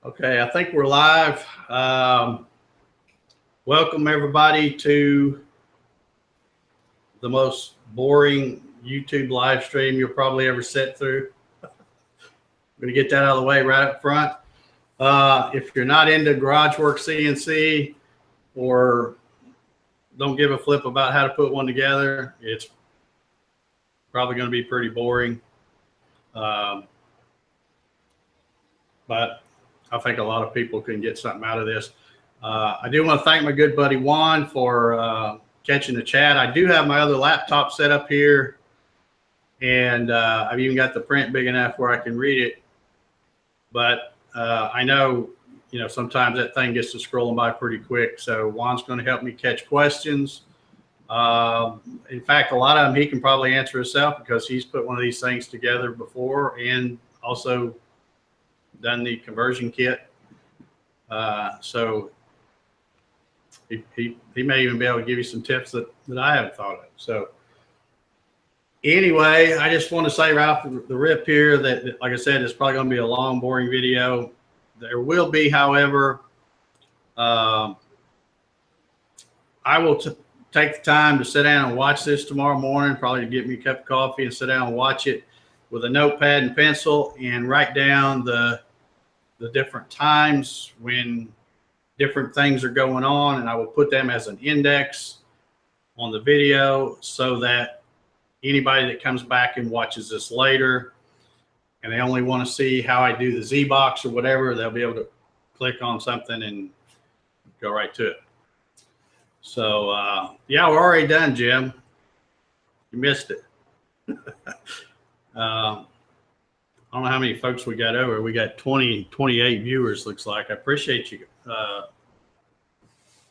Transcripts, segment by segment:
Okay, I think we're live. Welcome everybody to the most boring YouTube live stream you'll probably ever sit through. I'm going to get that out of the way right up front. If you're not into GarageWorX CNC or don't give a flip about how to put one together, it's probably going to be pretty boring. But I think a lot of people can get something out of this. I do want to thank my good buddy Juan for catching the chat. I do have my other laptop set up here, and I've even got the print big enough where I can read it. But I know, sometimes that thing gets to scrolling by pretty quick. So Juan's going to help me catch questions. In fact, a lot of them he can probably answer himself because he's put one of these things together before and also done the conversion kit. So he may even be able to give you some tips that I haven't thought of. So anyway, I just want to say right off the rip here that, like I said, it's probably going to be a long, boring video. There will be, however, I will take the time to sit down and watch this tomorrow morning, probably to get me a cup of coffee and sit down and watch it with a notepad and pencil and write down the different times when different things are going on, and I will put them as an index on the video so that anybody that comes back and watches this later and they only want to see how I do the Z box or whatever, they'll be able to click on something and go right to it. So yeah, we're already done, Jim. You missed it. I don't know how many folks we got over. We got 28 viewers, looks like. I appreciate you.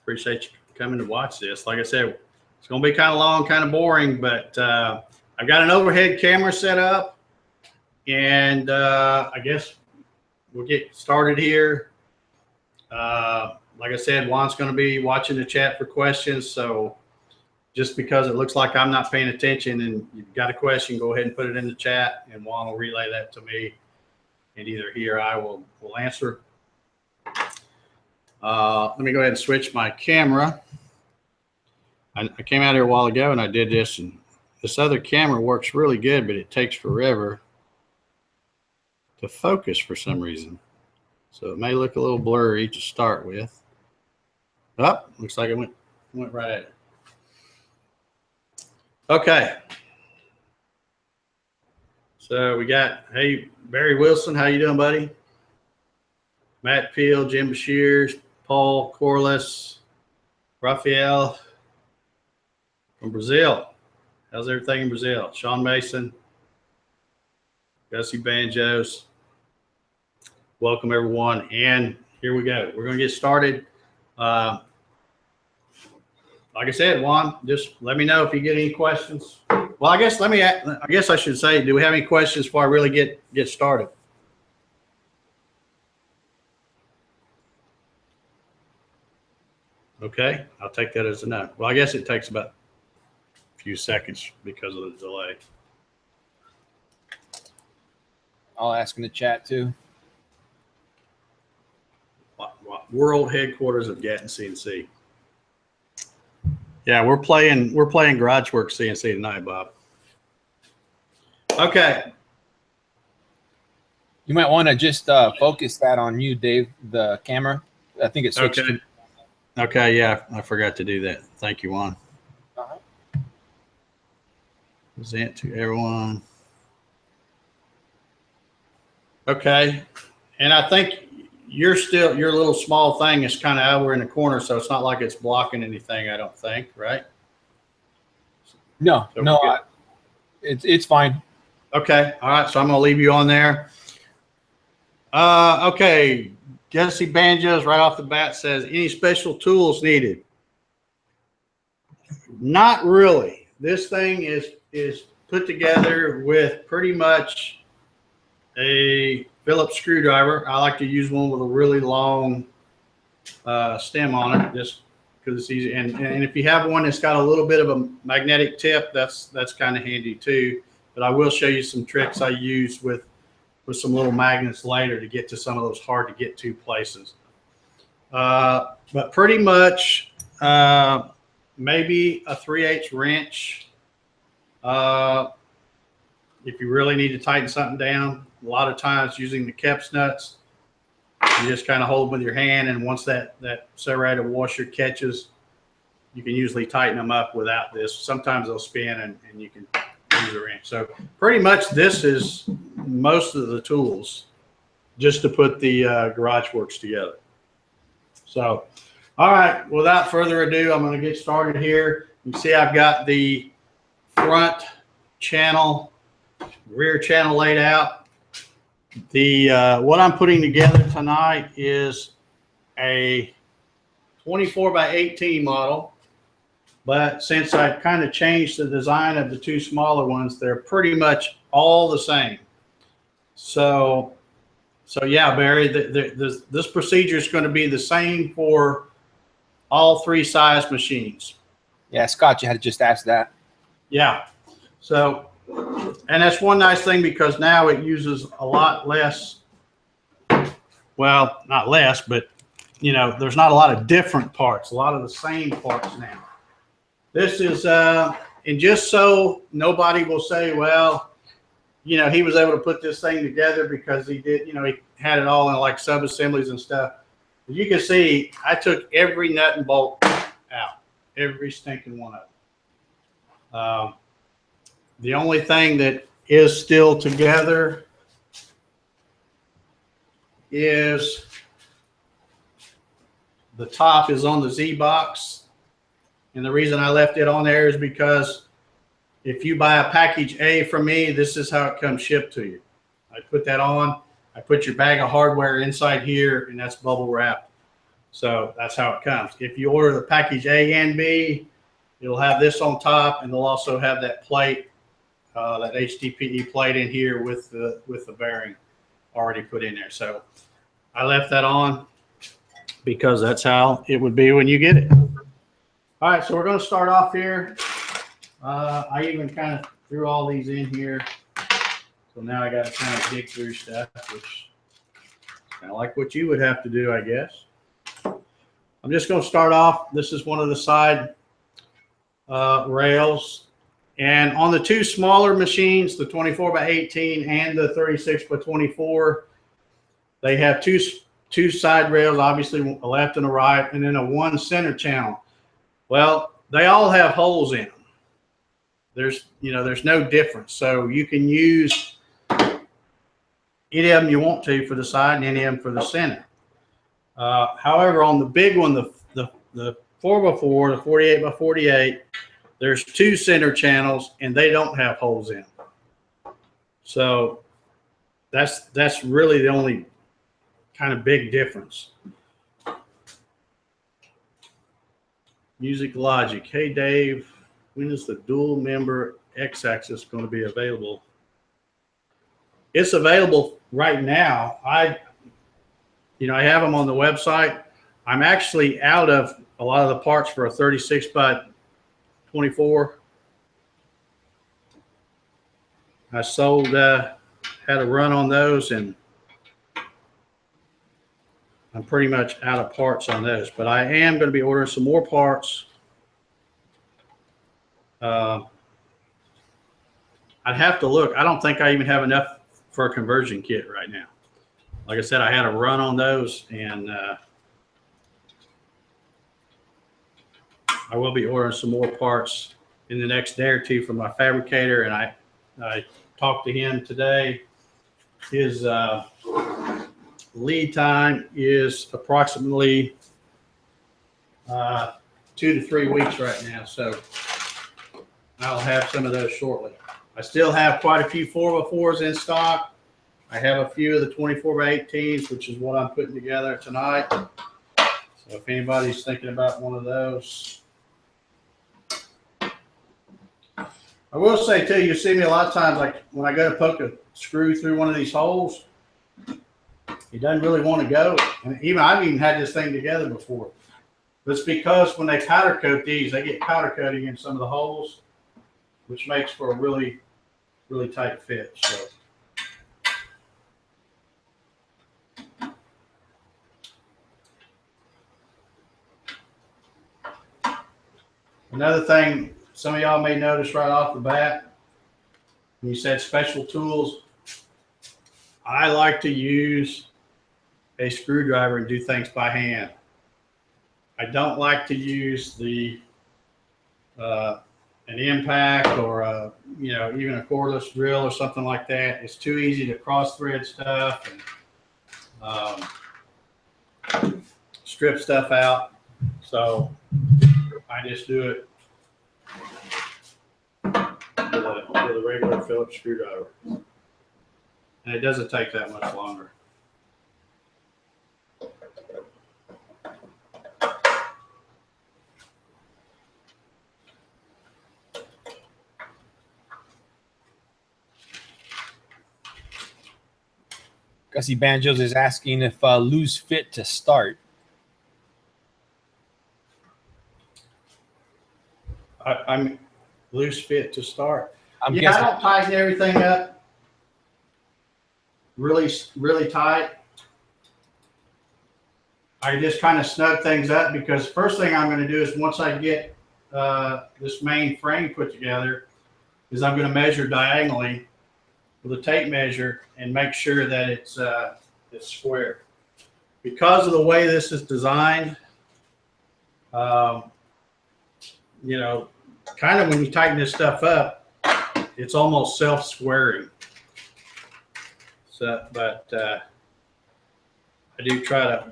Appreciate you coming to watch this. Like I said, it's going to be kind of long, kind of boring, but I've got an overhead camera set up, and I guess we'll get started here. Like I said, Juan's going to be watching the chat for questions, so just because it looks like I'm not paying attention and you've got a question, go ahead and put it in the chat, and Juan will relay that to me, and either he or I will answer. Let me go ahead and switch my camera. I came out here a while ago and I did this, and this other camera works really good, but it takes forever to focus for some reason. So it may look a little blurry to start with. Oh, looks like it went right at it. Okay. So we got, hey, Barry Wilson, how you doing, buddy? Matt Peel, Jim Bashir, Paul Corliss, Rafael from Brazil. How's everything in Brazil? Sean Mason, Gussie Banjos. Welcome, everyone. And here we go. We're going to get started. Like I said, Juan, just let me know if you get any questions. Well, I guess I should say, do we have any questions before I really get started? Okay, I'll take that as a no. Well, I guess it takes about a few seconds because of the delay. I'll ask in the chat too. World headquarters of Gatton CNC. Yeah, we're playing GarageWorX CNC tonight, Bob. Okay. You might want to just focus that on you, Dave, the camera. I think it's switched. Okay. Okay, yeah, I forgot to do that. Thank you, Juan. Present to everyone. Okay, and I think your little small thing is kind of over in the corner, so it's not like it's blocking anything, I don't think, right? No, so no, it's fine. Okay, all right, so I'm going to leave you on there. Okay, Jesse Banjos right off the bat says, any special tools needed? Not really. This thing is put together with pretty much a Phillips screwdriver. I like to use one with a really long stem on it, just because it's easy. And if you have one that's got a little bit of a magnetic tip, that's kind of handy too. But I will show you some tricks I use with with some little magnets later to get to some of those hard to get to places. But pretty much maybe a 3/8 wrench. If you really need to tighten something down, a lot of times using the Kep's nuts, you just kind of hold them with your hand, and once that serrated washer catches, you can usually tighten them up without this. Sometimes they'll spin and you can use a wrench. So pretty much this is most of the tools just to put the GarageWorX together. So, all right, without further ado, I'm going to get started here. You can see I've got the front channel, rear channel laid out. The what I'm putting together tonight is a 24x18 model, but since I've kind of changed the design of the two smaller ones, they're pretty much all the same. So yeah, Barry, this procedure is going to be the same for all three size machines. Yeah, Scott, you had to just ask that. Yeah. So, and that's one nice thing because now it uses a lot less, well, not less, but you know, there's not a lot of different parts, a lot of the same parts now. This is, and just so nobody will say, well, you know, he was able to put this thing together because he did, you know, he had it all in like sub-assemblies and stuff. As you can see, I took every nut and bolt out, every stinking one of them. The only thing that is still together is the top is on the Z box. And the reason I left it on there is because if you buy a package A from me, this is how it comes shipped to you. I put that on, I put your bag of hardware inside here, and that's bubble wrapped. So that's how it comes. If you order the package A and B, it'll have this on top, and they'll also have that plate, that HDPE plate in here with the bearing already put in there. So I left that on because that's how it would be when you get it. All right, so we're going to start off here. I even kind of threw all these in here. So now I got to kind of dig through stuff, which is kind of like what you would have to do, I guess. I'm just going to start off. This is one of the side rails. And on the two smaller machines, the 24x18 and the 36x24, they have two side rails, obviously a left and a right, and then a one center channel. Well, they all have holes in them. There's no difference. So you can use any of them you want to for the side and any of them for the center. However, on the big one, the 4x4, the 48x48, there's two center channels and they don't have holes in them. So that's really the only kind of big difference. Music Logic. Hey, Dave, when is the dual member X-axis going to be available? It's available right now. I have them on the website. I'm actually out of a lot of the parts for a 36x24. I sold, had a run on those, and I'm pretty much out of parts on those, but I am going to be ordering some more parts. I'd have to look. I don't think I even have enough for a conversion kit right now. Like I said, I had a run on those, and I will be ordering some more parts in the next day or two from my fabricator, and I talked to him today. His lead time is approximately 2 to 3 weeks right now, so I'll have some of those shortly. I still have quite a few 4x4s in stock. I have a few of the 24x18s, which is what I'm putting together tonight. So if anybody's thinking about one of those. I will say too, you see me a lot of times, like when I go to poke a screw through one of these holes, it doesn't really want to go. And I've even had this thing together before. But it's because when they powder coat these, they get powder coating in some of the holes, which makes for a really, really tight fit. So Another thing some of y'all may notice right off the bat, when you said special tools, I like to use a screwdriver and do things by hand. I don't like to use the an impact or even a cordless drill or something like that. It's too easy to cross thread stuff and strip stuff out. So I just do it with a regular Phillips screwdriver, and it doesn't take that much longer. Gussie Banjos is asking if loose fit to start. I'm loose fit to start. I'm I guessing. don't tighten everything up really tight. I just kind of snug things up, because first thing I'm going to do is, once I get this main frame put together, is I'm going to measure diagonally with a tape measure and make sure that it's square. Because of the way this is designed, kind of when you tighten this stuff up, it's almost self-squaring. So, but I do try to.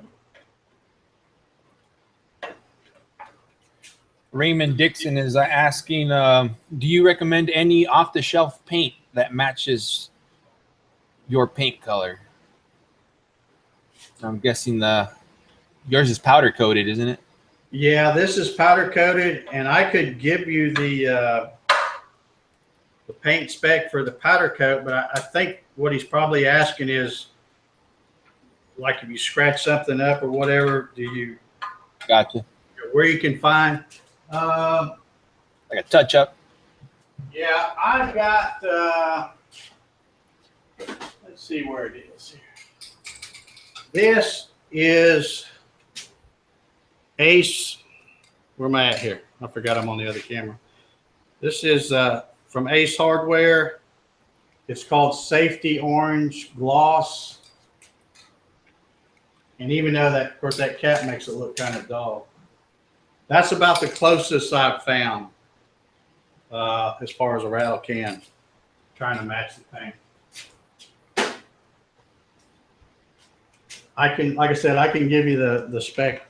Raymond Dixon is asking, do you recommend any off-the-shelf paint that matches your paint color? I'm guessing yours is powder coated, isn't it? Yeah, this is powder coated, and I could give you the paint spec for the powder coat, but I think what he's probably asking is, like, if you scratch something up or whatever, do you? Gotcha. Where you can find. Like a touch-up. Yeah, I've got. Let's see where it is here. This is Ace. Where am I at here? I forgot I'm on the other camera. This is from Ace Hardware. It's called Safety Orange Gloss. And even though that, of course, that cap makes it look kind of dull, that's about the closest I've found as far as a rattle can, trying to match the paint. I can, like I said, I can give you the spec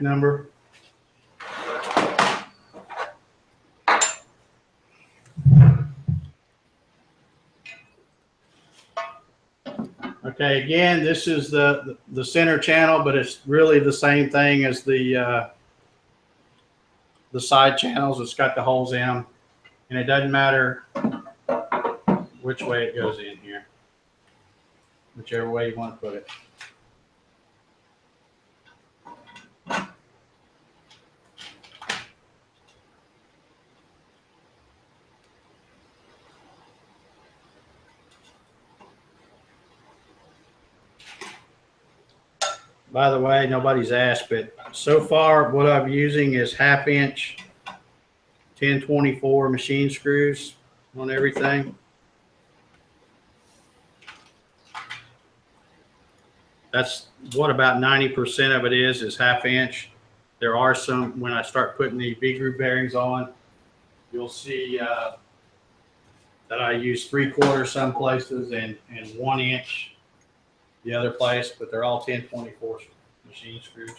number. Okay, again, this is the center channel, but it's really the same thing as the side channels. It's got the holes in them, and it doesn't matter which way it goes in here, whichever way you want to put it. By the way, nobody's asked, but so far what I'm using is 1/2 inch 1024 machine screws on everything. That's what about 90% of it is 1/2 inch. There are some, when I start putting the V-groove bearings on, you'll see that I use 3/4 some places and 1 inch the other place, but they're all 1024 machine screws.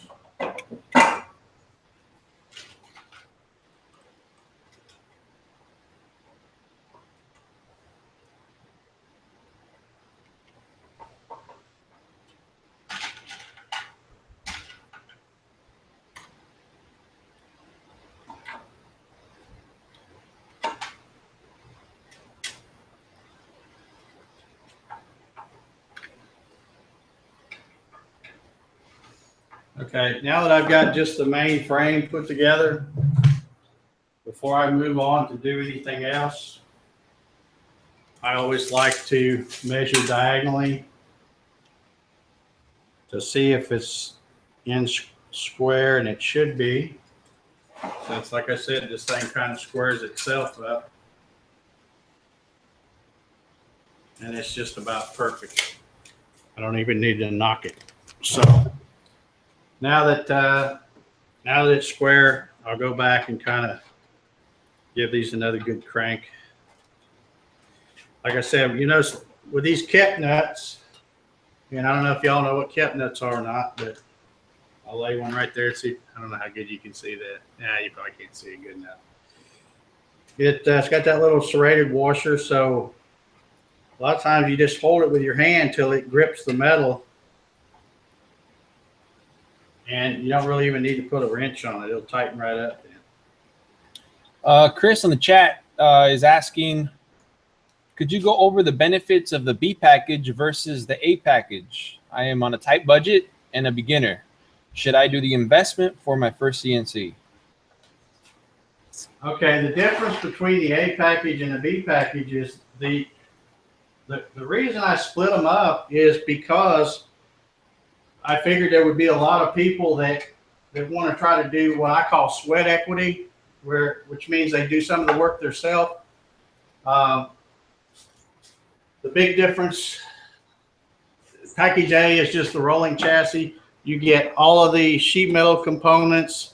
Okay, now that I've got just the main frame put together, before I move on to do anything else, I always like to measure diagonally to see if it's in square, and it should be. Since, like I said, this thing kind of squares itself up. And it's just about perfect. I don't even need to knock it. So now that it's square, I'll go back and kind of give these another good crank. Like I said, you know, with these kept nuts, and I don't know if y'all know what kept nuts are or not, but I'll lay one right there. See, I don't know how good you can see that. Yeah, you probably can't see it good enough. It's got that little serrated washer, so a lot of times you just hold it with your hand till it grips the metal, and you don't really even need to put a wrench on it. It'll tighten right up then. Chris on the chat is asking, could you go over the benefits of the B package versus the A package? I am on a tight budget and a beginner. Should I do the investment for my first CNC? Okay, the difference between the A package and the B package is the reason I split them up is because I figured there would be a lot of people that want to try to do what I call sweat equity, which means they do some of the work themselves. The big difference, package A is just the rolling chassis. You get all of the sheet metal components.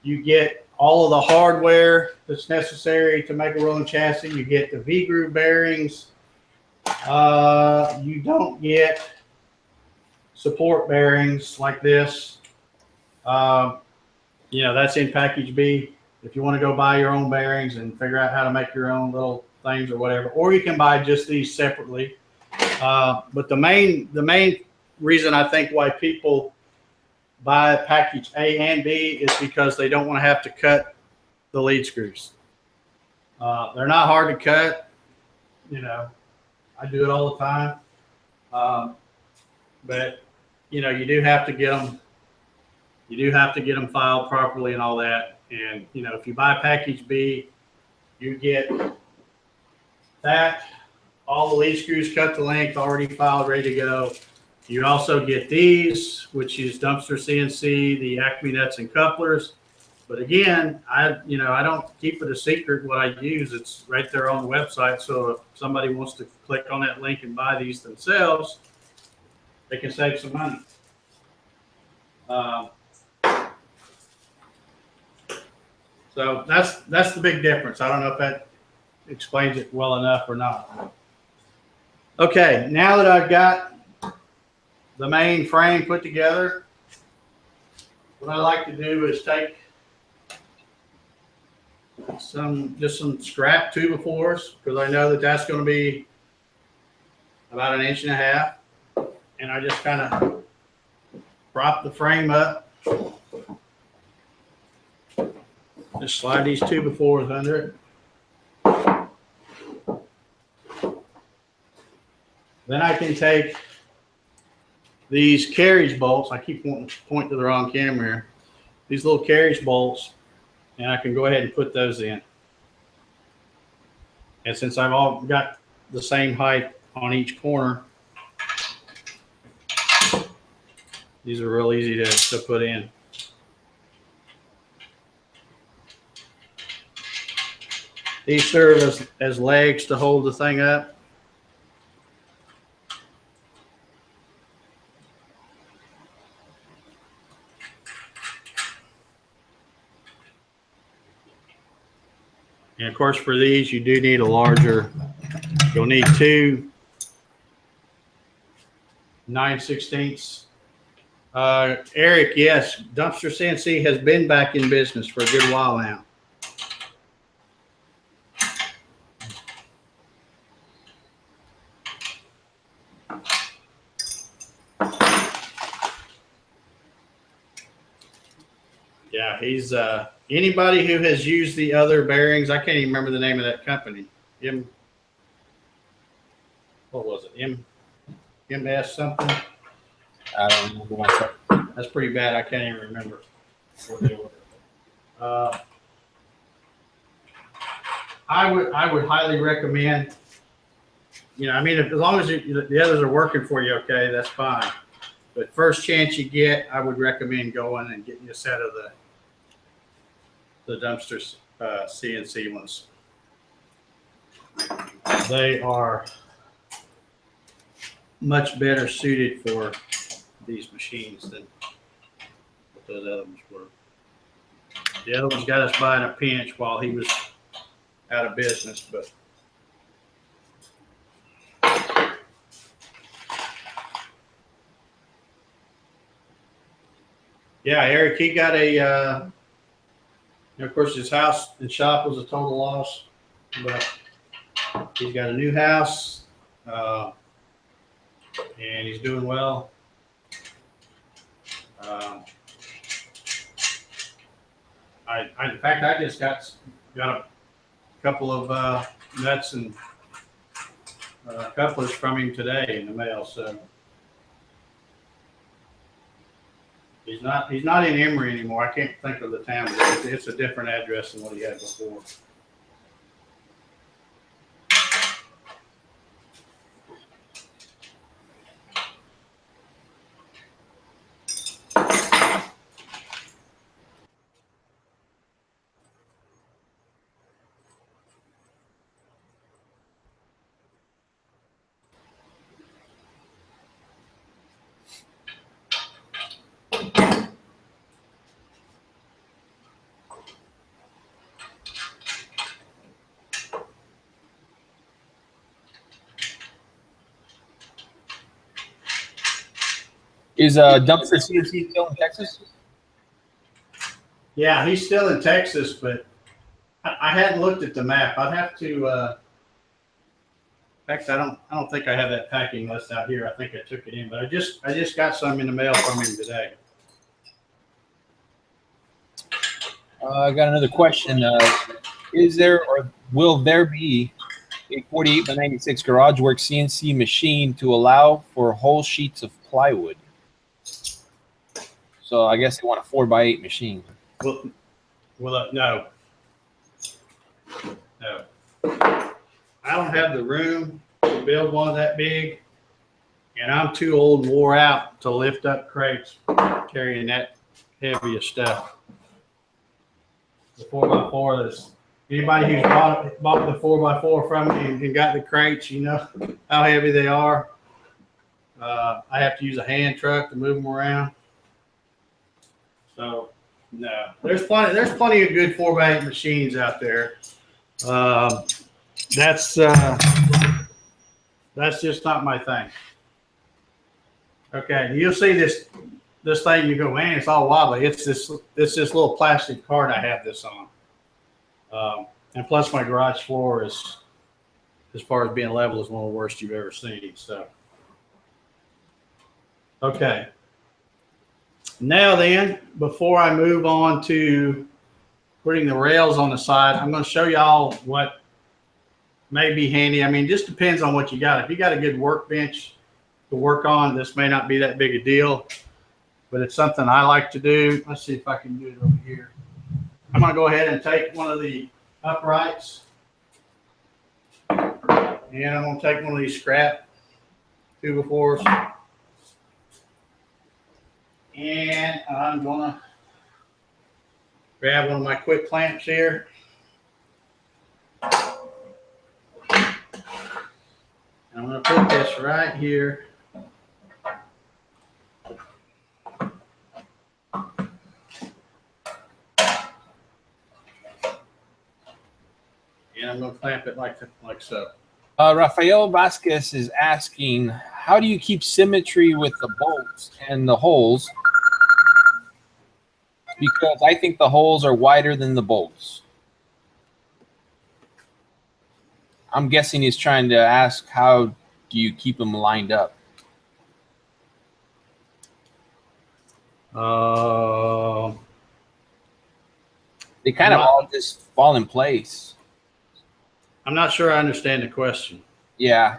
You get all of the hardware that's necessary to make a rolling chassis. You get the V-groove bearings. You don't get support bearings like this. You know, that's in package B. If you want to go buy your own bearings and figure out how to make your own little things or whatever, or you can buy just these separately. But the main reason I think why people buy package A and B is because they don't want to have to cut the lead screws. They're not hard to cut. You know, I do it all the time. But you know, you do have to get them. You do have to get them filed properly and all that. And you know, if you buy package B, you get that, all the lead screws cut to length, already filed, ready to go. You also get these, which is dumpster CNC, the Acme nuts and couplers. But again, I don't keep it a secret what I use. It's right there on the website. So if somebody wants to click on that link and buy these themselves, they can save some money. So that's the big difference. I don't know if that explains it well enough or not. Okay, now that I've got the main frame put together, what I like to do is take just some scrap 2x4s, because I know that that's going to be about 1.5 inches, and I just kind of prop the frame up. Just slide these 2x4s under it. Then I can take these carriage bolts. I keep wanting to point to the wrong camera here. These little carriage bolts, and I can go ahead and put those in. And since I've all got the same height on each corner, these are real easy to put in. These serve as legs to hold the thing up. And of course, for these, you do need a larger, you'll need 2 9/16. Eric, yes, Dumpster CNC has been back in business for a good while now. Yeah, he's anybody who has used the other bearings. I can't even remember the name of that company. What was it? MS something. I don't remember myself. That's pretty bad. I can't even remember what they were. I would highly recommend. You know, I mean, as long as the others are working for you, okay, that's fine. But first chance you get, I would recommend going and getting a set of the dumpster CNC ones. They are much better suited for these machines than what those other ones were. The other ones got us by in a pinch while he was out of business, but yeah, Eric, he got a, of course, his house and shop was a total loss, but he's got a new house, and he's doing well. In fact, I just got a couple of nuts and couplers from him today in the mail. So he's not in Emory anymore. I can't think of the town, but it's a different address than what he had before. Is dumpster CNC still in Texas? Yeah, he's still in Texas, but I hadn't looked at the map. I'd have to. In fact, I don't think I have that packing list out here. I think I took it in, but I just got some in the mail from him today. I got another question. Is there or will there be a 48 by 96 GarageWorX CNC machine to allow for whole sheets of plywood? So I guess they want a 4x8 machine. Well, no. I don't have the room to build one that big, and I'm too old and wore out to lift up crates carrying that heavy of stuff. The 4x4 is, anybody who's bought the 4x4 from me and got the crates, you know how heavy they are. I have to use a hand truck to move them around. So no, there's plenty of good 4x8 machines out there. That's just not my thing. Okay, you'll see this thing. You go, man, it's all wobbly. It's this little plastic cart I have this on, and plus my garage floor is, as far as being level, is one of the worst you've ever seen. So, okay. Now then, before I move on to putting the rails on the side, I'm going to show y'all what may be handy. I mean, just depends on what you got. If you got a good workbench to work on, this may not be that big a deal, but it's something I like to do. Let's see if I can do it over here. I'm going to go ahead and take one of the uprights, and I'm going to take one of these scrap 2x4s. And I'm going to grab one of my quick clamps here. And I'm going to put this right here. And I'm going to clamp it like so. Rafael Vasquez is asking, how do you keep symmetry with the bolts and the holes? Because I think the holes are wider than the bolts. I'm guessing he's trying to ask, how do you keep them lined up? They kind of all just fall in place. I'm not sure I understand the question. Yeah.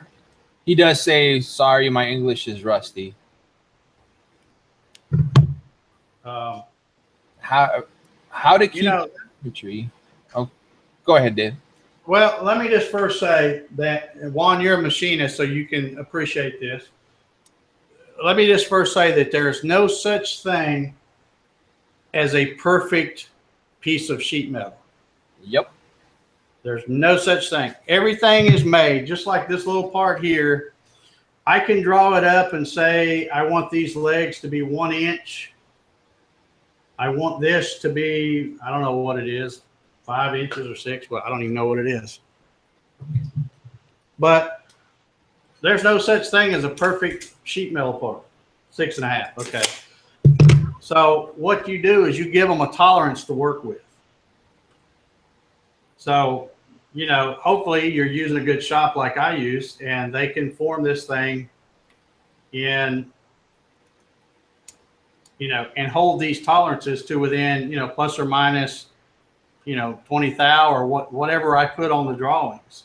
He does say, sorry, my English is rusty. How to keep symmetry? Oh, go ahead, Dave. Well, let me just first say that, Juan, you're a machinist, so you can appreciate this. Let me just first say that there's no such thing as a perfect piece of sheet metal. Yep. There's no such thing. Everything is made just like this little part here. I can draw it up and say, I want these legs to be 1 inch. I want this to be, I don't know what it is, 5 inches or 6, but I don't even know what it is. But there's no such thing as a perfect sheet metal part. 6.5, okay. So what you do is you give them a tolerance to work with. So, you know, hopefully you're using a good shop like I use, and they can form this thing in, you know, and hold these tolerances to within, you know, plus or minus, you know, 20 thou or whatever I put on the drawings.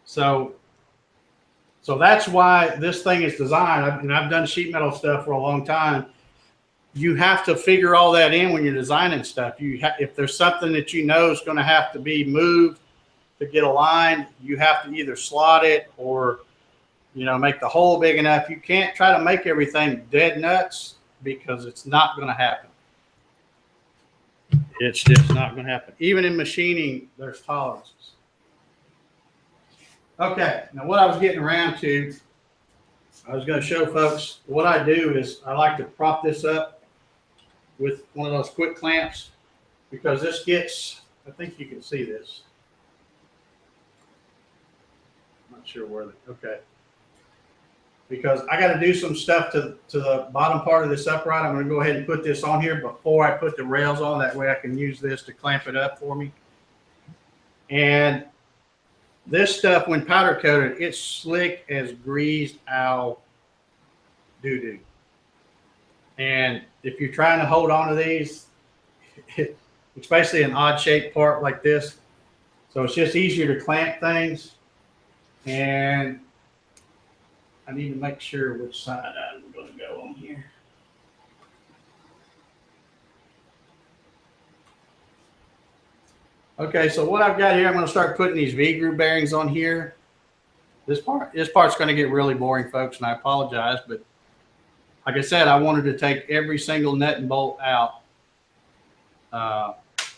So that's why this thing is designed. And I've done sheet metal stuff for a long time. You have to figure all that in when you're designing stuff. If there's something that you know is going to have to be moved to get aligned, you have to either slot it or, you know, make the hole big enough. You can't try to make everything dead nuts because it's not going to happen. It's just not going to happen. Even in machining, there's tolerances. Okay, now what I was getting around to, I was going to show folks what I do is I like to prop this up with one of those quick clamps because this gets, I think you can see this. I'm not sure where, okay. Because I got to do some stuff to the bottom part of this upright. I'm going to go ahead and put this on here before I put the rails on. That way I can use this to clamp it up for me. And this stuff, when powder coated, it's slick as greased owl doo-doo. And if you're trying to hold on to these, it's basically an odd shaped part like this. So it's just easier to clamp things. And I need to make sure which side I'm going to go on here. Okay, so what I've got here, I'm going to start putting these V-groove bearings on here. This part's going to get really boring, folks, and I apologize, but like I said, I wanted to take every single nut and bolt out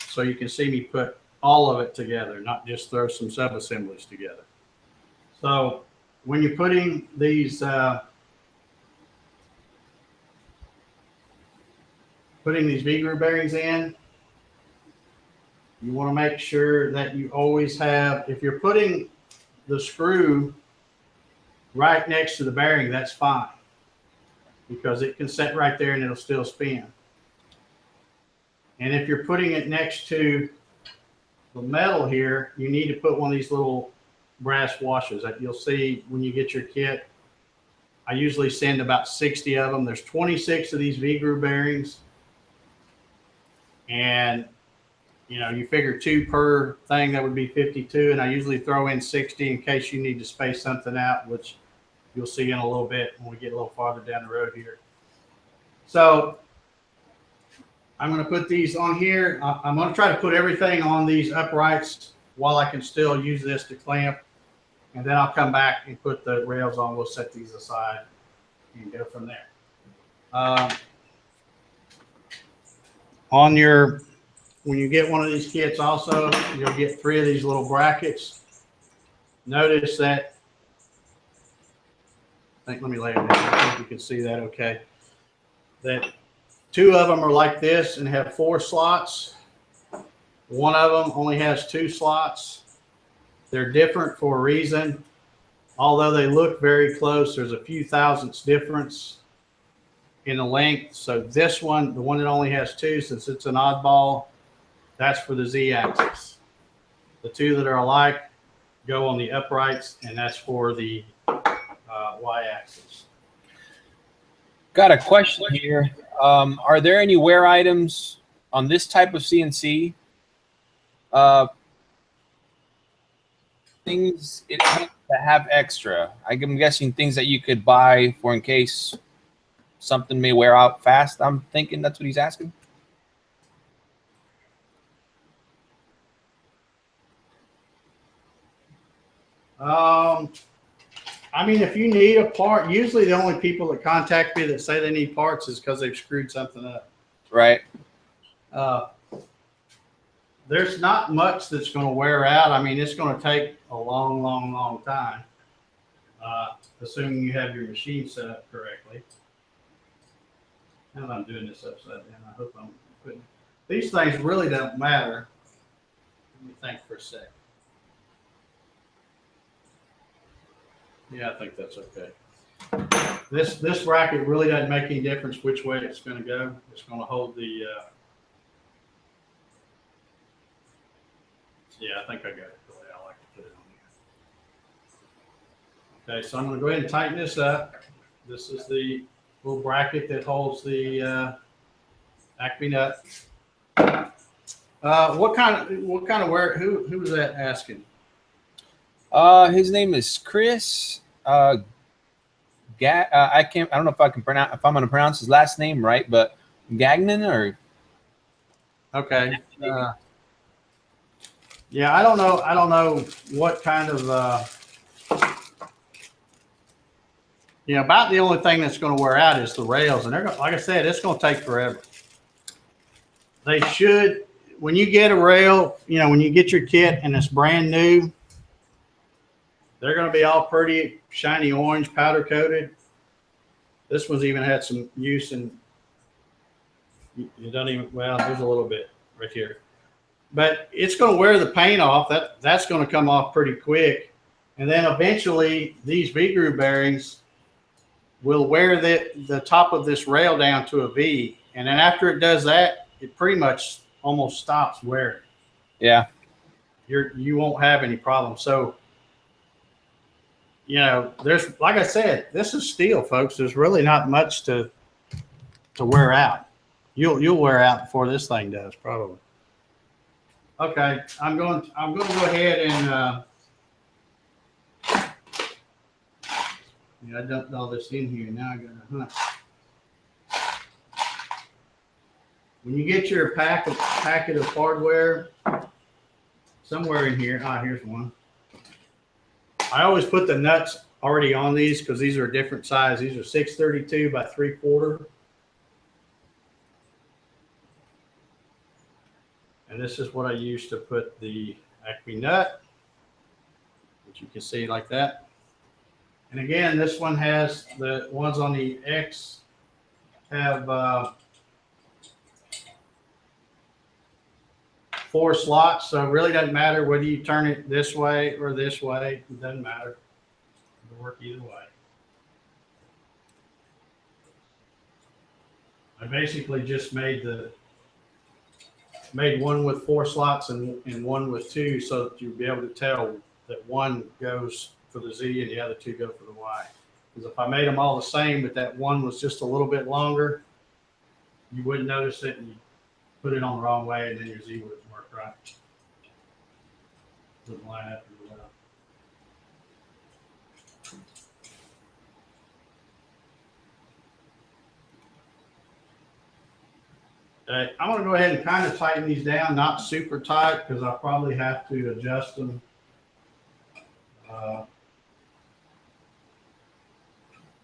so you can see me put all of it together, not just throw some sub-assemblies together. So when you're putting these V-groove bearings in, you want to make sure that you always have, if you're putting the screw right next to the bearing, that's fine because it can set right there and it'll still spin. And if you're putting it next to the metal here, you need to put one of these little brass washers that you'll see when you get your kit. I usually send about 60 of them. There's 26 of these V-groove bearings. And you know, you figure 2 per thing, that would be 52. And I usually throw in 60 in case you need to space something out, which you'll see in a little bit when we get a little farther down the road here. So I'm going to put these on here. I'm going to try to put everything on these uprights while I can still use this to clamp. And then I'll come back and put the rails on. We'll set these aside and go from there. When you get one of these kits also, you'll get 3 of these little brackets. Notice that, let me lay it down. I think you can see that okay. That 2 of them are like this and have 4 slots. 1 of them only has 2 slots. They're different for a reason. Although they look very close, there's a few thousandths difference in the length. So this one, the one that only has 2, since it's an oddball, that's for the Z-axis. The 2 that are alike go on the uprights, and that's for the Y-axis. Got a question here. Are there any wear items on this type of CNC? Things it has to have extra. I'm guessing things that you could buy for in case something may wear out fast. I'm thinking that's what he's asking. I mean, if you need a part, usually the only people that contact me that say they need parts is because they've screwed something up. Right. There's not much that's going to wear out. I mean, it's going to take a long, long, long time, assuming you have your machine set up correctly. Now that I'm doing this upside down, I hope I'm putting. These things really don't matter. Let me think for a sec. Yeah, I think that's okay. This bracket really doesn't make any difference which way it's going to go. It's going to hold the. Yeah, I think I got it the way I like to put it on here. Okay, so I'm going to go ahead and tighten this up. This is the little bracket that holds the acme nut. What kind of wear? Who was that asking? His name is Chris. I don't know if I can pronounce, if I'm going to pronounce his last name right, but Gagnon or. Okay. Yeah, I don't know what kind of. About the only thing that's going to wear out is the rails, and they're going, like I said, it's going to take forever. They should, when you get a rail, when you get your kit and it's brand new, they're going to be all pretty shiny orange, powder coated. This one's even had some use in. You don't even, well, there's a little bit right here, but it's going to wear the paint off. That's going to come off pretty quick, and then eventually these V-groove bearings will wear the top of this rail down to a V, and then after it does that, it pretty much almost stops wearing. Yeah. You won't have any problems. So, there's, like I said, this is steel, folks. There's really not much to wear out. You'll wear out before this thing does, probably. Okay, I'm going to go ahead and I dumped all this in here. Now I got to hunt. When you get your packet of hardware, somewhere in here, here's one. I always put the nuts already on these because these are a different size. These are 632 by 3/4. And this is what I use to put the acme nut, which you can see like that. And again, this one has the ones on the X have 4 slots, so it really doesn't matter whether you turn it this way or this way. It doesn't matter. It'll work either way. I basically just made one with 4 slots and one with 2, so that you'll be able to tell that one goes for the Z and the other 2 go for the Y. Because if I made them all the same, but that one was just a little bit longer, you wouldn't notice it, and you put it on the wrong way, and then your Z wouldn't work right. Wouldn't line up as well. Okay, I'm going to go ahead and kind of tighten these down, not super tight, because I'll probably have to adjust them.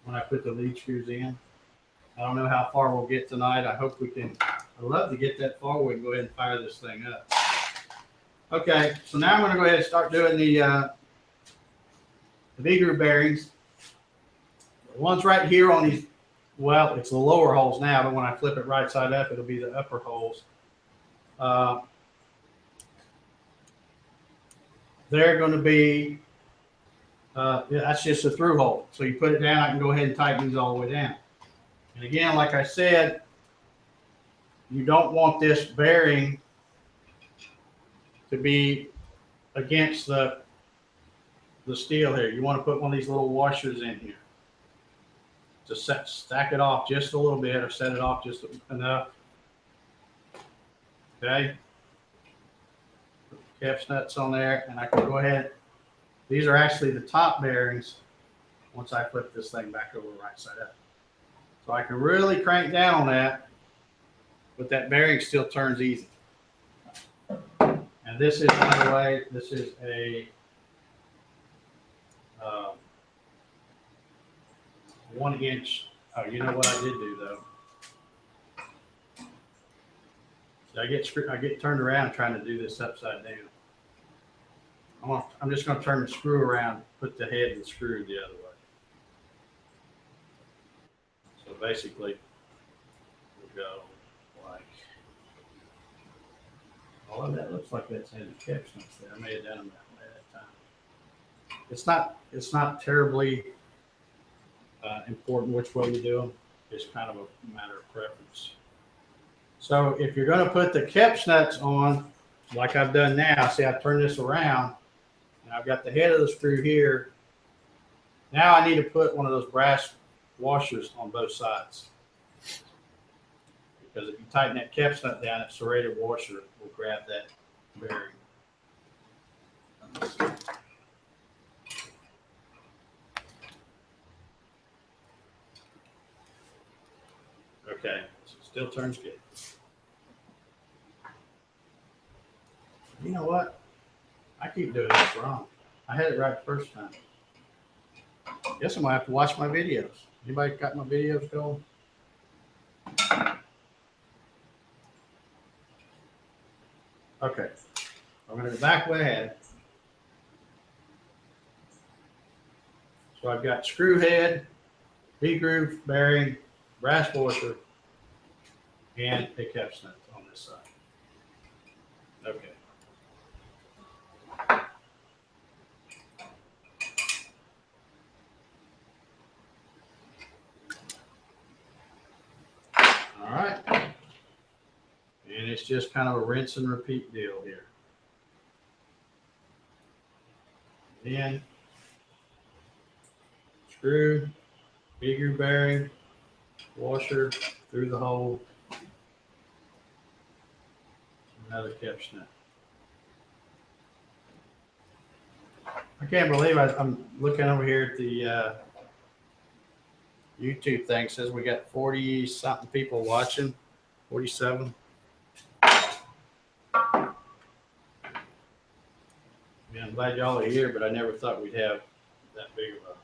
When I put the lead screws in. I don't know how far we'll get tonight. I hope we can. I'd love to get that far. We can go ahead and fire this thing up. Okay, so now I'm going to go ahead and start doing the V-groove bearings. The ones right here on these, well, it's the lower holes now, but when I flip it right side up, it'll be the upper holes. They're going to be, that's just a through hole. So you put it down, I can go ahead and tighten these all the way down. And again, like I said, you don't want this bearing to be against the steel here. You want to put one of these little washers in here to stack it off just a little bit, or set it off just enough. Okay. Put the caps nuts on there, and I can go ahead. These are actually the top bearings once I flip this thing back over right side up. So I can really crank down on that, but that bearing still turns easy. And this is, by the way, this is a 1 inch. Oh, you know what I did do though? I get turned around trying to do this upside down. I'm just going to turn the screw around, put the head of the screw the other way. So basically, we'll go like, oh, that looks like that's had the capstans there. I may have done them that way that time. It's not terribly important which way you do them. It's kind of a matter of preference. So if you're going to put the caps nuts on, like I've done now, see, I've turned this around and I've got the head of the screw here. Now I need to put one of those brass washers on both sides. Because if you tighten that caps nut down, that serrated washer will grab that bearing. Okay, so it still turns good. You know what? I keep doing this wrong. I had it right the first time. Guess I'm gonna have to watch my videos. Anybody got my videos going? Okay, I'm gonna go back way ahead. So I've got screw head, V-groove bearing, brass washer, and a caps nut on this side. Okay. All right. And it's just kind of a rinse and repeat deal here. Then screw, V-groove bearing, washer through the hole, another caps nut. I can't believe I'm looking over here at the YouTube thing. It says we got 40 something people watching, 47. Yeah, I'm glad y'all are here, but I never thought we'd have that big of a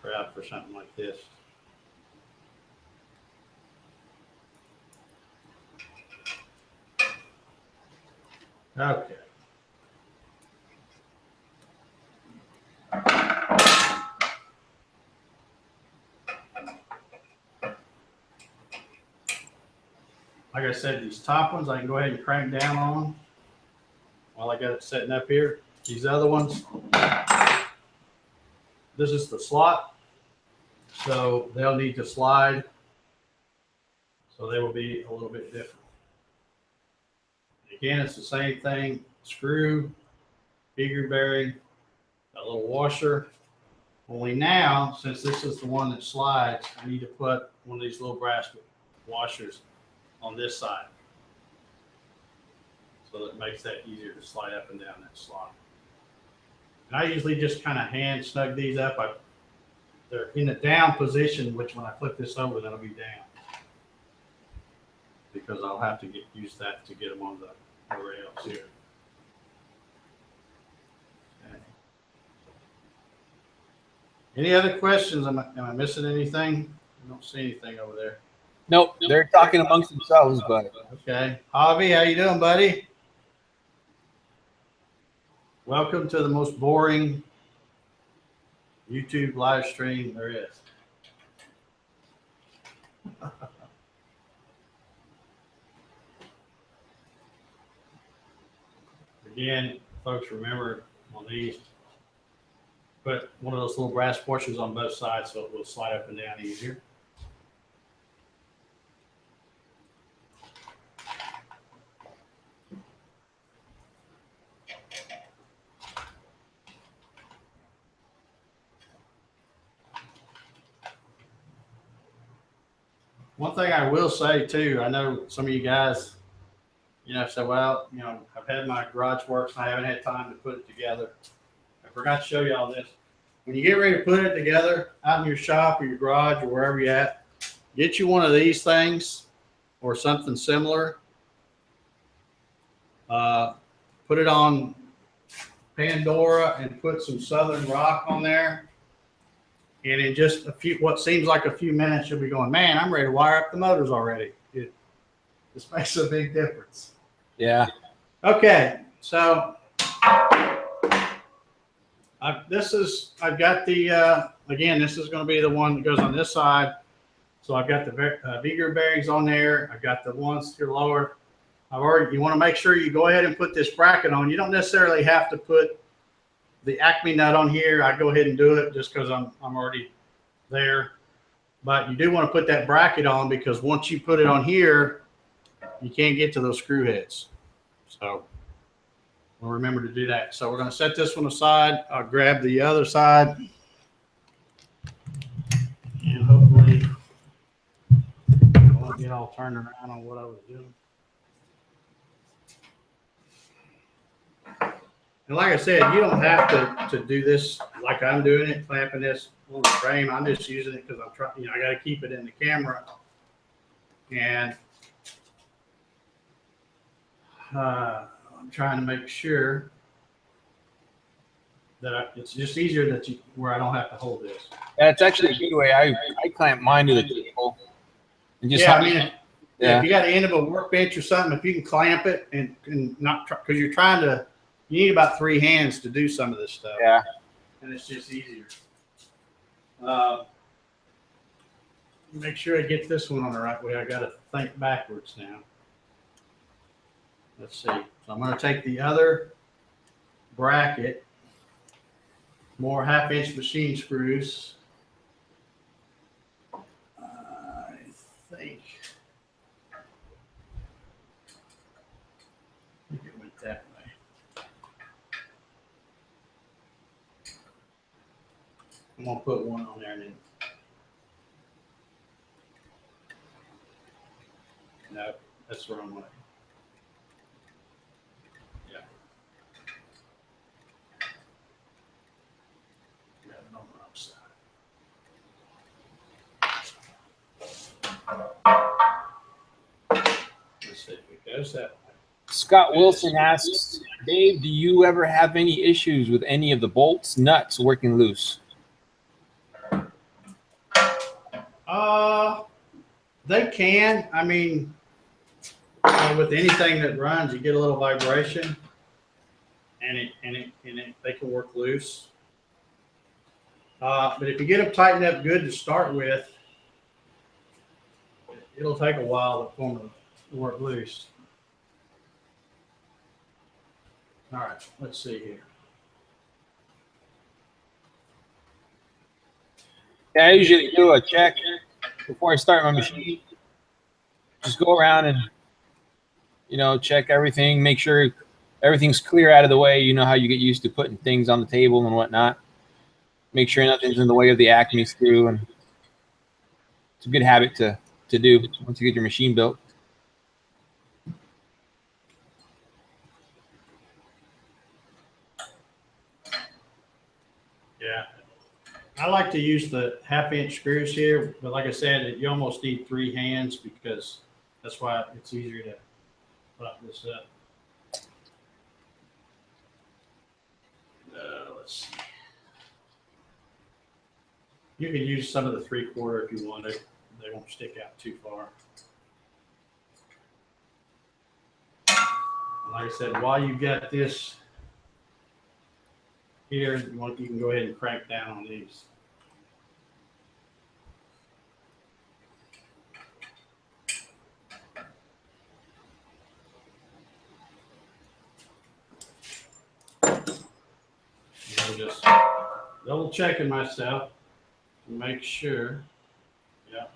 crowd for something like this. Okay. Like I said, these top ones I can go ahead and crank down on while I got it setting up here. These other ones, this is the slot, so they'll need to slide, so they will be a little bit different. Again, it's the same thing, screw, V-groove bearing, a little washer. Only now, since this is the one that slides, I need to put one of these little brass washers on this side. So that makes that easier to slide up and down that slot. And I usually just kind of hand snug these up. They're in the down position, which when I flip this over, that'll be down. Because I'll have to use that to get them on the rails here. Okay. Any other questions? Am I missing anything? I don't see anything over there. Nope, they're talking amongst themselves, but okay. Javi, how you doing, buddy? Welcome to the most boring YouTube live stream there is. Again, folks, remember on these, put one of those little brass washers on both sides so it will slide up and down easier. One thing I will say too, I know some of you guys, say, well, I've had my GarageWorX and I haven't had time to put it together. I forgot to show you all this. When you get ready to put it together out in your shop or your garage or wherever you're at, get you one of these things or something similar. Put it on Pandora and put some Southern Rock on there. And in just what seems like a few minutes, you'll be going, man, I'm ready to wire up the motors already. This makes a big difference. Yeah. Okay, so I've got the, again, this is going to be the one that goes on this side. So I've got the V-groove bearings on there. I've got the ones here lower. You want to make sure you go ahead and put this bracket on. You don't necessarily have to put the Acme nut on here. I go ahead and do it just because I'm already there. But you do want to put that bracket on, because once you put it on here, you can't get to those screw heads. So we'll remember to do that. So we're going to set this one aside. I'll grab the other side. And hopefully I won't get all turned around on what I was doing. And like I said, you don't have to do this like I'm doing it, clamping this on the frame. I'm just using it because I'm trying, I got to keep it in the camera. And I'm trying to make sure that it's just easier where I don't have to hold this. That's actually a good way. I clamp mine to the table. And just if you got the end of a workbench or something, if you can clamp it and not because you're trying to. You need about 3 hands to do some of this stuff. Yeah. And it's just easier. Make sure I get this one on the right way. I got to think backwards now. Let's see. So I'm going to take the other bracket, more 1/2-inch machine screws. I think it went that way. I'm going to put one on there and then. No, that's the wrong way. Yeah. Got it on the wrong side. Let's see if it goes that way. Scott Wilson asks, Dave, do you ever have any issues with any of the bolts, nuts working loose? They can. I mean, with anything that runs, you get a little vibration, and they can work loose. But if you get them tightened up good to start with, it'll take a while for them to work loose. All right, let's see here. Yeah, I usually do a check before I start my machine. Just go around and, check everything, make sure everything's clear out of the way. You know how you get used to putting things on the table and whatnot. Make sure nothing's in the way of the Acme screw, and it's a good habit to do once you get your machine built. Yeah. I like to use the 1/2-inch screws here, but like I said, you almost need 3 hands because that's why it's easier to put this up. Let's see. You can use some of the 3/4 if you want to. They won't stick out too far. Like I said, while you got this here, you can go ahead and crank down on these. I'm just double checking myself to make sure. Yeah.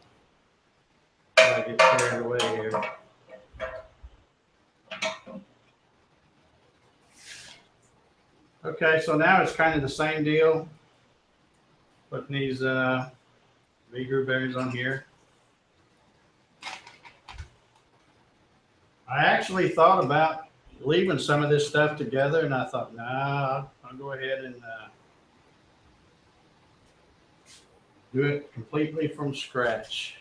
I get carried away here. Okay, so now it's kind of the same deal. Putting these V-groove bearings on here. I actually thought about leaving some of this stuff together, and I thought, nah, I'll go ahead and do it completely from scratch.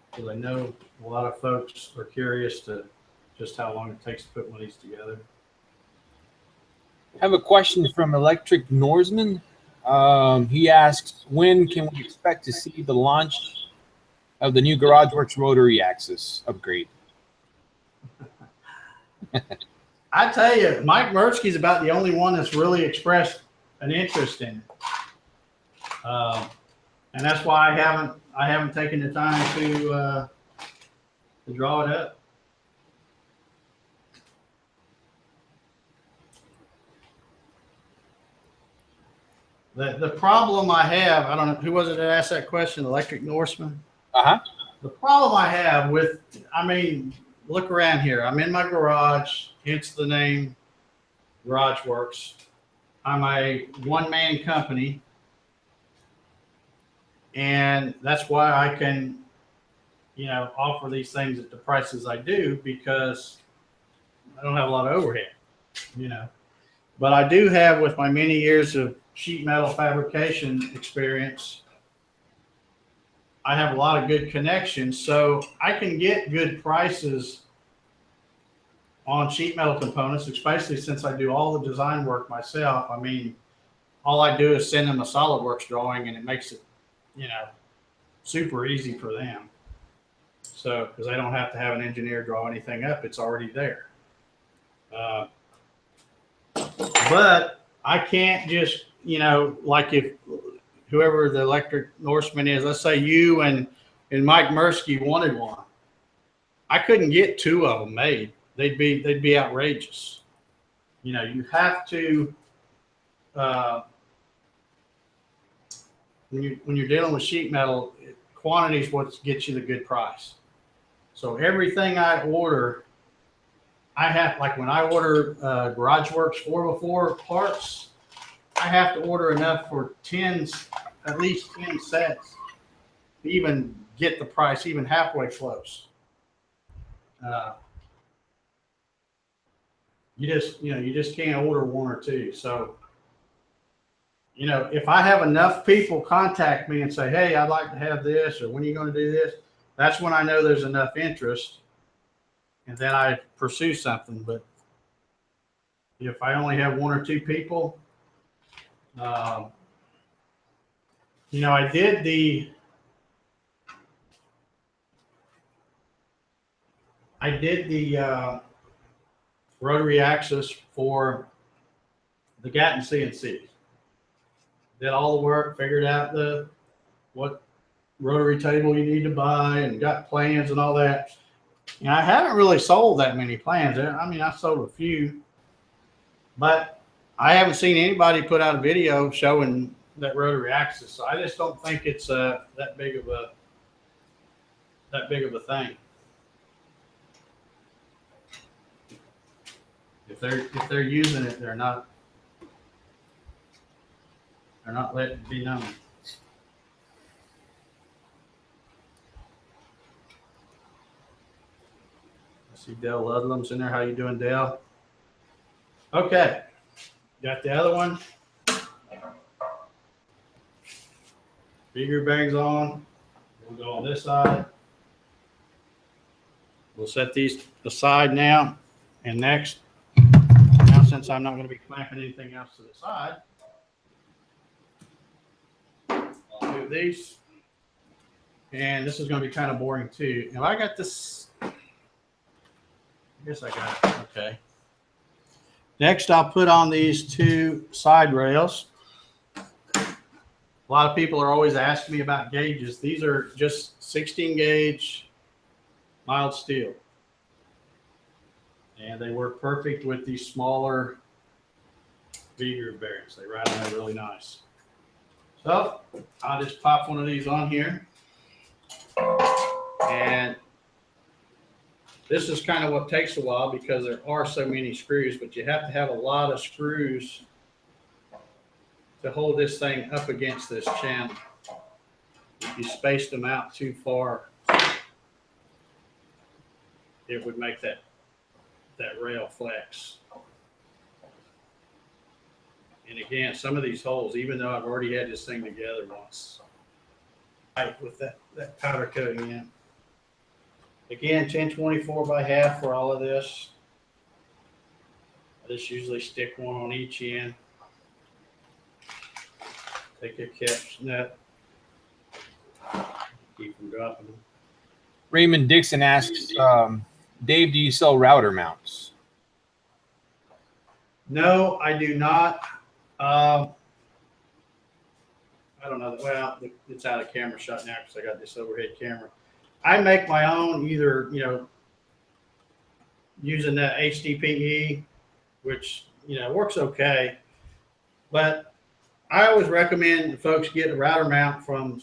Because I know a lot of folks are curious to just how long it takes to put one of these together. I have a question from Electric Norseman. He asks, when can we expect to see the launch of the new GarageWorX rotary axis upgrade? I tell you, Mike Mertzke's about the only one that's really expressed an interest in it, and that's why I haven't taken the time to draw it up. The problem I have, I don't know who was it that asked that question, Electric Norseman. The problem I have with, I mean, look around here. I'm in my garage, hence the name GarageWorX. I'm a one-man company, and that's why I can, you know, offer these things at the prices I do, because I don't have a lot of overhead, you know. But I do have, with my many years of sheet metal fabrication experience, I have a lot of good connections, so I can get good prices on sheet metal components, especially since I do all the design work myself. I mean, all I do is send them a SolidWorks drawing, and it makes it, you know, super easy for them. So, because I don't have to have an engineer draw anything up, it's already there. But I can't just, you know, like if whoever the Electric Norseman is, let's say you and Mike Mertzke wanted one, I couldn't get two of them made. They'd be outrageous. You know, you have to when you're dealing with sheet metal, quantity is what gets you the good price. So everything I order, I have, like when I order GarageWorX 4x4 parts, I have to order enough for at least 10 sets to even get the price even halfway close. You just can't order one or two. So, you know, if I have enough people contact me and say, hey, I'd like to have this, or when are you going to do this? That's when I know there's enough interest, and then I pursue something. But if I only have one or two people, you know, I did the rotary axis for the Gatton CNC. Did all the work, figured out what rotary table you need to buy, and got plans and all that. And I haven't really sold that many plans. I mean, I've sold a few, but I haven't seen anybody put out a video showing that rotary axis. So I just don't think it's that big of a thing. If they're using it, they're not letting it be known. I see Dale Ludlam's in there. How you doing, Dale? Okay, got the other one. Figure bangs on. We'll go on this side. We'll set these aside now. And next, now since I'm not going to be clamping anything else to the side, I'll move these. And this is going to be kind of boring too. And I got this. I guess I got it. Okay. Next, I'll put on these two side rails. A lot of people are always asking me about gauges. These are just 16 gauge mild steel. And they work perfect with these smaller V-groove bearings. They ride on there really nice. So I'll just pop one of these on here. And this is kind of what takes a while because there are so many screws, but you have to have a lot of screws to hold this thing up against this channel. If you spaced them out too far, it would make that rail flex. And again, some of these holes, even though I've already had this thing together once, tight with that powder coating in. Again, 1024 by half for all of this. I just usually stick one on each end. Take a cap nut, keep from dropping them. Raymond Dixon asks, Dave, do you sell router mounts? No, I do not. I don't know. Well, it's out of camera shot now because I got this overhead camera. I make my own, either, you know, using that HDPE, which, you know, works okay. But I always recommend folks get a router mount from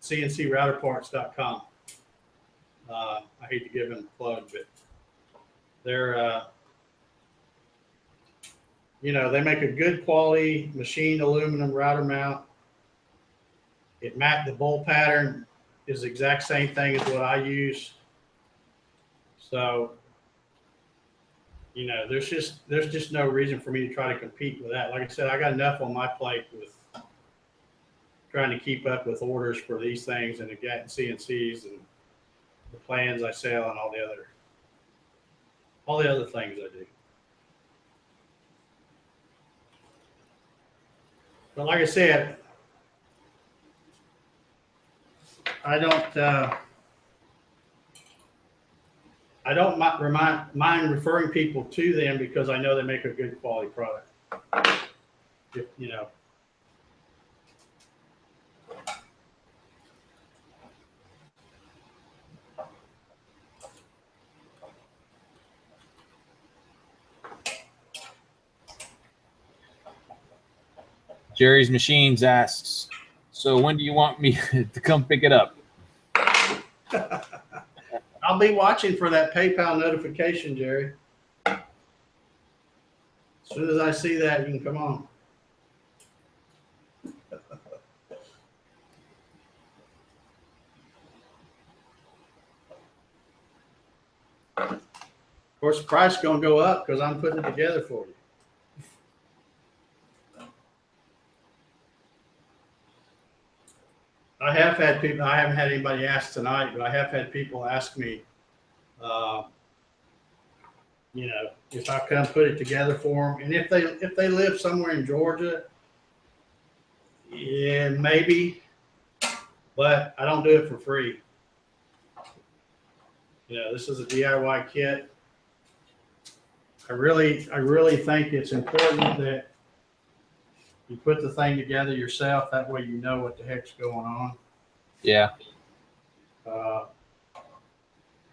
CNCrouterparts.com. I hate to give them a plug, but they're, you know, they make a good quality machined aluminum router mount. The bowl pattern is the exact same thing as what I use. So, you know, there's just no reason for me to try to compete with that. Like I said, I got enough on my plate with trying to keep up with orders for these things and the Gatton CNCs and the plans I sell and all the other things I do. But like I said, I don't mind referring people to them because I know they make a good quality product. You know. Jerry's Machines asks, so when do you want me to come pick it up? I'll be watching for that PayPal notification, Jerry. As soon as I see that, you can come on. Of course, the price is going to go up because I'm putting it together for you. I have had people, I haven't had anybody ask tonight, but I have had people ask me, you know, if I come put it together for them. And if they live somewhere in Georgia, yeah, maybe, but I don't do it for free. You know, this is a DIY kit. I really think it's important that you put the thing together yourself. That way you know what the heck's going on. Yeah. And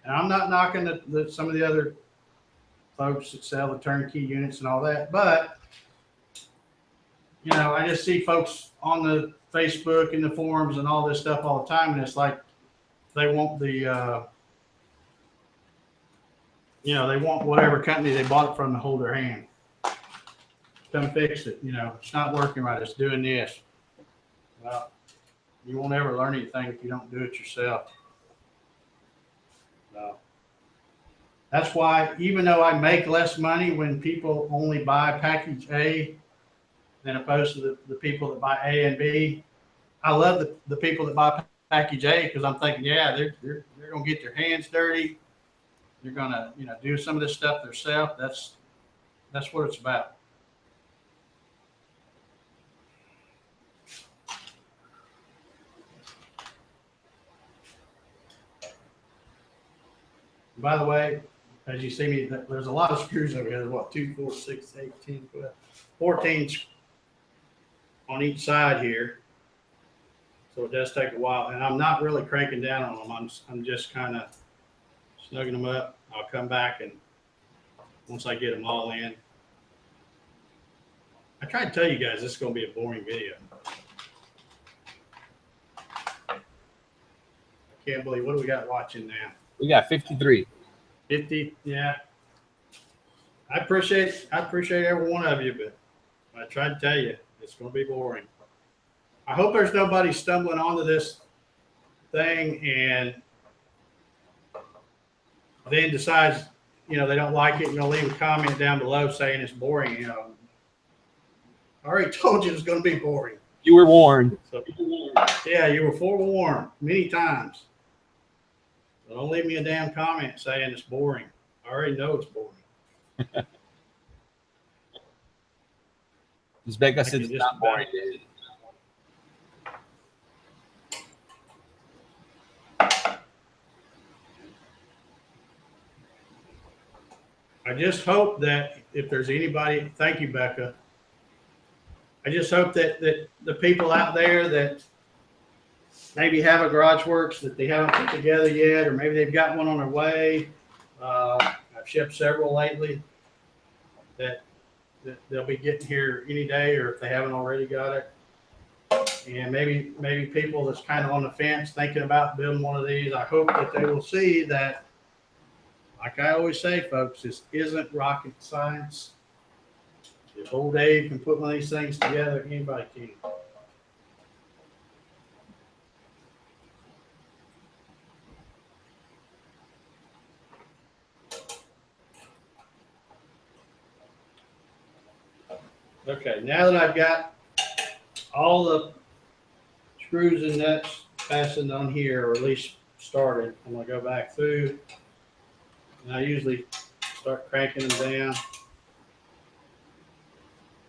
I'm not knocking some of the other folks that sell the turnkey units and all that, but, you know, I just see folks on the Facebook and the forums and all this stuff all the time, and it's like they want the, you know, they want whatever company they bought it from to hold their hand. Come fix it. You know, it's not working right. It's doing this. Well, you won't ever learn anything if you don't do it yourself. That's why, even though I make less money when people only buy package A than opposed to the people that buy A and B, I love the people that buy package A because I'm thinking, yeah, they're going to get their hands dirty. They're going to, you know, do some of this stuff themselves. That's what it's about. By the way, as you see me, there's a lot of screws over here. There's what, 2, 4, 6, 8, 10, 12, 14 on each side here. So it does take a while, and I'm not really cranking down on them. I'm just kind of snugging them up. I'll come back and once I get them all in. I tried to tell you guys this is going to be a boring video. I can't believe, what do we got watching now? We got 53. 50, yeah. I appreciate every one of you, but I tried to tell you it's going to be boring. I hope there's nobody stumbling onto this thing and then decides, you know, they don't like it and they'll leave a comment down below saying it's boring. You know, I already told you it's going to be boring. You were warned. So, yeah, you were forewarned many times. So don't leave me a damn comment saying it's boring. I already know it's boring. Ms. Becca said it's not boring. I just hope that if there's anybody, thank you, Becca. I just hope that the people out there that maybe have a GarageWorX that they haven't put together yet, or maybe they've got one on their way. I've shipped several lately that they'll be getting here any day, or if they haven't already got it. And maybe people that's kind of on the fence thinking about building one of these, I hope that they will see that, like I always say, folks, this isn't rocket science. If old Dave can put one of these things together, anybody can. Okay, now that I've got all the screws and nuts fastened on here, or at least started, I'm gonna go back through, and I usually start cranking them down.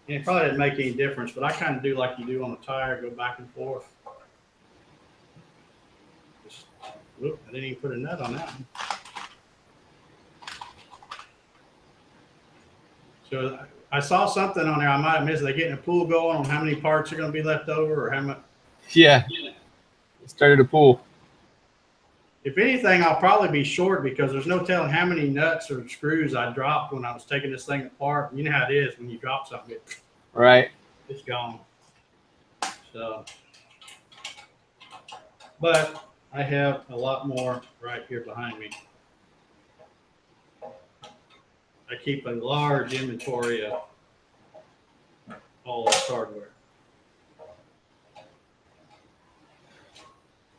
And it probably didn't make any difference, but I kind of do like you do on a tire, go back and forth. Whoop, I didn't even put a nut on that one. So I saw something on there I might have missed. They getting a pool going on how many parts are going to be left over, or how much? Yeah, started a pool. If anything, I'll probably be short because there's no telling how many nuts or screws I dropped when I was taking this thing apart. You know how it is when you drop something, Right. it's gone. So, but I have a lot more right here behind me. I keep a large inventory of all this hardware.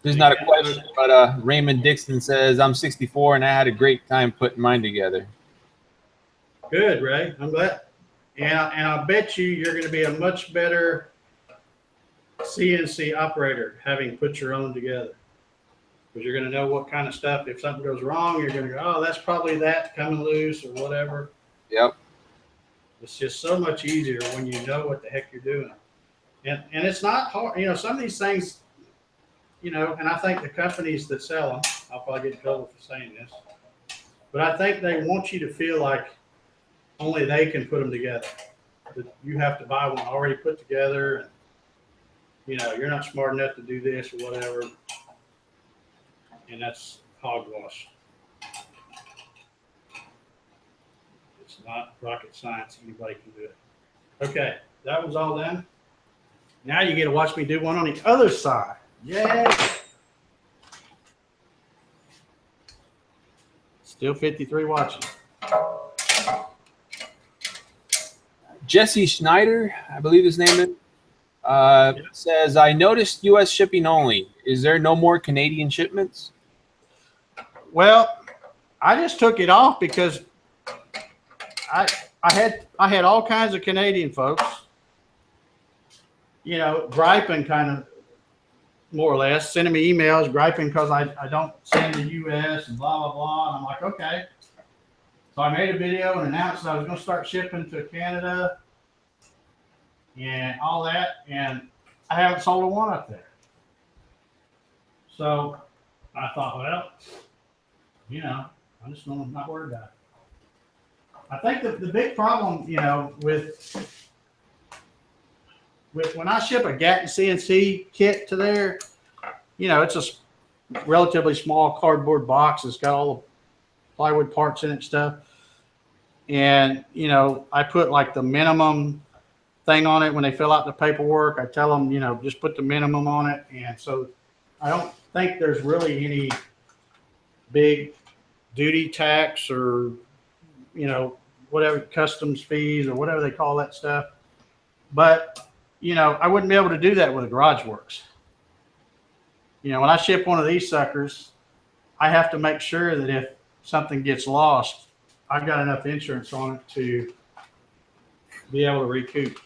There's not a question, but Raymond Dixon says, I'm 64 and I had a great time putting mine together. Good, Ray. I'm glad. And I bet you're going to be a much better CNC operator having put your own together. Because you're going to know what kind of stuff, if something goes wrong, you're going to go, oh, that's probably that coming loose or whatever. Yep. It's just so much easier when you know what the heck you're doing. And it's not hard. You know, some of these things, you know, and I think the companies that sell them, I'll probably get in trouble for saying this, but I think they want you to feel like only they can put them together. That you have to buy one already put together, and you know, you're not smart enough to do this or whatever. And that's hogwash. It's not rocket science. Anybody can do it. Okay, that was all done. Now you get to watch me do one on the other side. Yay! Still 53 watching. Jesse Schneider, I believe his name is, says, I noticed U.S. shipping only. Is there no more Canadian shipments? Well, I just took it off because I had all kinds of Canadian folks, you know, griping kind of more or less, sending me emails griping because I don't send to the U.S. and blah, blah, blah. And I'm like, okay. So I made a video and announced I was going to start shipping to Canada and all that. And I haven't sold a one up there. So I thought, well, you know, I'm just not worried about it. I think the big problem, you know, with when I ship a Gatton CNC kit to there, you know, it's a relatively small cardboard box. It's got all the plywood parts in it and stuff. And, you know, I put like the minimum thing on it when they fill out the paperwork. I tell them, you know, just put the minimum on it. And so I don't think there's really any big duty tax or, you know, whatever customs fees or whatever they call that stuff. But, you know, I wouldn't be able to do that with a GarageWorX. You know, when I ship one of these suckers, I have to make sure that if something gets lost, I've got enough insurance on it to be able to recoup.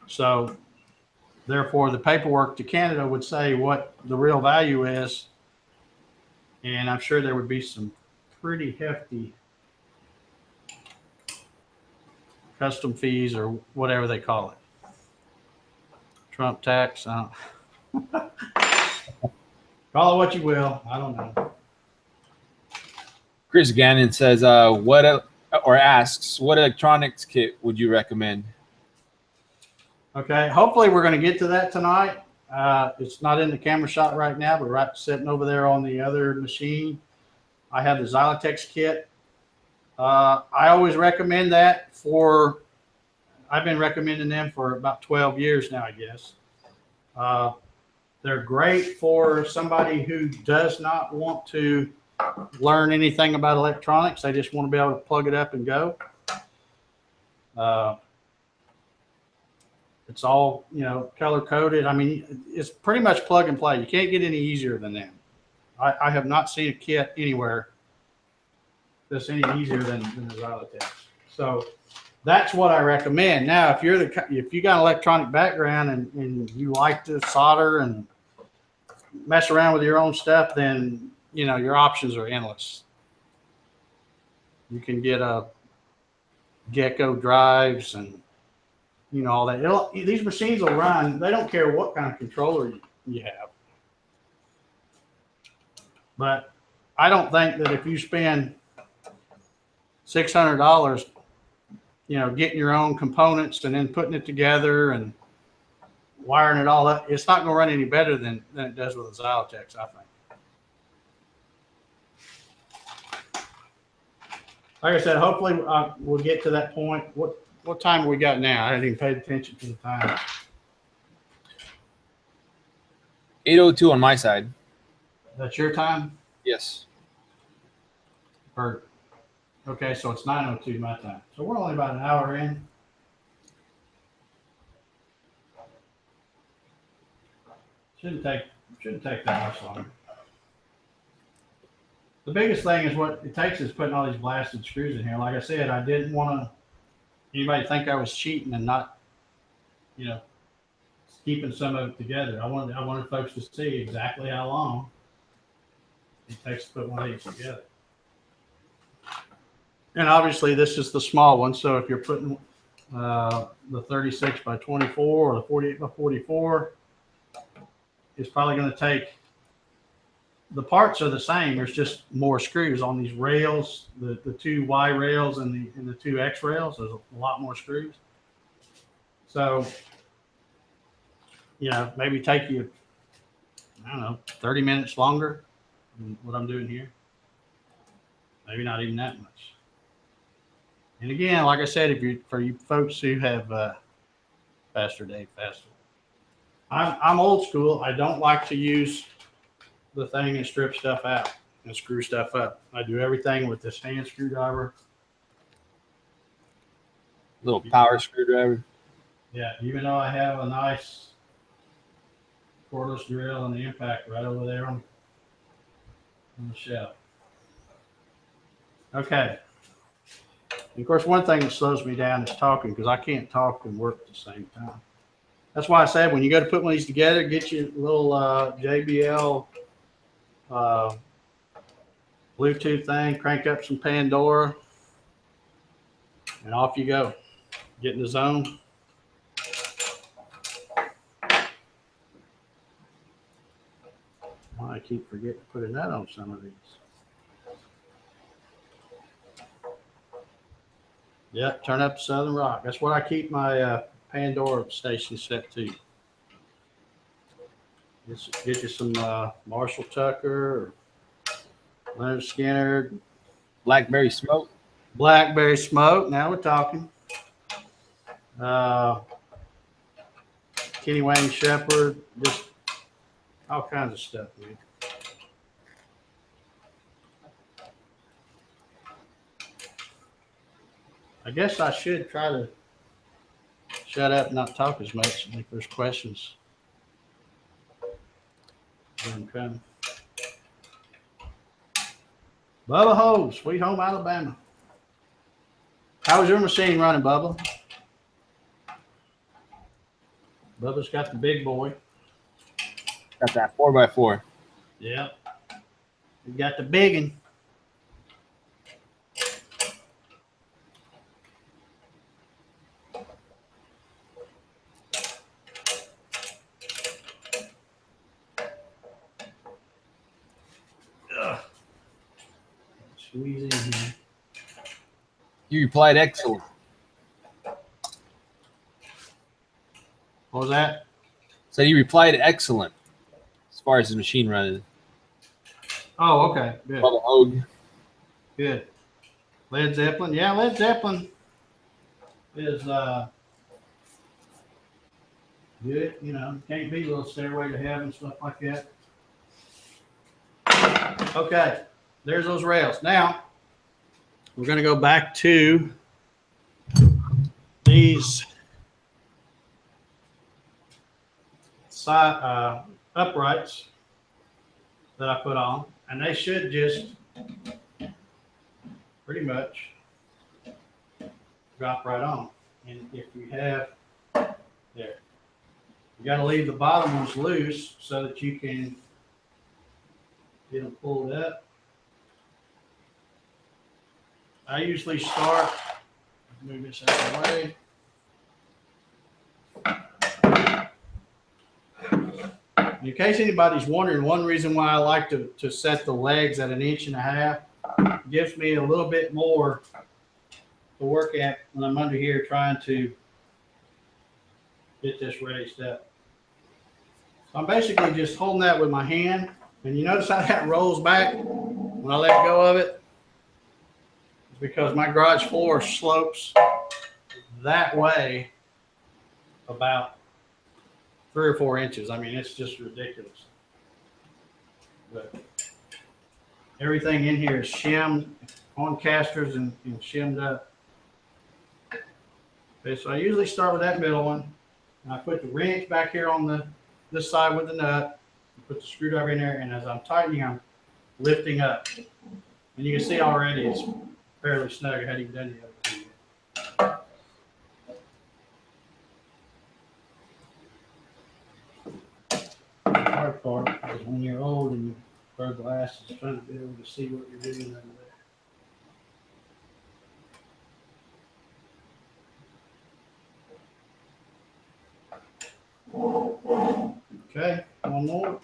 So therefore, the paperwork to Canada would say what the real value is. And I'm sure there would be some pretty hefty custom fees or whatever they call it. Trump tax. Call it what you will. I don't know. Chris Gannon says, or asks, what electronics kit would you recommend? Okay, hopefully we're going to get to that tonight. It's not in the camera shot right now, but right sitting over there on the other machine, I have the Xylotex kit. I always recommend that I've been recommending them for about 12 years now, I guess. They're great for somebody who does not want to learn anything about electronics. They just want to be able to plug it up and go. It's all, color coded. I mean, it's pretty much plug and play. You can't get any easier than them. I have not seen a kit anywhere that's any easier than the Xylotex. So that's what I recommend. Now, if you got an electronic background and you like to solder and mess around with your own stuff, then your options are endless. You can get Gecko drives and all that. These machines will run. They don't care what kind of controller you have. But I don't think that if you spend $600, getting your own components and then putting it together and wiring it all up, it's not going to run any better than it does with a Xylotex, I think. Like I said, hopefully we'll get to that point. What time have we got now? I hadn't even paid attention to the time. 8:02 on my side. That's your time? Yes. Okay, so it's 9:02 my time. So we're only about an hour in. Shouldn't take that much longer. The biggest thing is what it takes is putting all these blasted screws in here. Like I said, I didn't want anybody to think I was cheating and not, keeping some of it together. I wanted folks to see exactly how long it takes to put one of these together. And obviously this is the small one. So if you're putting the 36 by 24 or the 48 by 44, it's probably going to take, the parts are the same. There's just more screws on these rails, the two Y rails and the two X rails. There's a lot more screws. So, maybe take you, 30 minutes longer than what I'm doing here. Maybe not even that much. And again, like I said, for you folks who have faster, Dave, faster. I'm old school. I don't like to use the thing and strip stuff out and screw stuff up. I do everything with this hand screwdriver. Little power screwdriver. Yeah, even though I have a nice cordless drill and the impact right over there on the shelf. Okay. And of course, one thing that slows me down is talking, because I can't talk and work at the same time. That's why I said when you go to put one of these together, get your little JBL Bluetooth thing, crank up some Pandora, and off you go. Get in the zone. I keep forgetting to put a nut on some of these. Yep, turn up Southern Rock. That's what I keep my Pandora station set to. Get you some Marshall Tucker or Leonard Skinner. Blackberry Smoke. Blackberry Smoke. Now we're talking. Kenny Wayne Shepherd. Just all kinds of stuff, man. I guess I should try to shut up and not talk as much if there's questions. Bubba Ho, Sweet Home Alabama. How was your machine running, Bubba? Bubba's got the big boy. Got that 4x4. Yeah. You got the big one. squeeze in here. You replied excellent. What was that? So you replied excellent as far as the machine running. Oh, okay. Good. Bubba Hogue. Good. Led Zeppelin. Yeah, Led Zeppelin is good. You know, can't beat a little Stairway to Heaven, stuff like that. Okay, there's those rails. Now, we're going to go back to these side uprights that I put on, and they should just pretty much drop right on. And if you have there, you got to leave the bottom ones loose so that you can get them pulled up. I usually start, move this out of the way. In case anybody's wondering, one reason why I like to set the legs at 1.5 inches gives me a little bit more to work at when I'm under here trying to get this raised up. So I'm basically just holding that with my hand, and you notice how that rolls back when I let go of it? It's because my garage floor slopes that way about 3 or 4 inches. I mean, it's just ridiculous. But everything in here is shimmed on casters and shimmed up. Okay, so I usually start with that middle one, and I put the wrench back here on this side with the nut, put the screwdriver in there, and as I'm tightening, I'm lifting up. And you can see already it's fairly snug. I hadn't even done the other two yet. The hard part is when you're old and you wear glasses, trying to be able to see what you're doing under there. Okay, one more.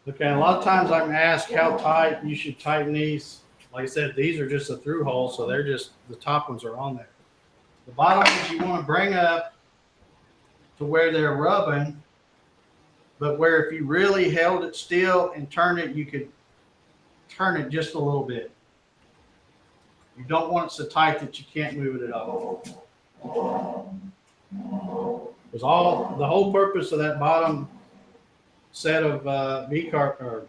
Okay, a lot of times I'm asked how tight you should tighten these. Like I said, these are just a through hole, so they're just, the top ones are on there. The bottom ones you want to bring up to where they're rubbing, but where if you really held it still and turned it, you could turn it just a little bit. You don't want it so tight that you can't move it at all. Because the whole purpose of that bottom set of V-groove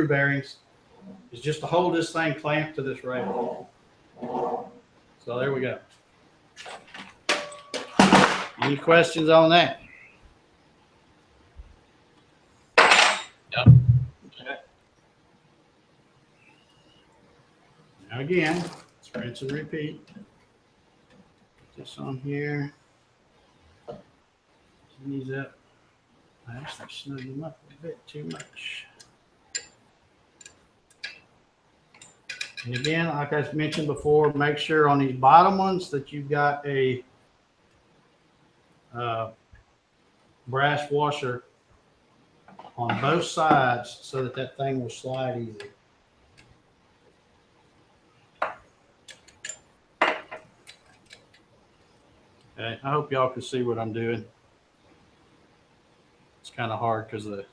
bearings is just to hold this thing clamped to this rail. So there we go. Any questions on that? Yep. Okay. Now again, let's rinse and repeat. Put this on here. Turn these up. I actually snug them up a bit too much. And again, like I mentioned before, make sure on these bottom ones that you've got a brass washer on both sides so that that thing will slide easy. Okay, I hope y'all can see what I'm doing. It's kind of hard because of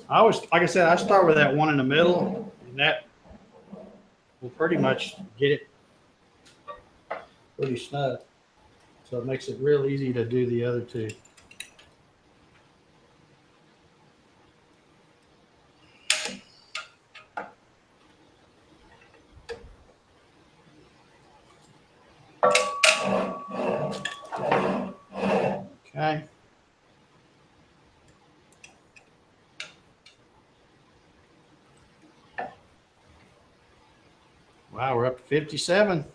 I always, like I said, I start with that one in the middle, and that will pretty much get it pretty snug. So it makes it real easy to do the other two. Okay. Wow, we're up to 57.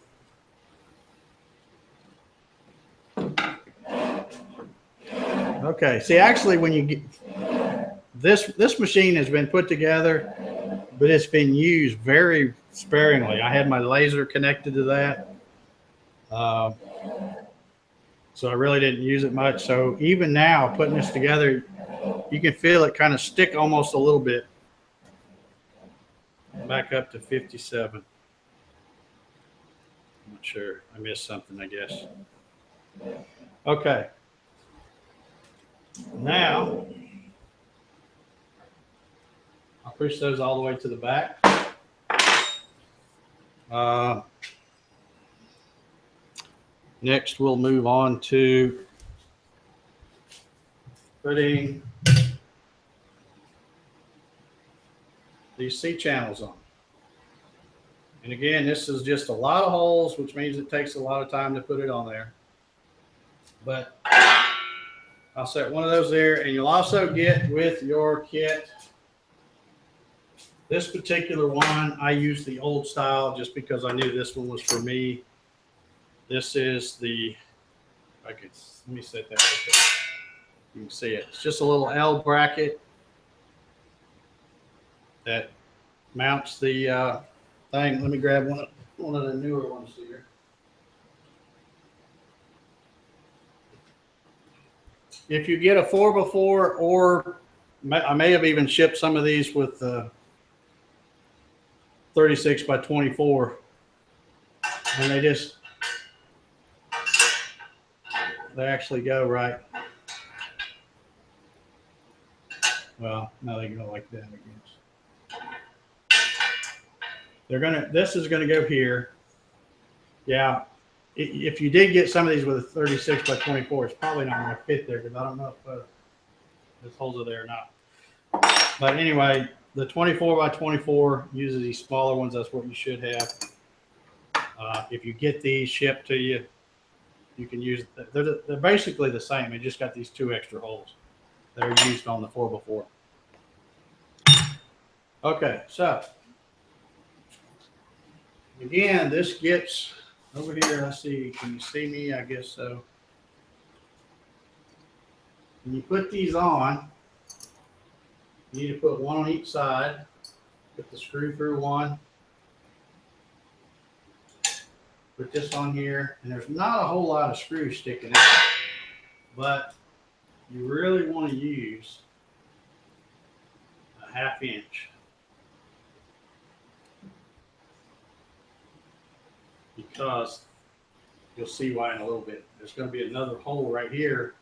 Okay, see, actually, when you get this machine has been put together, but it's been used very sparingly. I had my laser connected to that, so I really didn't use it much. So even now, putting this together, you can feel it kind of stick almost a little bit. Back up to 57. I'm not sure. I missed something, I guess. Okay. Now, I'll push those all the way to the back. Next, we'll move on to putting these C channels on. And again, this is just a lot of holes, which means it takes a lot of time to put it on there. But I'll set one of those there, and you'll also get with your kit. This particular one, I used the old style just because I knew this one was for me. This is the, let me set that right there. You can see it. It's just a little L bracket that mounts the thing. Let me grab one of the newer ones here. If you get a 4x4, or I may have even shipped some of these with 36 by 24, and they actually go right. Well, no, they go like that, I guess. This is gonna go here. Yeah, if you did get some of these with a 36 by 24, it's probably not gonna fit there, because I don't know if this holes are there or not. But anyway, the 24 by 24 uses these smaller ones. That's what you should have. If you get these shipped to you, you can use, they're basically the same. They just got these 2 extra holes that are used on the 4x4. Okay, so again, this gets over here. I see. Can you see me? I guess so. When you put these on, you need to put one on each side. Put the screw through one. Put this on here, and there's not a whole lot of screws sticking out, but you really want to use a 1/2 inch, because you'll see why in a little bit. There's going to be another hole right here,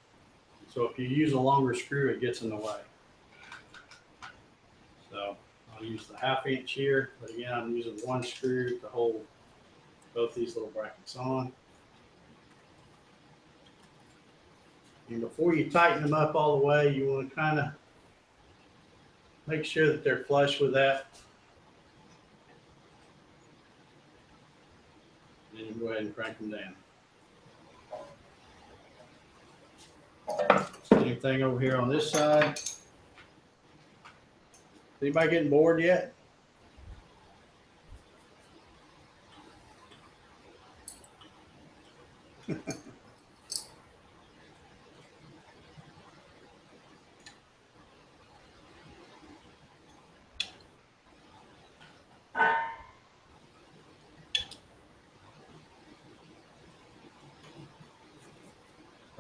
so if you use a longer screw, it gets in the way. So I'll use the 1/2 inch here, but again, I'm using one screw to hold both these little brackets on. And before you tighten them up all the way, you want to kind of make sure that they're flush with that. And then you go ahead and crank them down. Same thing over here on this side. Anybody getting bored yet?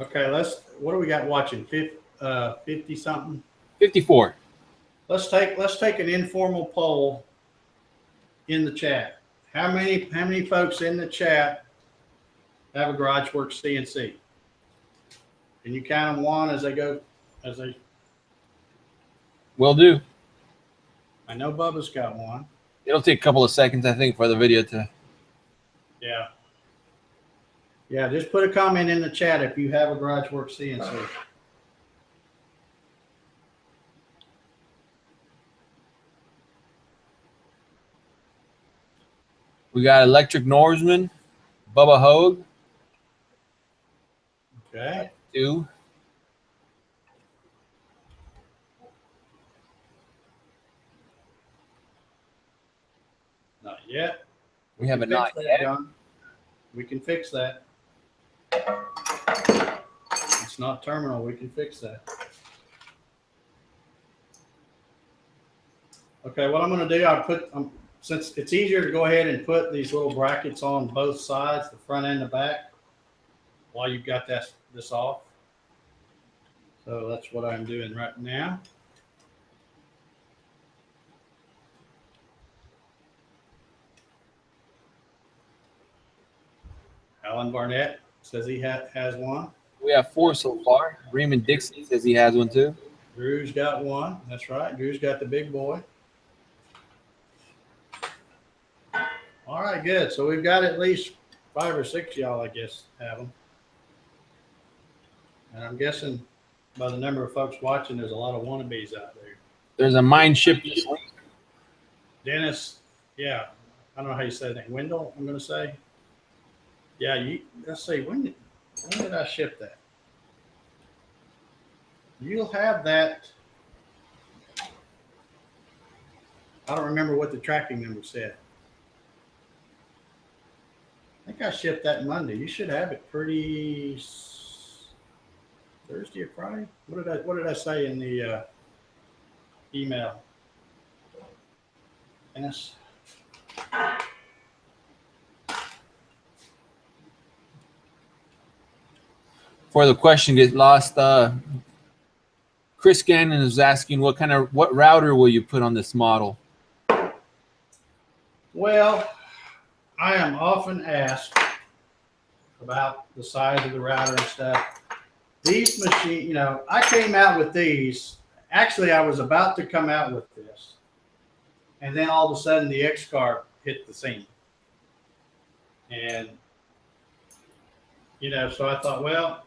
Okay, what do we got watching? 50 something? 54. Let's take an informal poll in the chat. How many folks in the chat have a GarageWorX CNC? Can you count them one as they go? Will do. I know Bubba's got one. It'll take a couple of seconds, I think, for the video to. Yeah. Yeah, just put a comment in the chat if you have a GarageWorX CNC. We got Electric Norseman, Bubba Hogue. Okay. 2. Not yet. We have a not yet. John. We can fix that. it's not terminal, we can fix that. Okay, what I'm going to do, I put, since it's easier to go ahead and put these little brackets on both sides, the front and the back, while you've got this off. So that's what I'm doing right now. Alan Barnett says he has one. We have 4 so far. Raymond Dixon says he has one too. Drew's got one. That's right. Drew's got the big boy. All right, good. So we've got at least 5 or 6 y'all, I guess, have them. And I'm guessing by the number of folks watching, there's a lot of wannabes out there. There's a mine ship this week. Dennis, yeah, I don't know how you say that. Wendell, I'm going to say. Yeah, let's see. When did I ship that? You'll have that. I don't remember what the tracking number said. I think I shipped that Monday. You should have it pretty Thursday or Friday. What did I say in the email? Yes. Before the question gets lost, Chris Gannon is asking what router will you put on this model? Well, I am often asked about the size of the router and stuff. These machines, you know, I came out with these. Actually, I was about to come out with this. And then all of a sudden the X-Carb hit the scene. And, you know, so I thought, well,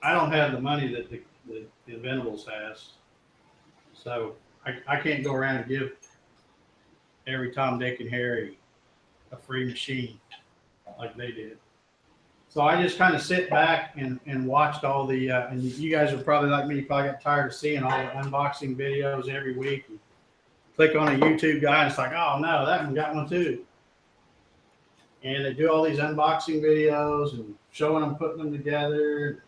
I don't have the money that the Inventables has. So I can't go around and give every Tom, Dick, and Harry a free machine like they did. So I just kind of sit back and watched all the, and you guys are probably like me, you probably got tired of seeing all the unboxing videos every week. You click on a YouTube guy and it's like, oh no, that one got one too. And they do all these unboxing videos and showing them, putting them together,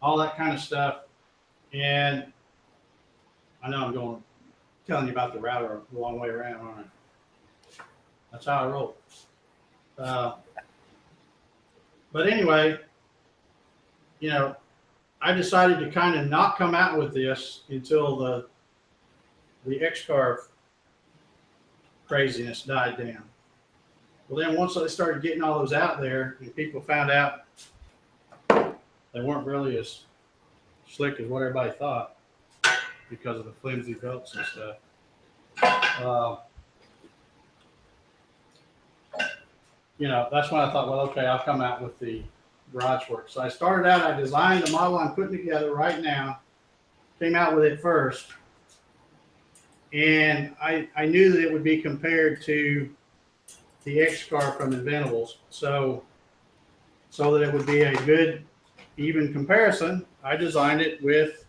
all that kind of stuff. And I know I'm telling you about the router a long way around, aren't I? That's how I roll. But anyway, you know, I decided to kind of not come out with this until the X-Carb craziness died down. Well, then once I started getting all those out there and people found out they weren't really as slick as what everybody thought because of the flimsy belts and stuff. You know, that's when I thought, well, okay, I'll come out with the GarageWorX. So I started out, I designed the model I'm putting together right now, came out with it first. And I knew that it would be compared to the X-Carb from Inventables. So that it would be a good, even comparison, I designed it with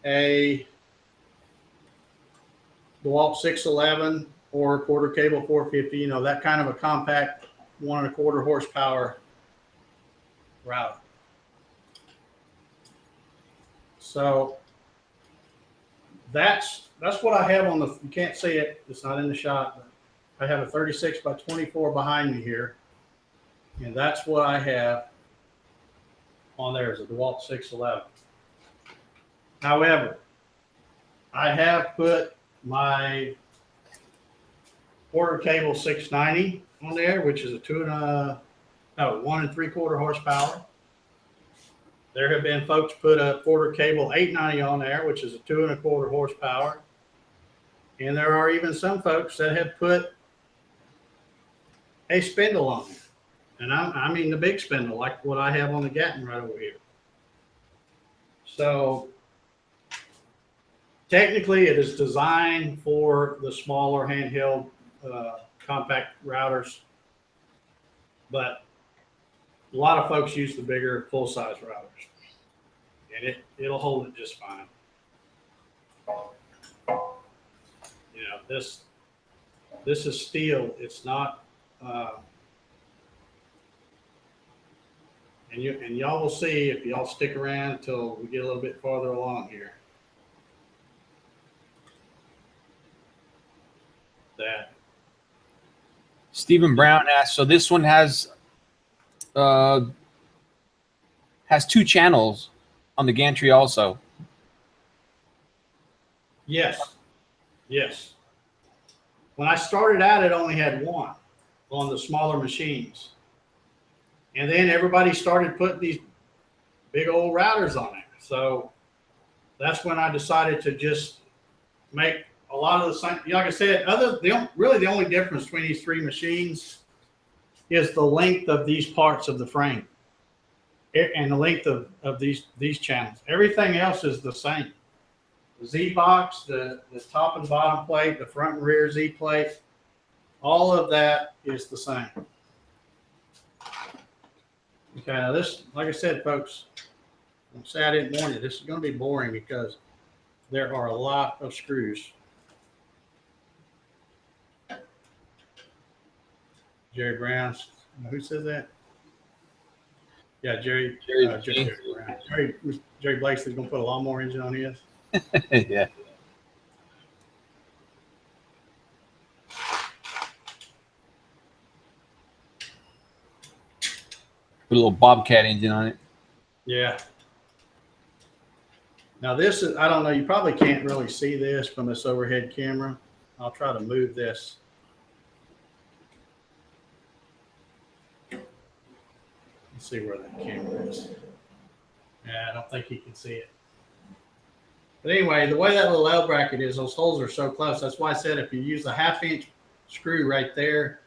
a DeWalt 611 or quarter cable 450, you know, that kind of a compact 1 1/4 horsepower router. So that's what I have on the, you can't see it, it's not in the shot, but I have a 36 by 24 behind me here. And that's what I have on there is a DeWalt 611. However, I have put my quarter cable 690 on there, which is a 1 3/4 horsepower. There have been folks put a quarter cable 890 on there, which is a 2 1/4 horsepower. And there are even some folks that have put a spindle on there. And I mean the big spindle, like what I have on the Gatton right over here. So technically it is designed for the smaller handheld compact routers, but a lot of folks use the bigger full-size routers, and it'll hold it just fine. You know, this is steel. It's not, And y'all will see if y'all stick around until we get a little bit farther along here. That Stephen Brown asked, so this one has 2 channels on the gantry also. yes, yes. When I started out, it only had one on the smaller machines. And then everybody started putting these big old routers on it. So that's when I decided to just make a lot of the same. Like I said, really the only difference between these 3 machines is the length of these parts of the frame and the length of these channels. Everything else is the same. The Z box, the top and bottom plate, the front and rear Z plate, all of that is the same. Okay, now this, like I said, folks, I'm sad I didn't warn you. This is going to be boring because there are a lot of screws. Jerry Brown, who says that? Yeah, Jerry Brown. Jerry Blakesley's going to put a lawnmower engine on his. Yeah. Put a little Bobcat engine on it. Yeah. Now this is, I don't know, you probably can't really see this from this overhead camera. I'll try to move this. Let's see where that camera is. Yeah, I don't think you can see it. But anyway, the way that little L bracket is, those holes are so close. That's why I said if you use a 1/2 inch screw right there,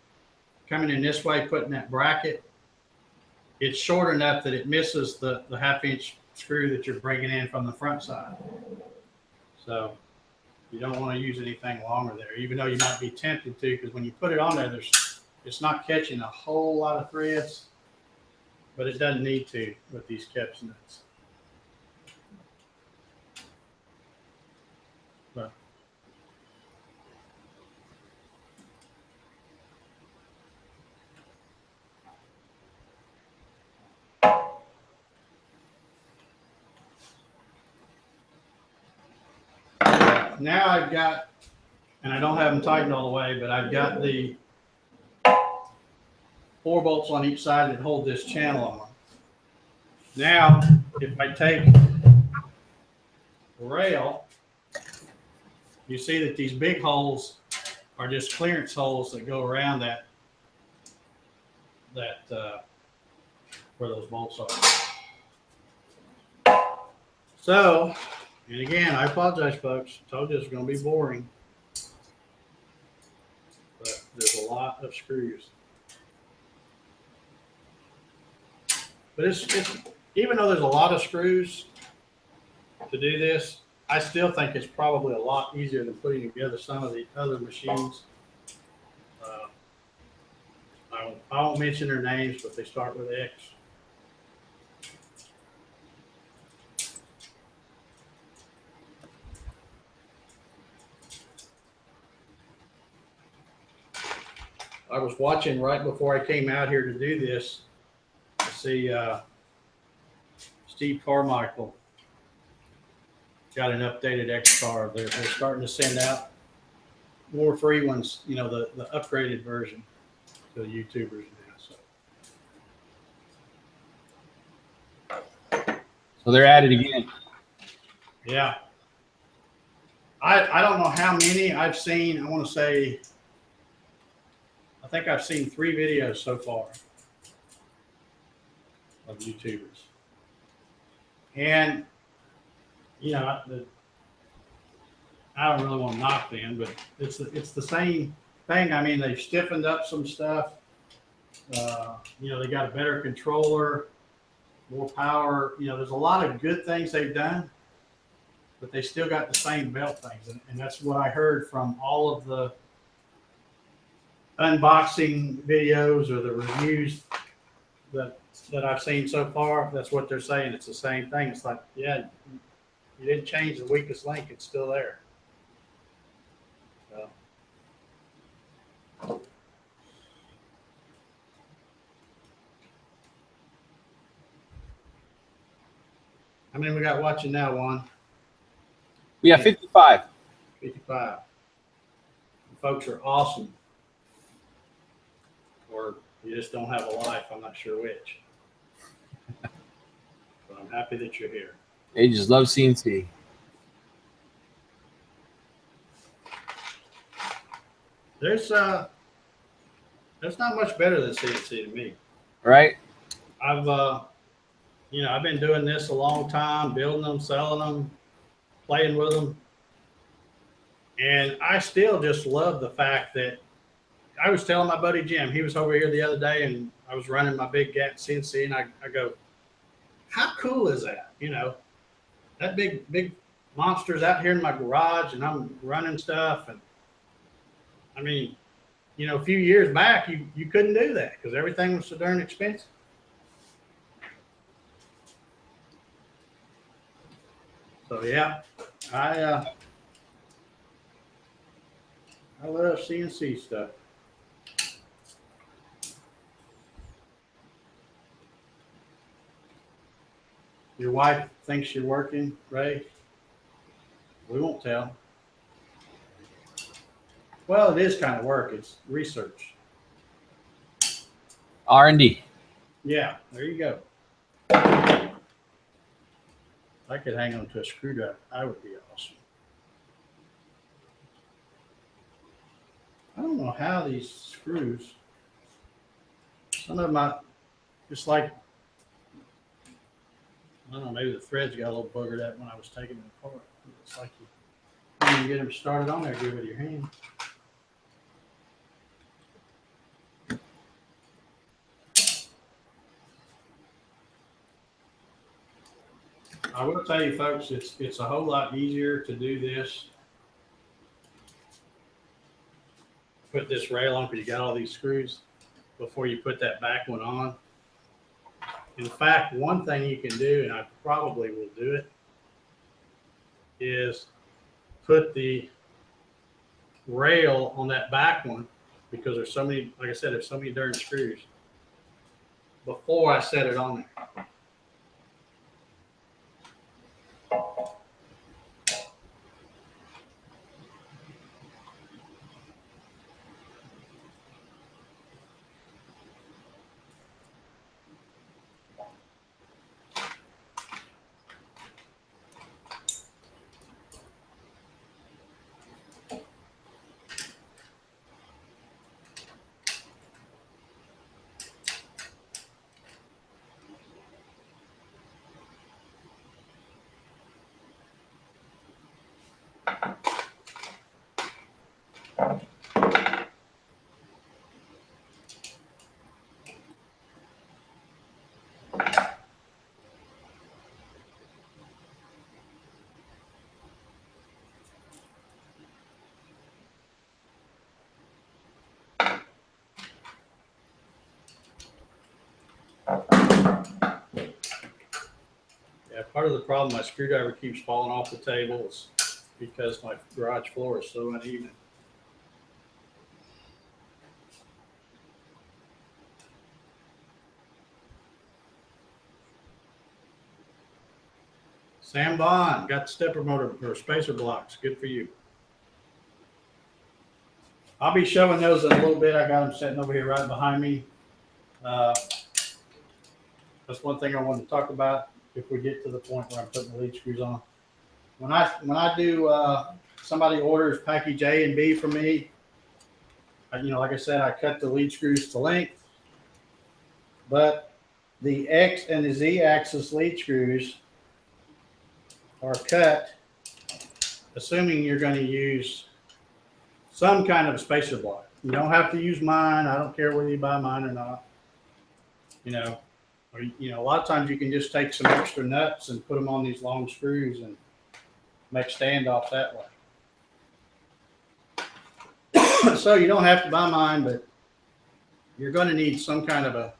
coming in this way, putting that bracket, it's short enough that it misses the 1/2 inch screw that you're bringing in from the front side. So you don't want to use anything longer there, even though you might be tempted to, because when you put it on there, it's not catching a whole lot of threads, but it doesn't need to with these caps nuts. But now I've got, and I don't have them tightened all the way, but I've got the 4 bolts on each side that hold this channel on. Now, if I take the rail, you see that these big holes are just clearance holes that go around that where those bolts are. So, and again, I apologize, folks. I told you it's going to be boring, but there's a lot of screws. But it's even though there's a lot of screws to do this, I still think it's probably a lot easier than putting together some of the other machines. I won't mention their names, but they start with X. I was watching right before I came out here to do this to see Steve Carmichael got an updated X car. They're starting to send out more free ones, you know, the upgraded version to the YouTubers now. So they're at it again. Yeah. I don't know how many I've seen. I want to say, I think I've seen 3 videos so far of YouTubers. And, you know, I don't really want to knock them, but it's the same thing. I mean, they've stiffened up some stuff. You know, they got a better controller, more power. You know, there's a lot of good things they've done, but they still got the same belt things. And that's what I heard from all of the unboxing videos or the reviews that I've seen so far. That's what they're saying. It's the same thing. It's like, yeah, you didn't change the weakest link. It's still there. So. How many we got watching now, Juan? We have 55. 55. You folks are awesome. Or you just don't have a life. I'm not sure which. But I'm happy that you're here. They just love CNC. There's not much better than CNC to me. Right? I've I've been doing this a long time, building them, selling them, playing with them. And I still just love the fact that I was telling my buddy Jim, he was over here the other day and I was running my big Gatton CNC and I go, how cool is that? You know, that big monster's out here in my garage and I'm running stuff. And I mean, you know, a few years back, you couldn't do that because everything was so darn expensive. So yeah, I love CNC stuff. Your wife thinks you're working, Ray? We won't tell. Well, it is kind of work. It's research. R&D. Yeah, there you go. If I could hang on to a screwdriver, I would be awesome. I don't know how these screws, some of them just like, I don't know, maybe the threads got a little buggered up when I was taking them apart. It's like you get them started on there, do it with your hand. I will tell you, folks, it's a whole lot easier to do this. Put this rail on because you got all these screws before you put that back one on. In fact, one thing you can do, and I probably will do it, is put the rail on that back one because there's so many, like I said, there's so many darn screws before I set it on there. Yeah, part of the problem, my screwdriver keeps falling off the table is because my garage floor is so uneven. Sam Bond got the stepper motor or spacer blocks. Good for you. I'll be showing those in a little bit. I got them sitting over here right behind me. That's one thing I wanted to talk about if we get to the point where I'm putting the lead screws on. When I do, somebody orders package A and B for me, like I said, I cut the lead screws to length, but the X and the Z axis lead screws are cut assuming you're going to use some kind of a spacer block. You don't have to use mine. I don't care whether you buy mine or not. Or a lot of times you can just take some extra nuts and put them on these long screws and make standoffs that way. So you don't have to buy mine, but you're going to need some kind of a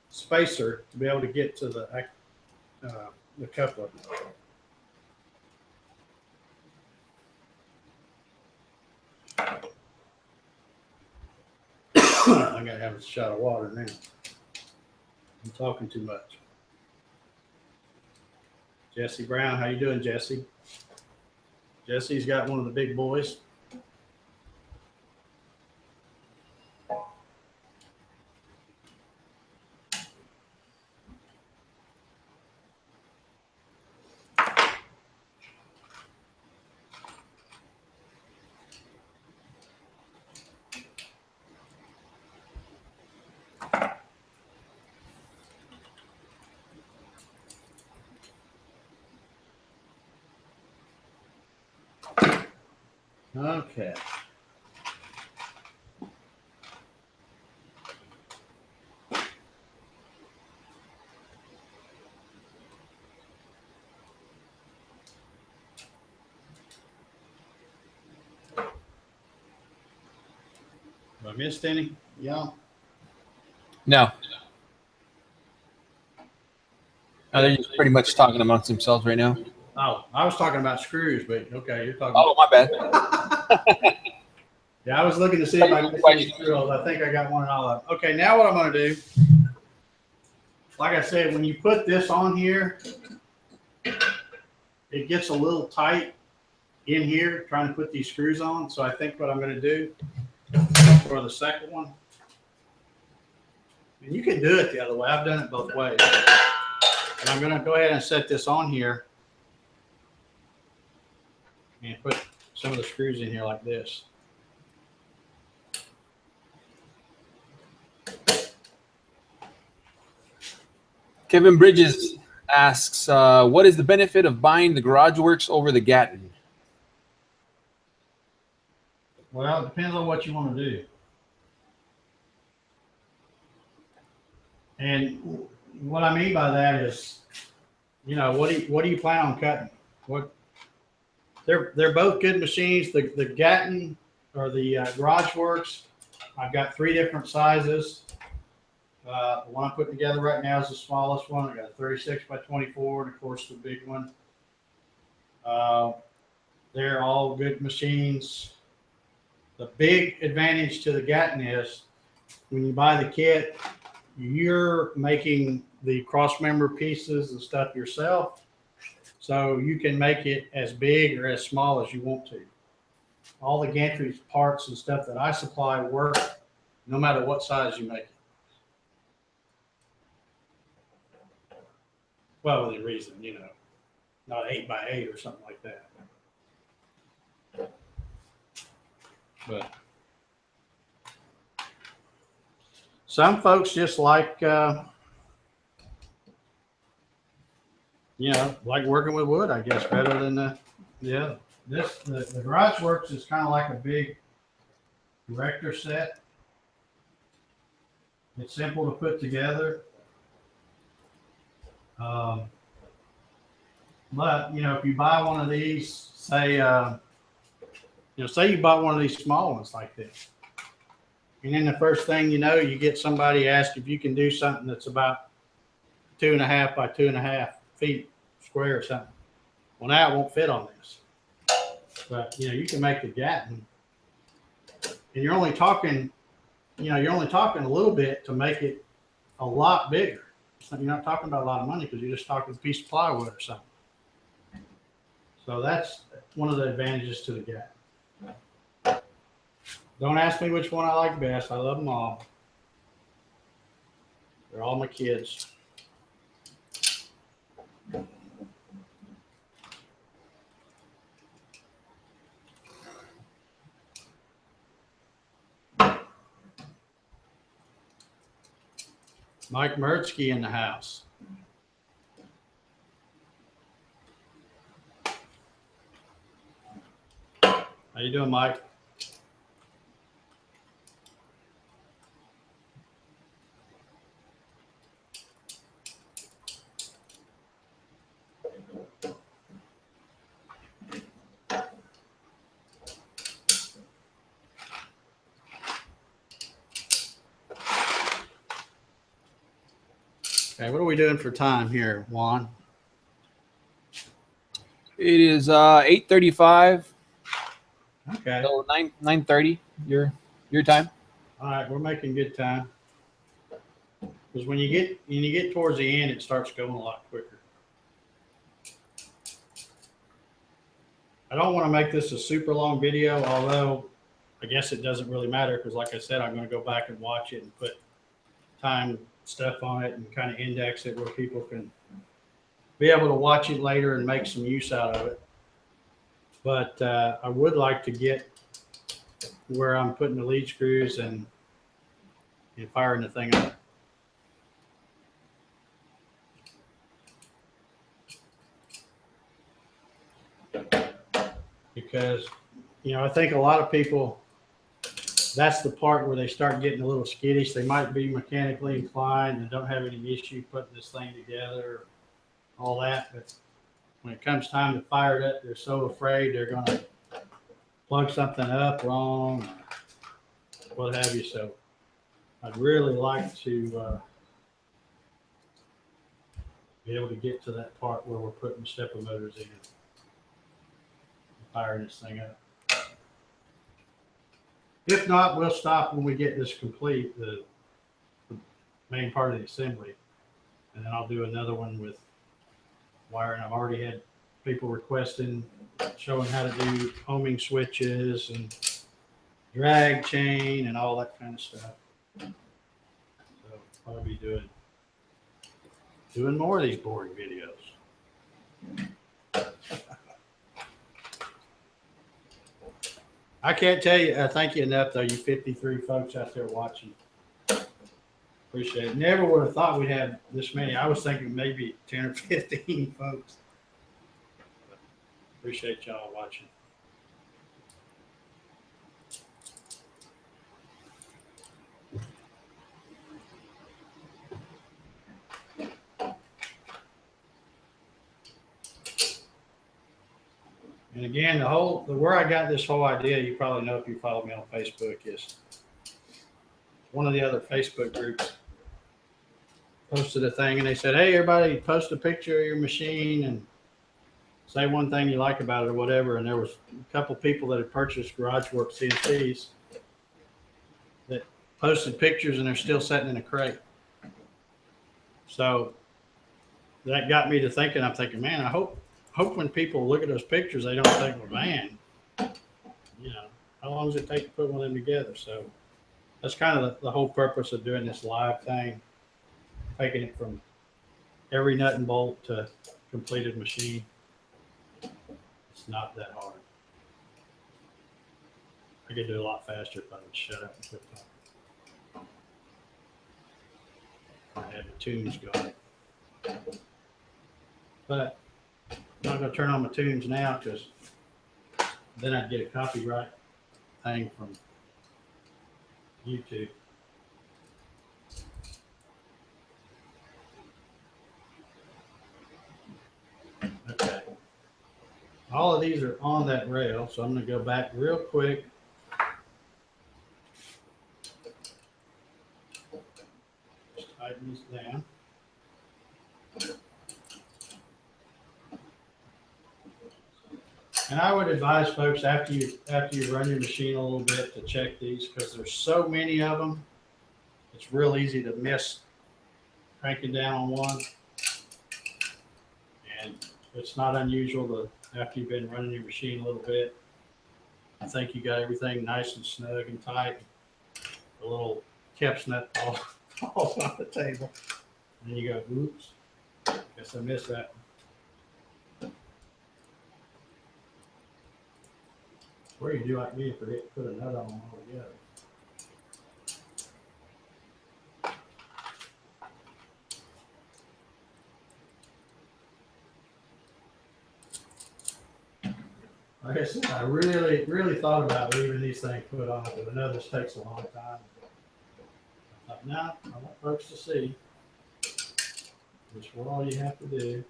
spacer to be able to get to the coupler. I gotta have a shot of water now. I'm talking too much. Jesse Brown, how you doing, Jesse? Jesse's got one of the big boys. Okay. Have I missed any? Yeah. No. They're just pretty much talking amongst themselves right now. Oh, I was talking about screws, but okay, you're talking. Oh, my bad. Yeah, I was looking to see if I missed any screws. I think I got one in all of them. Okay, now what I'm going to do, like I said, when you put this on here, it gets a little tight in here trying to put these screws on. So I think what I'm going to do for the second one, and you can do it the other way. I've done it both ways. And I'm going to go ahead and set this on here and put some of the screws in here like this. Kevin Bridges asks, what is the benefit of buying the GarageWorX over the Gatton? Well, it depends on what you want to do. And what I mean by that is, you know, what do you plan on cutting? What they're both good machines. The Gatton or the GarageWorX, I've got 3 different sizes. The one I'm putting together right now is the smallest one. I got a 36 by 24, and of course the big one. They're all good machines. The big advantage to the Gatton is when you buy the kit, you're making the cross member pieces and stuff yourself. So you can make it as big or as small as you want to. All the gantry parts and stuff that I supply work no matter what size you make it. Well, within reason, you know, not 8 by 8 or something like that. But some folks just like, you know, like working with wood, I guess, better than the GarageWorX is kind of like a big director set. It's simple to put together. But, you know, if you buy one of these, say, say you bought one of these small ones like this, and then the first thing you know, you get somebody ask if you can do something that's about 2.5 by 2.5 feet square or something. Well, now it won't fit on this. But, you know, you can make the Gatton, and you're only talking, a little bit to make it a lot bigger. So you're not talking about a lot of money because you're just talking a piece of plywood or something. So that's one of the advantages to the Gatton. Don't ask me which one I like best. I love them all. They're all my kids. Mike Mertzke in the house. How you doing, Mike? Okay, what are we doing for time here, Juan? It is 8:35. Okay. So 9:30 your time. All right, we're making good time. Because when you get towards the end, it starts going a lot quicker. I don't want to make this a super long video, although I guess it doesn't really matter because, like I said, I'm going to go back and watch it and put time stuff on it and kind of index it where people can be able to watch it later and make some use out of it. But I would like to get where I'm putting the lead screws and firing the thing up. Because, you know, I think a lot of people, that's the part where they start getting a little skittish. They might be mechanically inclined and don't have any issue putting this thing together, all that. But when it comes time to fire it up, they're so afraid they're going to plug something up wrong, or what have you. So I'd really like to be able to get to that part where we're putting stepper motors in and firing this thing up. If not, we'll stop when we get this complete, the main part of the assembly. And then I'll do another one with wiring. I've already had people requesting, showing how to do homing switches and drag chain and all that kind of stuff. So I'll be doing more of these boring videos. I can't tell you, thank you enough, though, you 53 folks out there watching. Appreciate it. Never would have thought we'd have this many. I was thinking maybe 10 or 15 folks. But appreciate y'all watching. And again, where I got this whole idea, you probably know if you follow me on Facebook, is one of the other Facebook groups posted a thing and they said, hey, everybody post a picture of your machine and say one thing you like about it or whatever. And there was a couple people that had purchased GarageWorX CNCs that posted pictures and they're still sitting in a crate. So that got me to thinking, I'm thinking, man, I hope when people look at those pictures, they don't think, well, man, you know, how long does it take to put one of them together? So that's kind of the whole purpose of doing this live thing, taking it from every nut and bolt to completed machine. It's not that hard. I could do a lot faster if I would shut up and quit talking. I had the tunes going. But I'm not going to turn on my tunes now because then I'd get a copyright thing from YouTube. Okay. All of these are on that rail, so I'm going to go back real quick. Just tighten these down. And I would advise folks after you run your machine a little bit to check these because there's so many of them. It's real easy to miss cranking down on one. And it's not unusual to, after you've been running your machine a little bit, I think you got everything nice and snug and tight. The little caps nut falls on the table. And you go, oops, guess I missed that one. Or you do like me, forget to put a nut on them altogether. Like I said, I really thought about leaving these things put on, but I know this takes a long time. I thought, no, I want folks to see. Which is all you have to do.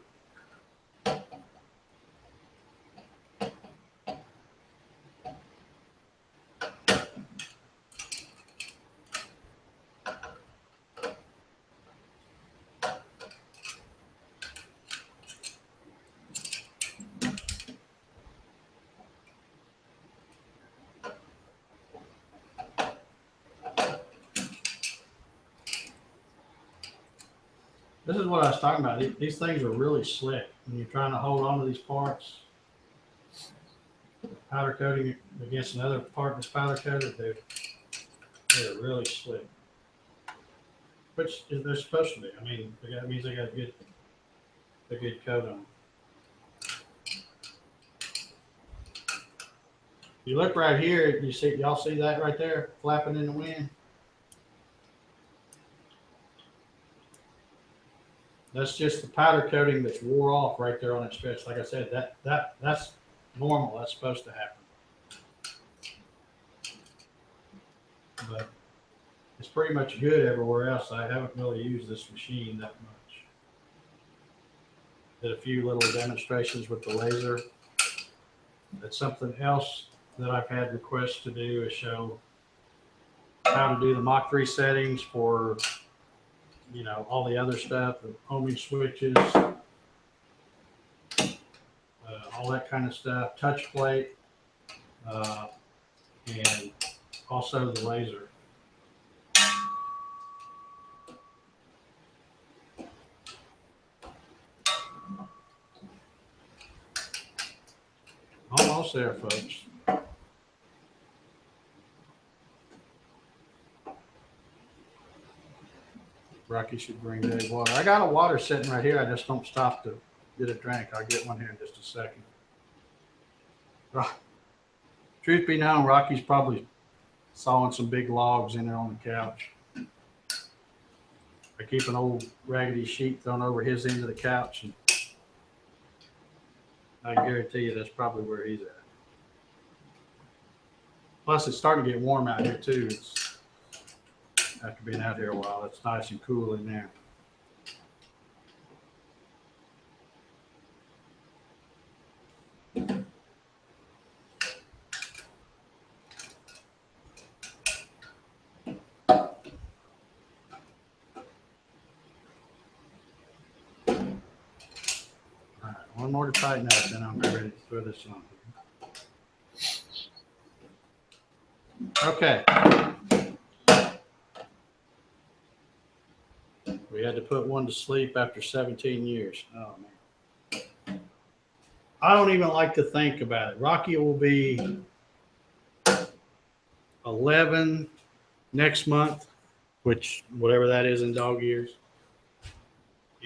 This is what I was talking about. These things are really slick when you're trying to hold on to these parts. powder coating it against another part that's powder coated, they're really slick. Which they're supposed to be. I mean, that means they got a good coat on. You look right here, y'all see that right there flapping in the wind? That's just the powder coating that's wore off right there on that stretch. Like I said, that's normal. That's supposed to happen. But it's pretty much good everywhere else. I haven't really used this machine that much. Did a few little demonstrations with the laser. That's something else that I've had requests to do, is show how to do the Mach 3 settings for, you know, all the other stuff, the homing switches, all that kind of stuff, touch plate, and also the laser. Almost there, folks. Rocky should bring Dave water. I got a water sitting right here. I just don't stop to get a drink. I'll get one here in just a second. Truth be known, Rocky's probably sawing some big logs in there on the couch. I keep an old raggedy sheet thrown over his end of the couch, and I guarantee you that's probably where he's at. Plus, it's starting to get warm out here too. It's after being out here a while, it's nice and cool in there. All right, one more to tighten up, then I'm ready to throw this on. Okay. We had to put one to sleep after 17 years. Oh, man. I don't even like to think about it. Rocky will be 11 next month, which whatever that is in dog years.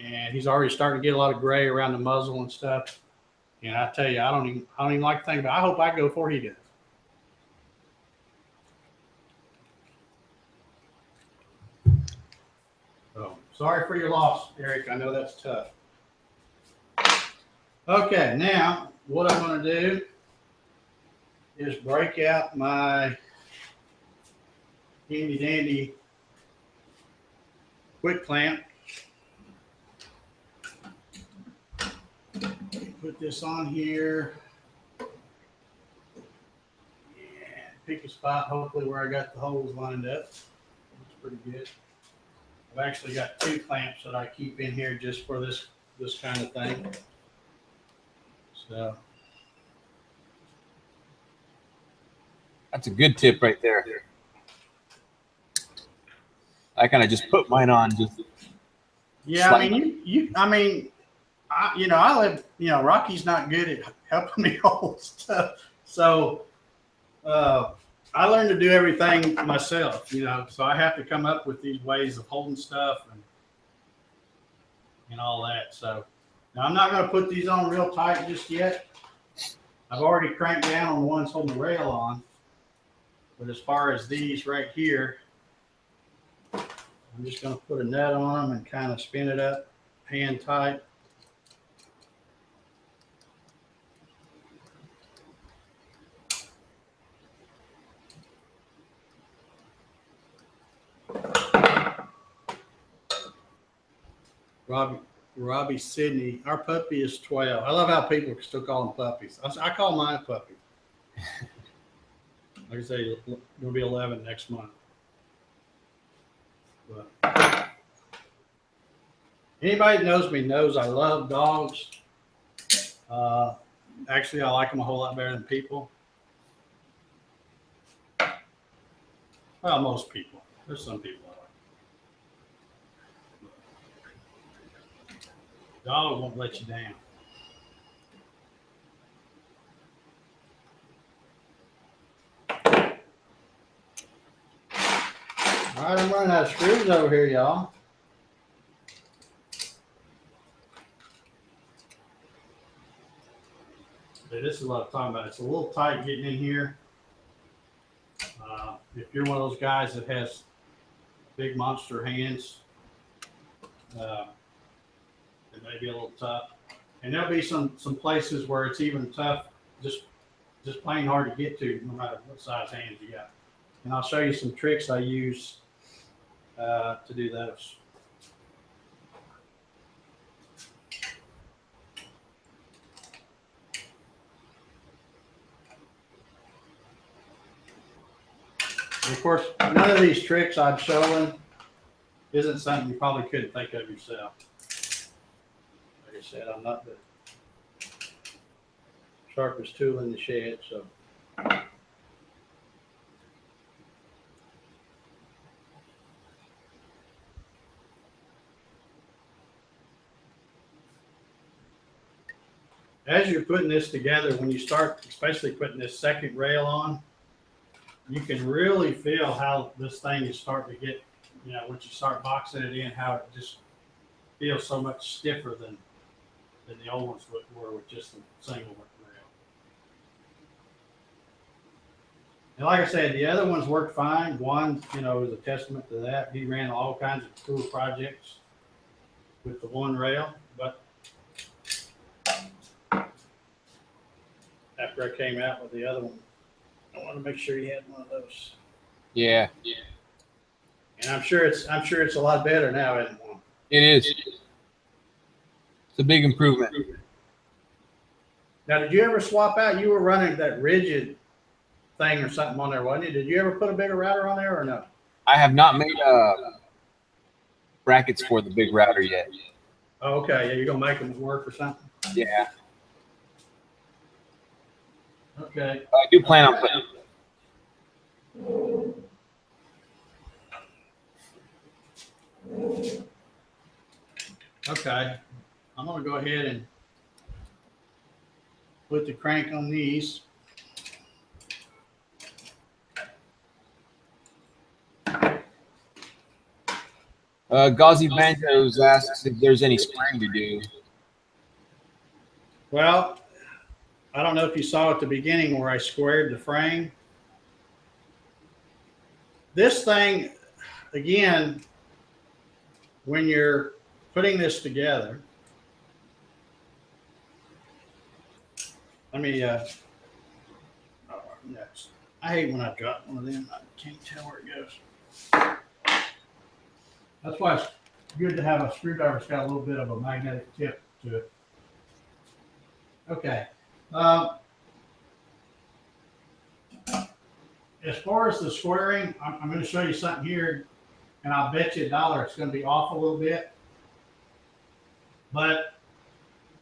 And he's already starting to get a lot of gray around the muzzle and stuff. And I tell you, I don't even like to think about it. I hope I go before he does. So sorry for your loss, Eric. I know that's tough. Okay, now what I'm going to do is break out my handy dandy quick clamp. Put this on here and pick a spot, hopefully where I got the holes lined up. Looks pretty good. I've actually got two clamps that I keep in here just for this kind of thing. So That's a good tip right there. I kind of just put mine on. Just yeah, I mean, I live. Rocky's not good at helping me hold stuff, so I learned to do everything myself. So I have to come up with these ways of holding stuff and all that. So now I'm not going to put these on real tight just yet. I've already cranked down on the ones holding the rail on, but as far as these right here, I'm just going to put a nut on them and kind of spin it up hand tight. Robbie Sydney, our puppy is 12. I love how people still call them puppies. I call mine a puppy. Like I say, going to be 11 next month. But anybody that knows me knows I love dogs. Actually, I like them a whole lot better than people. Well, most people. There's some people I like. Dog won't let you down. All right, I'm running out of screws over here, y'all. This is what I'm talking about. It's a little tight getting in here. If you're one of those guys that has big monster hands, it may be a little tough. And there'll be some places where it's even tough, just plain hard to get to, no matter what size hands you got. And I'll show you some tricks I use to do those. And of course, none of these tricks I'm showing isn't something you probably couldn't think of yourself. Like I said, I'm not the sharpest tool in the shed, so. As you're putting this together, when you start, especially putting this second rail on, you can really feel how this thing is starting to get, you know, once you start boxing it in, how it just feels so much stiffer than the old ones were with just a single rail. And like I said, the other ones worked fine. One, you know, is a testament to that. He ran all kinds of cool projects with the one rail, but after I came out with the other one, I want to make sure he had one of those. Yeah. And I'm sure it's a lot better now, isn't it? It is. It's a big improvement. Now, did you ever swap out? You were running that rigid thing or something on there, wasn't you? Did you ever put a bigger router on there or no? I have not made brackets for the big router yet. Oh, okay. Yeah, you're gonna make them work or something. Yeah. Okay. I do plan on putting. Okay. I'm gonna go ahead and put the crank on these. Gauzy Banjos asks if there's any squaring to do. Well, I don't know if you saw at the beginning where I squared the frame. This thing, again, when you're putting this together, let me, next. I hate when I drop one of them. I can't tell where it goes. That's why it's good to have a screwdriver that's got a little bit of a magnetic tip to it. Okay. As far as the squaring, I'm going to show you something here, and I'll bet you $1 it's going to be off a little bit, but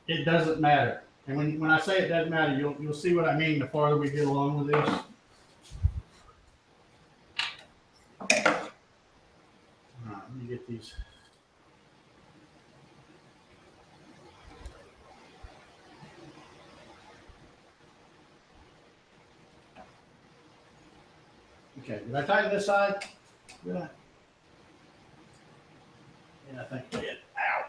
it doesn't matter. And when I say it doesn't matter, you'll see what I mean the farther we get along with this. All right, let me get these. Okay, did I tighten this side? Did I? Yeah, I think I did. Ow.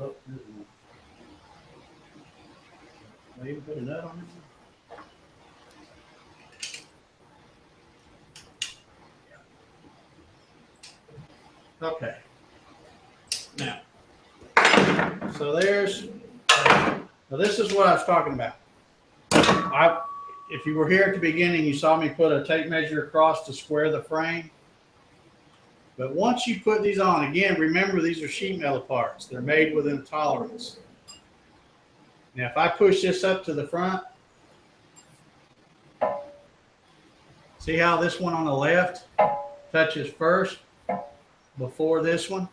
Oh, there's one. Did I even put a nut on it? Okay. Now, so there's, now this is what I was talking about. If you were here at the beginning, you saw me put a tape measure across to square the frame. But once you put these on, again, remember these are sheet metal parts. They're made within a tolerance. Now, if I push this up to the front, see how this one on the left touches first before this one?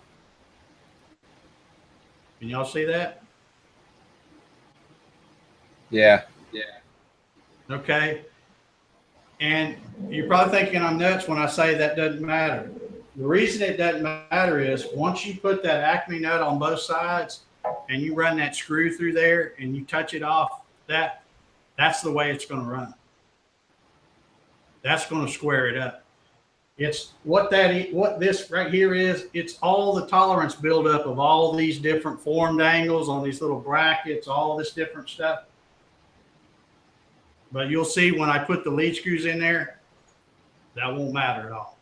Can y'all see that? Yeah. Okay. And you're probably thinking I'm nuts when I say that doesn't matter. The reason it doesn't matter is once you put that Acme nut on both sides and you run that screw through there and you touch it off that's the way it's going to run. That's going to square it up. It's what this right here is. It's all the tolerance buildup of all these different formed angles on these little brackets, all this different stuff. But you'll see when I put the lead screws in there, that won't matter at all.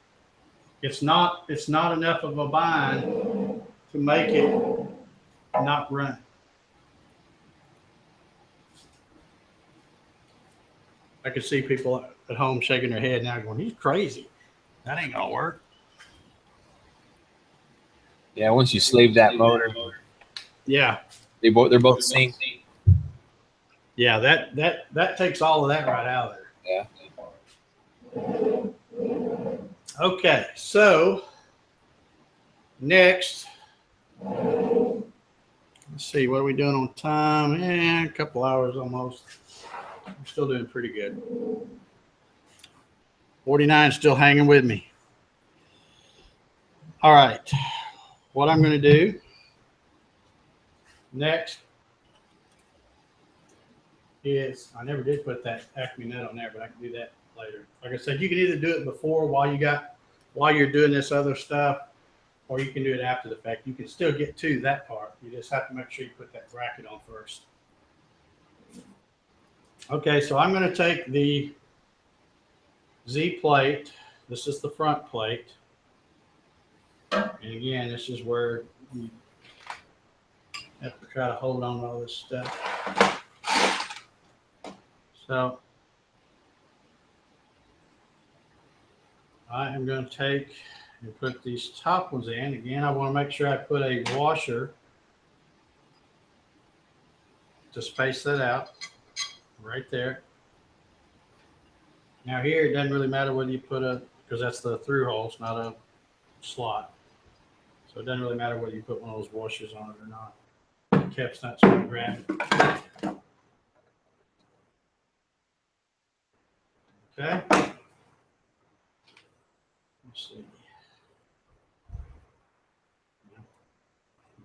It's not enough of a bind to make it not run. I can see people at home shaking their head now going, he's crazy. That ain't gonna work. Yeah, once you slave that motor. Yeah. They're both the same. Yeah, that takes all of that right out of there. Yeah. Okay, so next, let's see, what are we doing on time? A couple hours almost. I'm still doing pretty good. 49 still hanging with me. All right, what I'm going to do next is, I never did put that Acme nut on there, but I can do that later. Like I said, you can either do it before while you're doing this other stuff, or you can do it after the fact. You can still get to that part. You just have to make sure you put that bracket on first. Okay, so I'm going to take the Z plate. This is the front plate. And again, this is where you have to try to hold on to all this stuff. So I am going to take and put these top ones in. Again, I want to make sure I put a washer to space that out right there. Now here, it doesn't really matter whether you put because that's the through hole, it's not a slot. So it doesn't really matter whether you put one of those washers on it or not. The cap's not going to grab it. Okay. Let's see.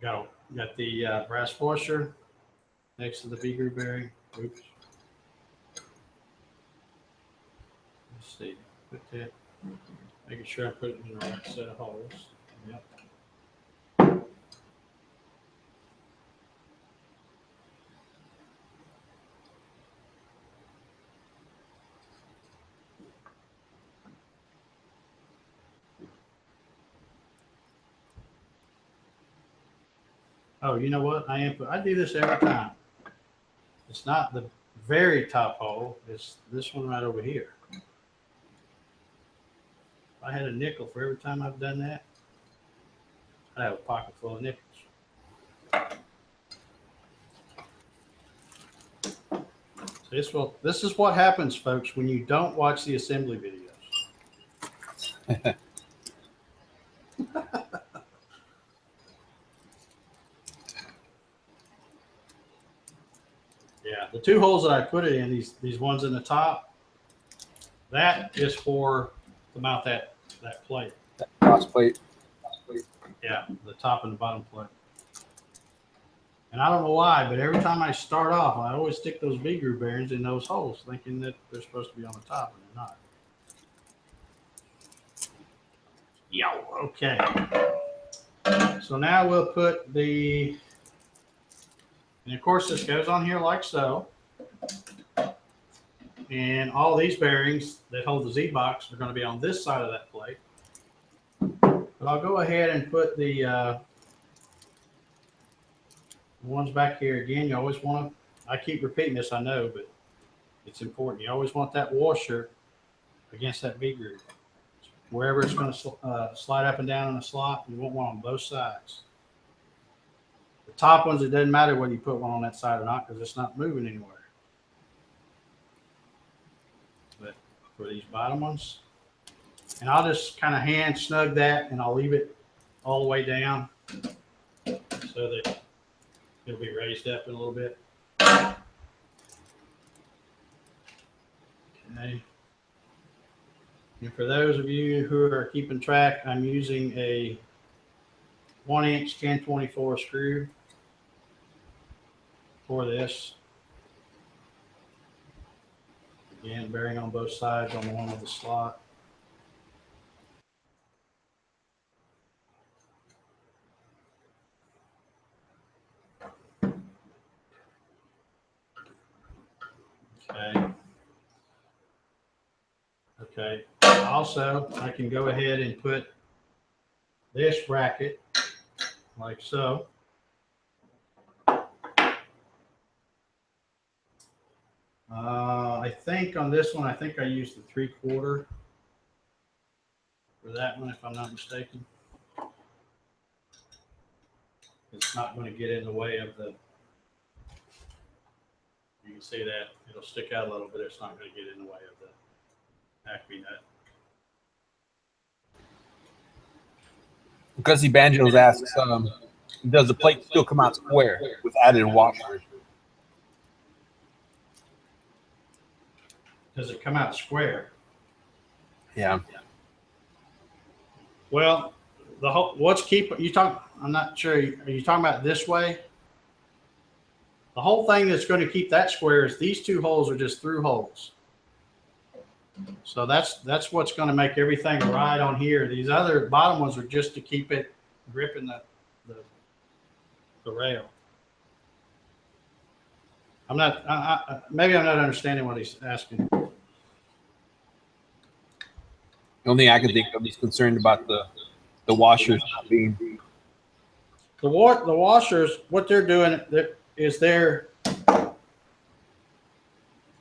Got the brass washer next to the V-groove bearing. Oops. Let's see. Put that. Making sure I put it in the right set of holes. Yep. Oh, you know what? I do this every time. It's not the very top hole. It's this one right over here. If I had a nickel for every time I've done that, I'd have a pocket full of nickels. So this is what happens, folks, when you don't watch the assembly videos. Yeah, the two holes that I put it in, these ones in the top, that is for to mount that plate. That cross plate. Yeah, the top and the bottom plate. And I don't know why, but every time I start off, I always stick those V-groove bearings in those holes, thinking that they're supposed to be on the top, and they're not. Yeah, okay. So now we'll put and of course this goes on here like so. And all these bearings that hold the Z-box are going to be on this side of that plate. But I'll go ahead and put the ones back here again. You always want to, I keep repeating this, I know, but it's important. You always want that washer against that V-groove. Wherever it's going to slide up and down in the slot, you want one on both sides. The top ones, it doesn't matter whether you put one on that side or not because it's not moving anywhere. But for these bottom ones, and I'll just kind of hand snug that and I'll leave it all the way down so that it'll be raised up in a little bit. Okay. And for those of you who are keeping track, I'm using a 1-inch 1024 screw for this. Again, bearing on both sides on the one with the slot. Okay. Okay. Also, I can go ahead and put this bracket like so. I think on this one, I think I used the 3/4 for that one, if I'm not mistaken. It's not going to get in the way of the, you can see that it'll stick out a little bit. It's not going to get in the way of the acme nut. Guzzy Banjos asks, does the plate still come out square with added washers? Does it come out square? Yeah. Well, the whole, what's keep you talk, I'm not sure. Are you talking about this way? The whole thing that's going to keep that square is these two holes are just through holes. So that's what's going to make everything right on here. These other bottom ones are just to keep it gripping the rail. I'm not, maybe I'm not understanding what he's asking. The only thing I can think of, he's concerned about the washers not being. The washers, what they're doing is they're going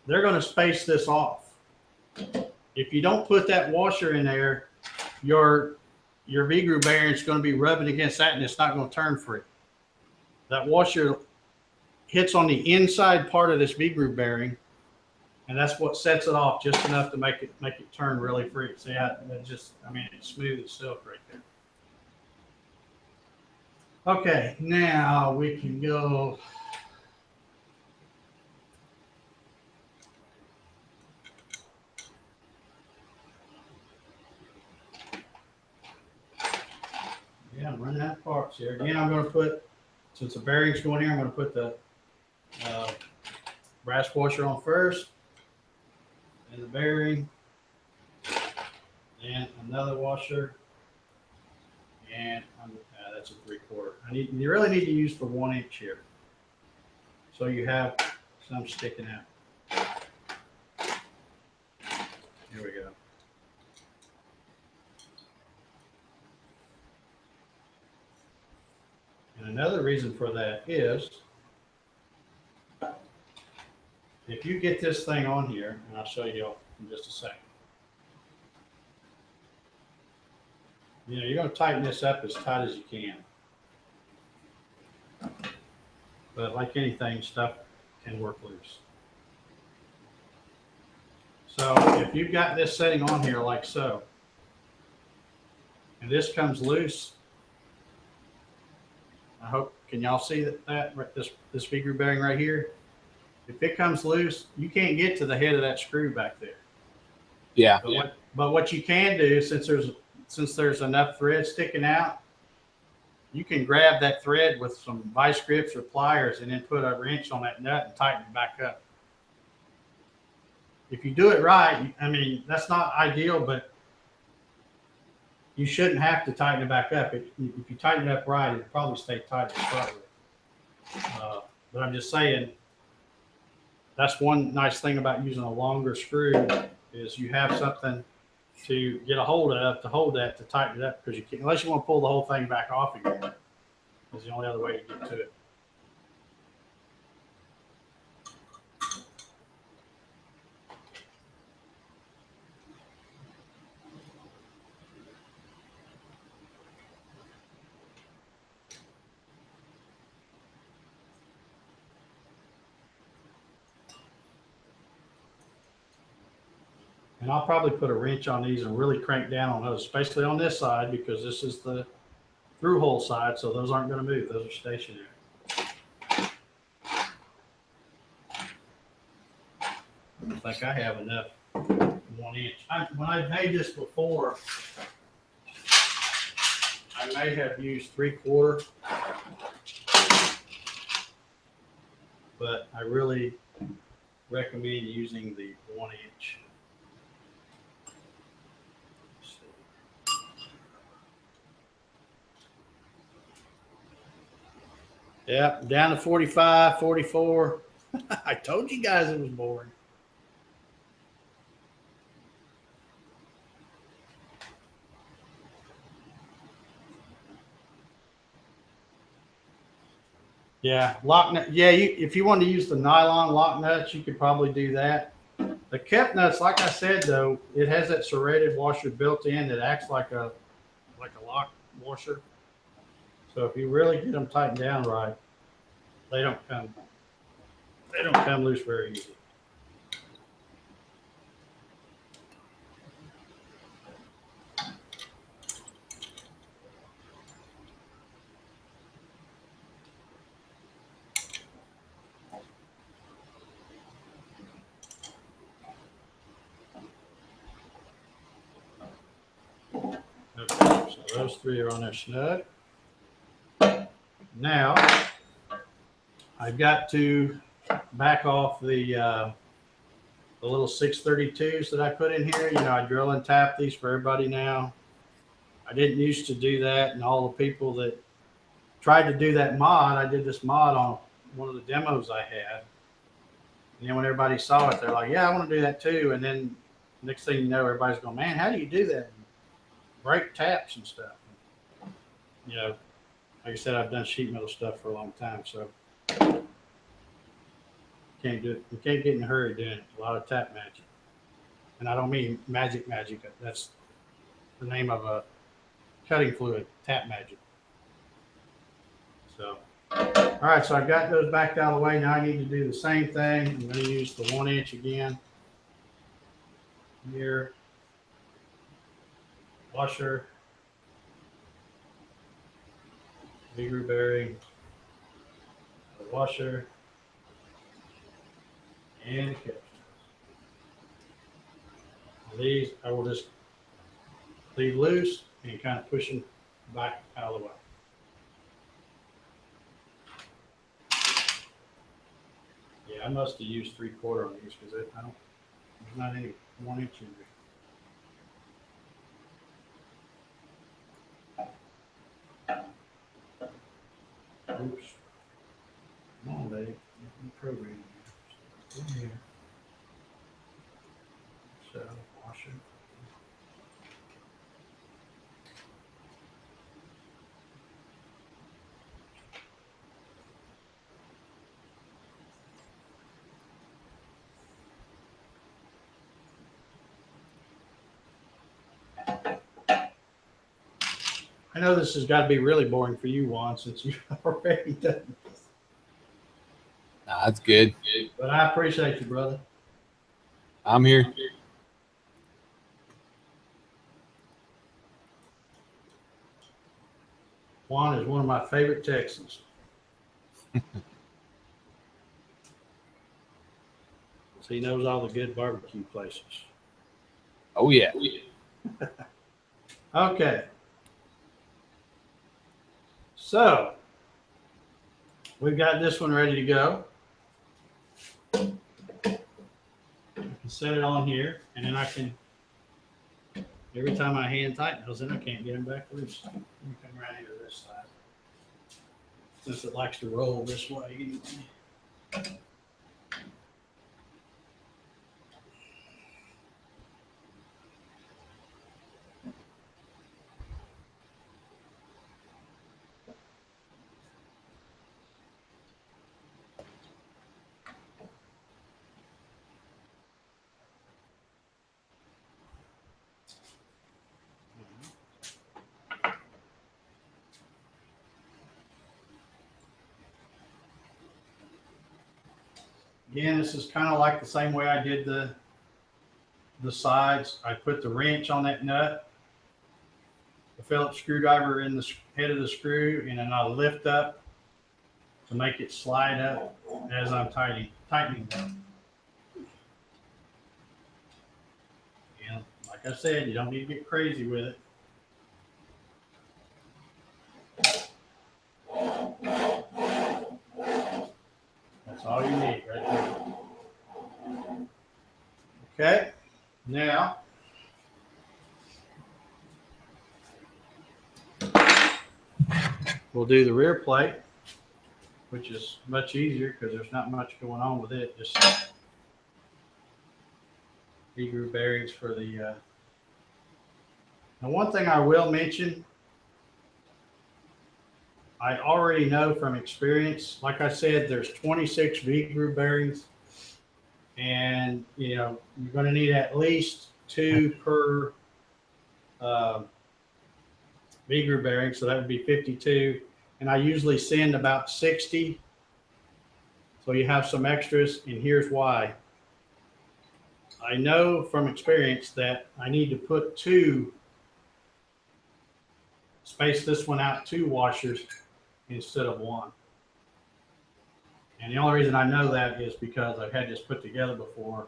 to space this off. If you don't put that washer in there, your V-groove bearing is going to be rubbing against that, and it's not going to turn free. That washer hits on the inside part of this V-groove bearing, and that's what sets it off just enough to make it turn really free. See how it just, I mean, it's smooth as silk right there. Okay, now we can go. Yeah, I'm running out of parts here. Again, I'm going to put, since the bearing's going here, I'm going to put the brass washer on first, and the bearing, and another washer, and that's a 3/4. You really need to use the 1 inch here, so you have some sticking out. Here we go. And another reason for that is, if you get this thing on here, and I'll show you in just a second. You know, you're going to tighten this up as tight as you can. But like anything, stuff can work loose. So if you've got this setting on here like so, and this comes loose, I hope, can y'all see this V-groove bearing right here? If it comes loose, you can't get to the head of that screw back there. Yeah. But what you can do, since there's enough thread sticking out, you can grab that thread with some vice grips or pliers and then put a wrench on that nut and tighten it back up. If you do it right, I mean, that's not ideal, but you shouldn't have to tighten it back up. If you tighten it up right, it'll probably stay tight to start with. But I'm just saying, that's one nice thing about using a longer screw is you have something to get a hold of, to hold that, to tighten it up, because you can't, unless you want to pull the whole thing back off again, is the only other way to get to it. And I'll probably put a wrench on these and really crank down on those, especially on this side, because this is the through hole side, so those aren't going to move. Those are stationary. I think I have enough 1 inch. When I made this before, I may have used 3/4, but I really recommend using the 1-inch. Yep, down to 45, 44. I told you guys it was boring. Yeah, lock nut. Yeah, if you want to use the nylon lock nuts, you could probably do that. The kept nuts, like I said, though, it has that serrated washer built in that acts like a lock washer. So if you really get them tightened down right, they don't come loose very easy. Okay, so those three are on there snug. Now I've got to back off the little 632s that I put in here. You know, I drill and tap these for everybody now. I didn't used to do that, and all the people that tried to do that mod, I did this mod on one of the demos I had. And then when everybody saw it, they're like, yeah, I want to do that too. And then next thing you know, everybody's going, man, how do you do that? Break taps and stuff. You know, like I said, I've done sheet metal stuff for a long time, so can't do it. You can't get in a hurry doing it. A lot of tap magic. And I don't mean magic. That's the name of a cutting fluid, tap magic. So, all right, so I've got those backed out of the way. Now I need to do the same thing. I'm going to use the 1-inch again. Here, washer, bigger bearing, the washer, and the cap. These I will just leave loose and kind of push them back out of the way. Yeah, I must have used 3/4 on these because I don't. There's not any 1-inch in there. Oops. Come on, baby. Program here. So washer. I know this has got to be really boring for you, Juan, since you've already done this. Nah, that's good. But I appreciate you, brother. I'm here. Juan is one of my favorite Texans. So he knows all the good barbecue places. Oh, yeah. Okay. So we've got this one ready to go. I can set it on here, and then I can, every time I hand tighten those, then I can't get them back loose. Let me come right here to this side. Since it likes to roll this way. Again, this is kind of like the same way I did the sides. I put the wrench on that nut, the Phillips screwdriver in the head of the screw, and then I'll lift up to make it slide up as I'm tightening them. And like I said, you don't need to get crazy with it. That's all you need right there. Okay, now we'll do the rear plate, which is much easier because there's not much going on with it. Just V-groove bearings for the. Now, one thing I will mention, I already know from experience. Like I said, there's 26 V-groove bearings, and you're going to need at least 2 per V-groove bearing, so that would be 52. And I usually send about 60, so you have some extras. And here's why. I know from experience that I need to put 2, space this one out 2 washers instead of 1. And the only reason I know that is because I've had this put together before,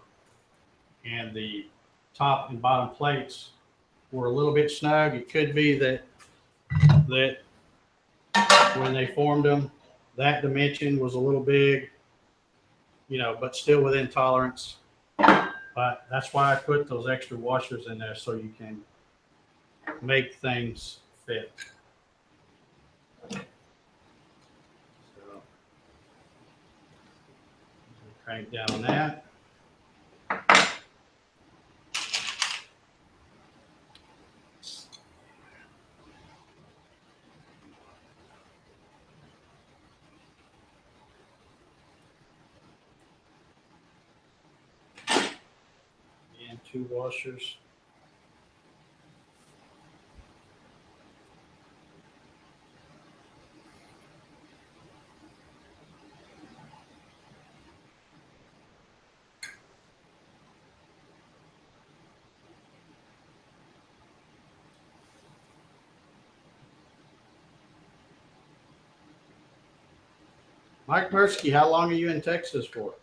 and the top and bottom plates were a little bit snug. It could be that when they formed them, that dimension was a little big, but still within tolerance. But that's why I put those extra washers in there, so you can make things fit. So, crank down on that. And 2 washers. Mike Persky, how long are you in Texas for?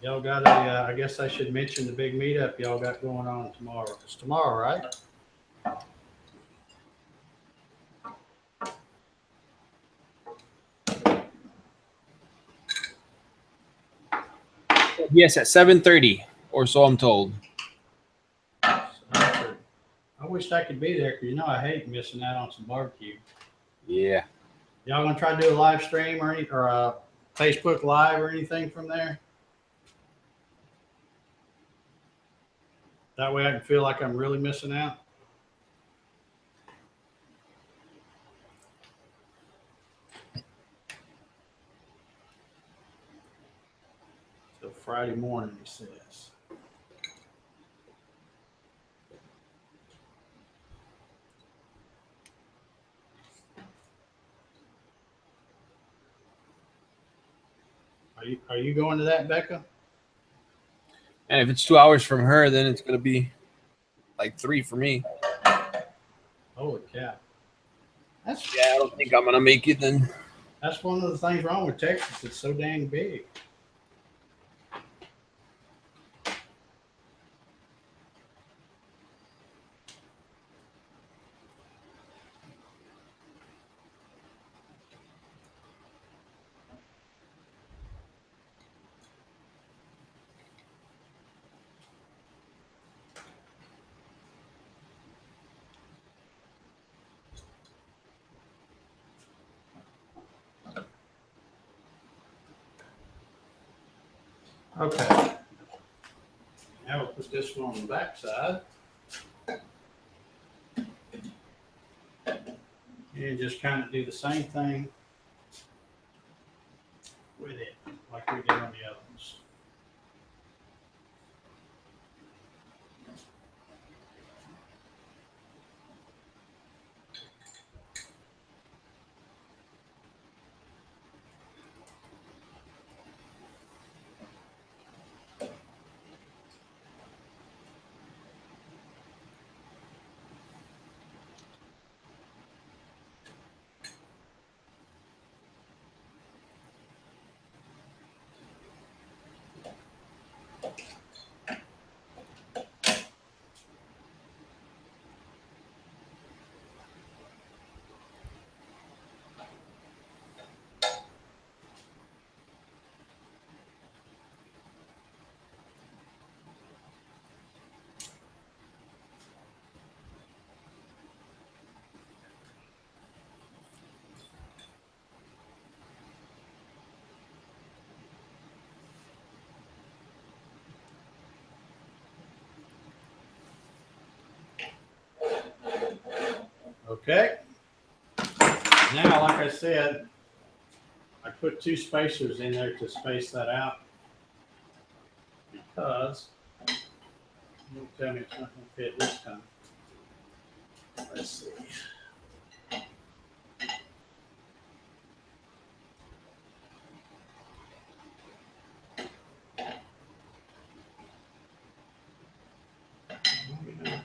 Y'all got a, I guess I should mention the big meetup y'all got going on tomorrow. It's tomorrow, right? Yes, at 7:30 or so, I'm told. I wish I could be there because I hate missing out on some barbecue. Yeah. Y'all gonna try to do a live stream or a Facebook Live or anything from there? That way I can feel like I'm really missing out. So Friday morning, he says. Are you going to that, Becca? And if it's 2 hours from her, then it's gonna be like 3 for me. Holy cow! I don't think I'm gonna make it then. That's one of the things wrong with Texas. It's so dang big. Okay. Now we'll put this one on the back side. And just kind of do the same thing with it, like we did on the other ones. Okay. Now, like I said, I put 2 spacers in there to space that out because don't tell me it's not going to fit this time. Let's see.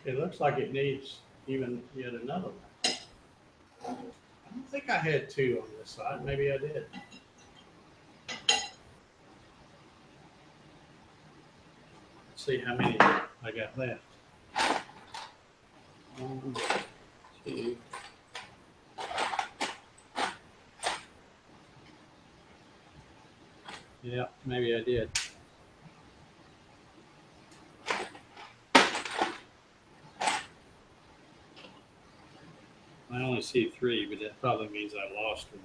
It looks like it needs even yet another one. I don't think I had 2 on this side. Maybe I did. Let's see how many I got left. 1, 2. Yeah, maybe I did. I only see 3, but that probably means I lost one.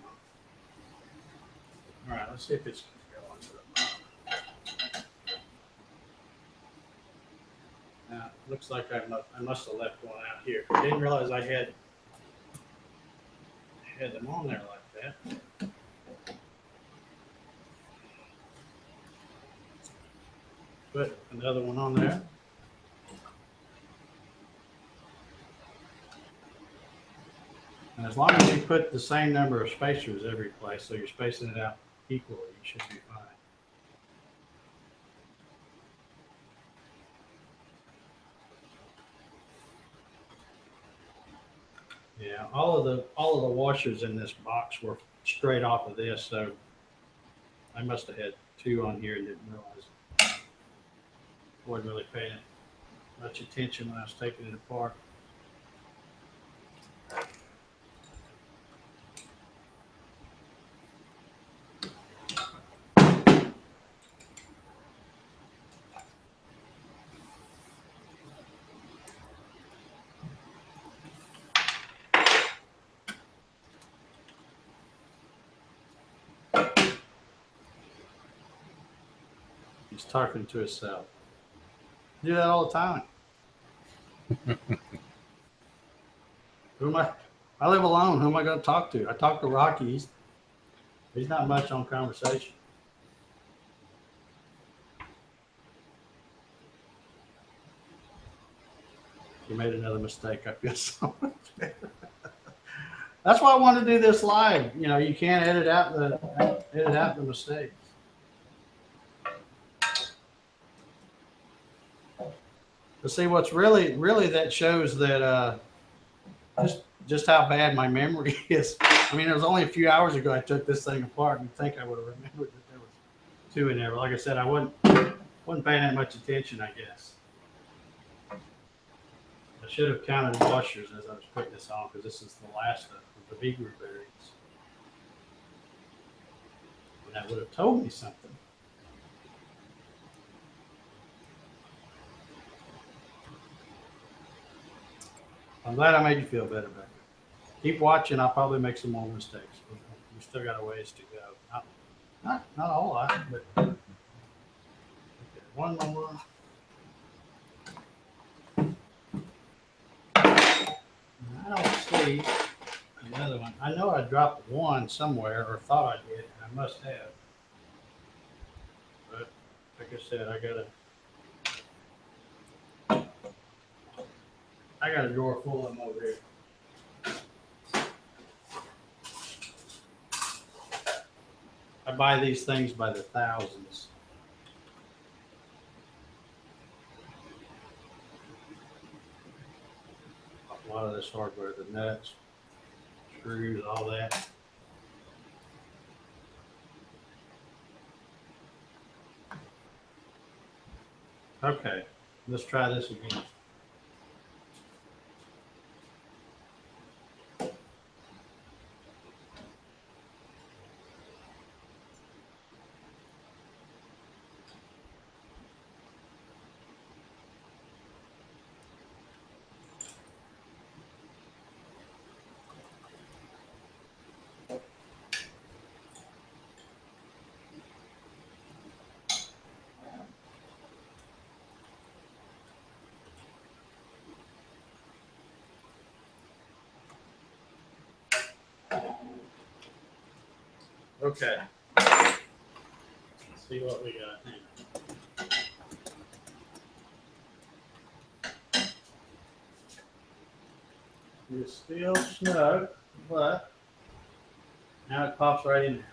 All right, let's see if it's going to go onto the bottom. Now, it looks like I must have left one out here. I didn't realize I had them on there like that. Put another one on there. And as long as you put the same number of spacers every place, so you're spacing it out equally, you should be fine. Yeah, all of the washers in this box were straight off of this, so I must have had 2 on here and didn't realize it. Wasn't really paying much attention when I was taking it apart. He's talking to himself. I do that all the time. Who am I live alone. Who am I going to talk to? I talk to Rocky. He's not much on conversation. You made another mistake. I feel so much better. That's why I want to do this live. You know, you can't edit out the mistakes. But see, what's really that shows that just how bad my memory is. I mean, it was only a few hours ago I took this thing apart, and you'd think I would have remembered that there was 2 in there. But like I said, I wasn't paying that much attention, I guess. I should have counted washers as I was putting this on, because this is the last of the V group bearings. And that would have told me something. I'm glad I made you feel better, Becky. Keep watching. I'll probably make some more mistakes. We still got a ways to go. Not a whole lot, but okay, one more. I don't see another one. I know I dropped one somewhere, or thought I did, and I must have. But like I said, I got a drawer full of them over here. I buy these things by the thousands. A lot of this hardware, the nuts, screws, all that. Okay, let's try this again. Okay. Let's see what we got here. It's still snug, but now it pops right in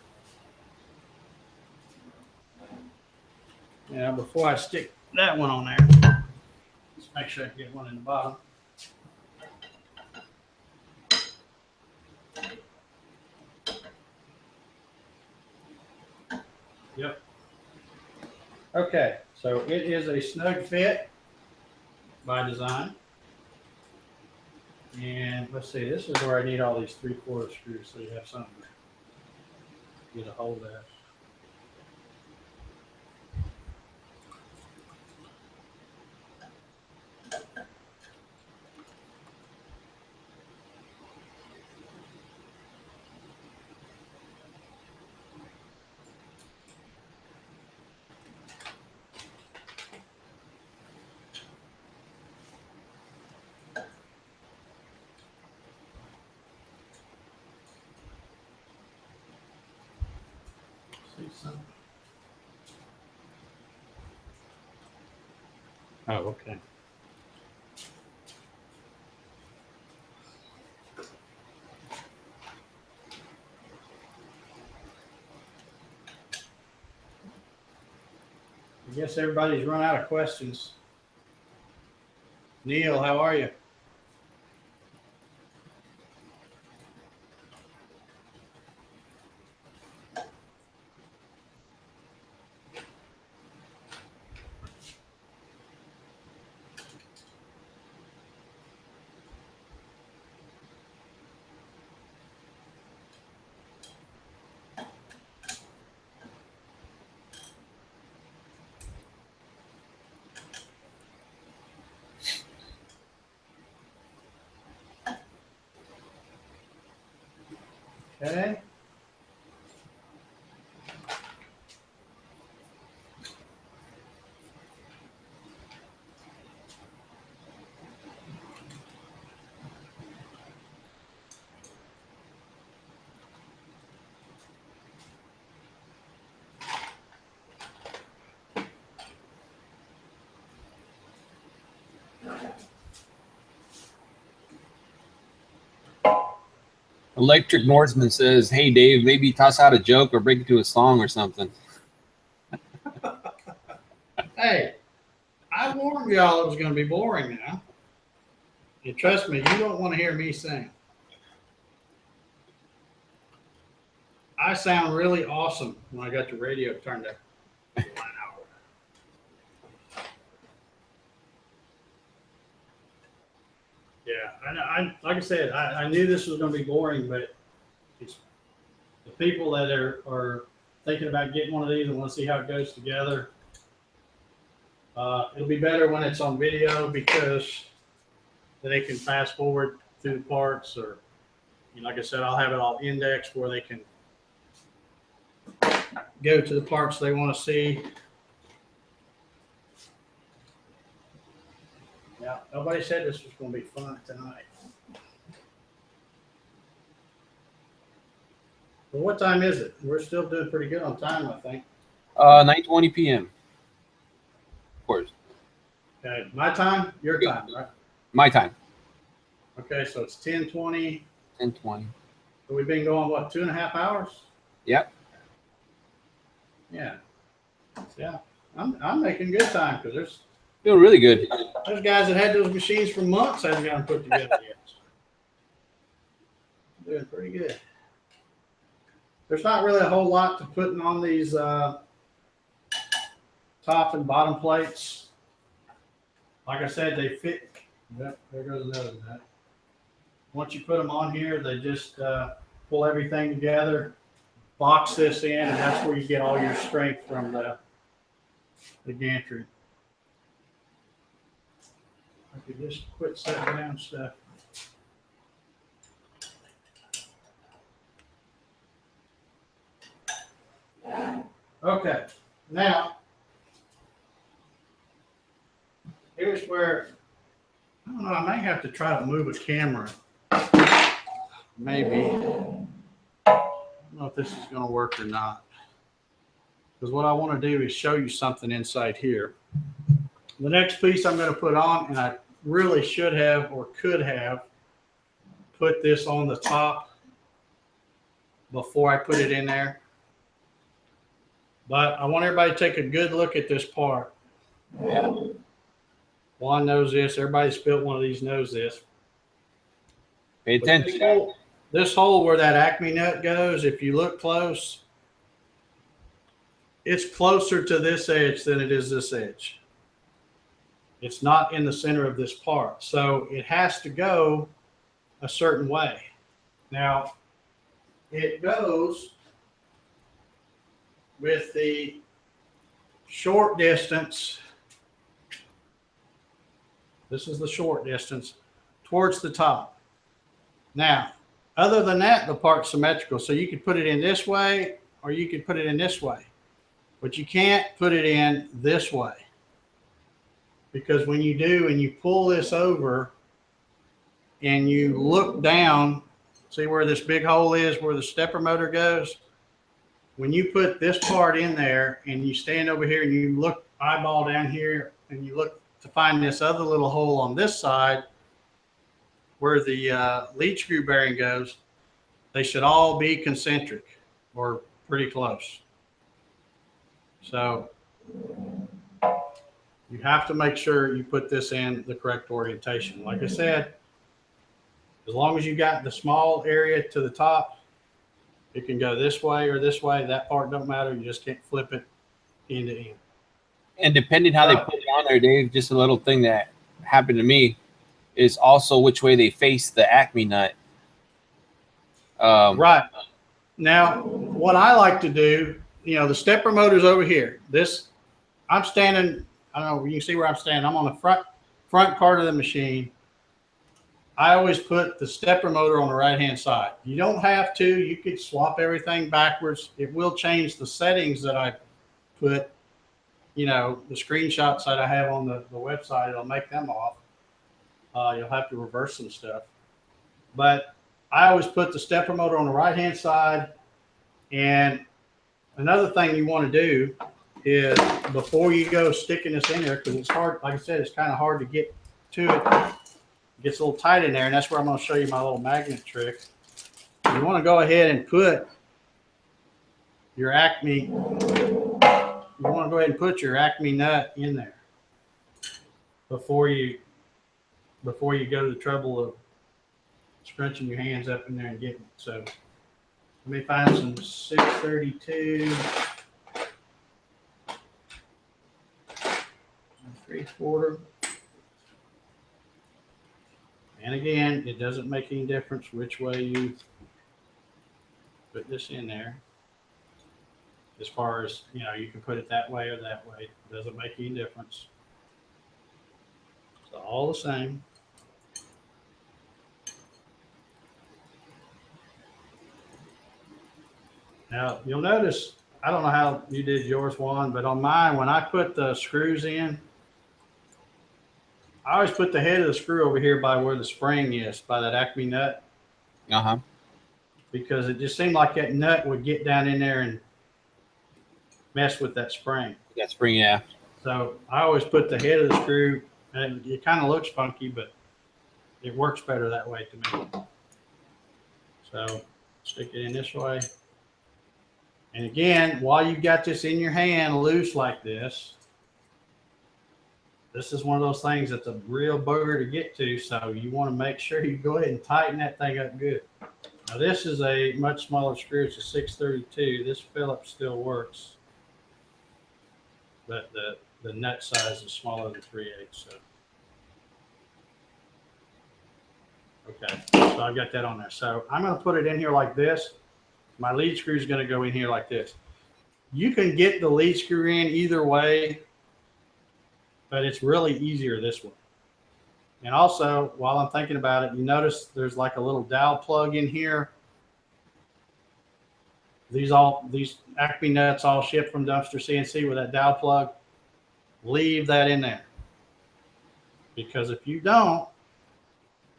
there. Now, before I stick that one on there, let's make sure I get one in the bottom. Yep. Okay, so it is a snug fit by design. And let's see, this is where I need all these 3/4 screws so you have something to get a hold of. See something? Oh, okay. I guess everybody's run out of questions. Neil, how are you? Okay. Electric Norseman says, "Hey Dave, maybe toss out a joke or break it to a song or something." Hey, I warned y'all it was going to be boring now. And trust me, you don't want to hear me sing. I sound really awesome when I got the radio turned up. Yeah, I like I said, I knew this was going to be boring, but it's the people that are thinking about getting one of these and want to see how it goes together. It'll be better when it's on video because then they can fast forward through the parts, or like I said, I'll have it all indexed where they can go to the parts they want to see. Yeah, nobody said this was going to be fun tonight. Well, what time is it? We're still doing pretty good on time, I think. 9:20 p.m. Of course. Okay, my time, your time, right? My time. Okay, so it's 10:20. 10:20. So we've been going, what, 2.5 hours? Yep. Yeah. Yeah. I'm making good time because Doing really good. there's guys that had those machines for months haven't got them put together yet. Doing pretty good. There's not really a whole lot to putting on these top and bottom plates. Like I said, they fit. Yep, there goes another nut. Once you put them on here, they just pull everything together, box this in, and that's where you get all your strength from the gantry. I could just quit setting down stuff. Okay, now here's where, I don't know, I may have to try to move a camera. Maybe. don't know if this is going to work or not. Because what I want to do is show you something inside here. The next piece I'm going to put on, and I really should have or could have put this on the top before I put it in there. But I want everybody to take a good look at this part. Yeah. Juan knows this. Everybody that's built one of these knows this. Pay But attention. this hole where that acme nut goes, if you look close, it's closer to this edge than it is this edge. It's not in the center of this part. So it has to go a certain way. Now, it goes with the short distance. This is the short distance towards the top. Now, other than that, the part's symmetrical. So you could put it in this way or you could put it in this way. But you can't put it in this way. Because when you do and you pull this over and you look down, see where this big hole is, where the stepper motor goes? When you put this part in there and you stand over here and you look eyeball down here and you look to find this other little hole on this side where the lead screw bearing goes, they should all be concentric or pretty close. So you have to make sure you put this in the correct orientation. Like I said, as long as you got the small area to the top, it can go this way or this way. That part don't matter. You just can't flip it end to end. And depending how they put it on there, Dave, just a little thing that happened to me is also which way they face the acme nut. Right. Now, what I like to do, you know, the stepper motor's over here. This, I'm standing, I don't know, you can see where I'm standing. I'm on the front part of the machine. I always put the stepper motor on the right-hand side. You don't have to. You could swap everything backwards. It will change the settings that I put, you know, the screenshots that I have on the website. It'll make them off. You'll have to reverse some stuff. But I always put the stepper motor on the right-hand side. And another thing you want to do is before you go sticking this in there, because it's hard, like I said, it's kind of hard to get to it. It gets a little tight in there, and that's where I'm going to show you my little magnet trick. You want to go ahead and put your acme, you want to go ahead and put your acme nut in there before you go to the trouble of scrunching your hands up in there and getting it. So let me find some 632 3/4. And again, it doesn't make any difference which way you put this in there. As far as, you know, you can put it that way or that way. It doesn't make any difference. It's all the same. Now, you'll notice, I don't know how you did yours, Juan, but on mine, when I put the screws in, I always put the head of the screw over here by where the spring is, by that acme nut. Uh-huh. Because it just seemed like that nut would get down in there and mess with that spring. That spring, yeah. So I always put the head of the screw, and it kind of looks funky, but it works better that way to me. So stick it in this way. And again, while you've got this in your hand loose like this, this is one of those things that's a real booger to get to. So you want to make sure you go ahead and tighten that thing up good. Now this is a much smaller screw. It's a 632. This Phillips still works, but the nut size is smaller than 3/8. So okay, so I've got that on there. So I'm going to put it in here like this. My lead screw is going to go in here like this. You can get the lead screw in either way, but it's really easier this way. And also, while I'm thinking about it, you notice there's like a little dowel plug in here. These acme nuts all shipped from Dumpster CNC with that dowel plug. Leave that in there. Because if you don't,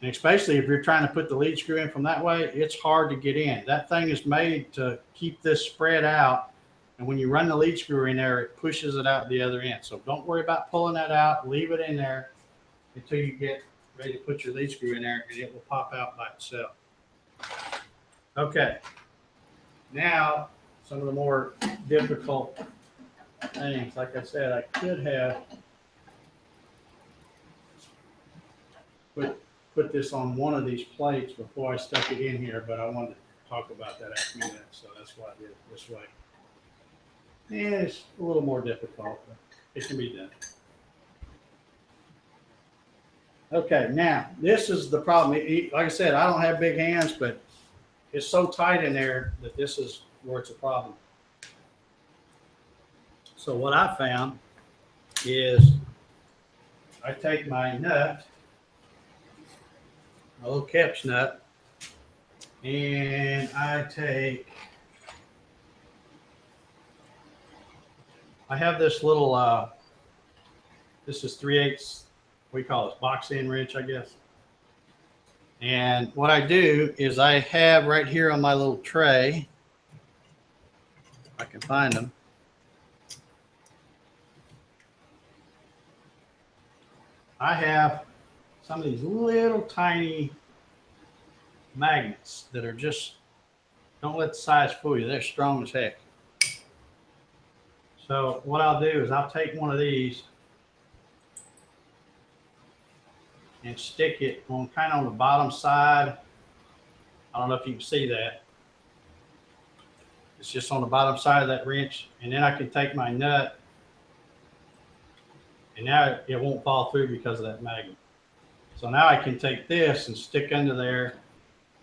And especially if you're trying to put the lead screw in from that way, it's hard to get in. That thing is made to keep this spread out. And when you run the lead screw in there, it pushes it out the other end. So don't worry about pulling that out. Leave it in there until you get ready to put your lead screw in there, and it will pop out by itself. Okay. Now, some of the more difficult things. Like I said, I could have put this on one of these plates before I stuck it in here, but I wanted to talk about that acme net, so that's why I did it this way. And it's a little more difficult, but it can be done. Okay, now this is the problem. Like I said, I don't have big hands, but it's so tight in there that this is where it's a problem. So what I found is I take my nut, a little Kep's nut, and I have this little, this is 3/8, we call it box end wrench, I guess. And what I do is I have right here on my little tray, if I can find them, I have some of these little tiny magnets that are just, don't let the size fool you, they're strong as heck. So what I'll do is I'll take one of these and stick it on kind of on the bottom side. I don't know if you can see that. It's just on the bottom side of that wrench. And then I can take my nut, and now it won't fall through because of that magnet. So now I can take this and stick under there,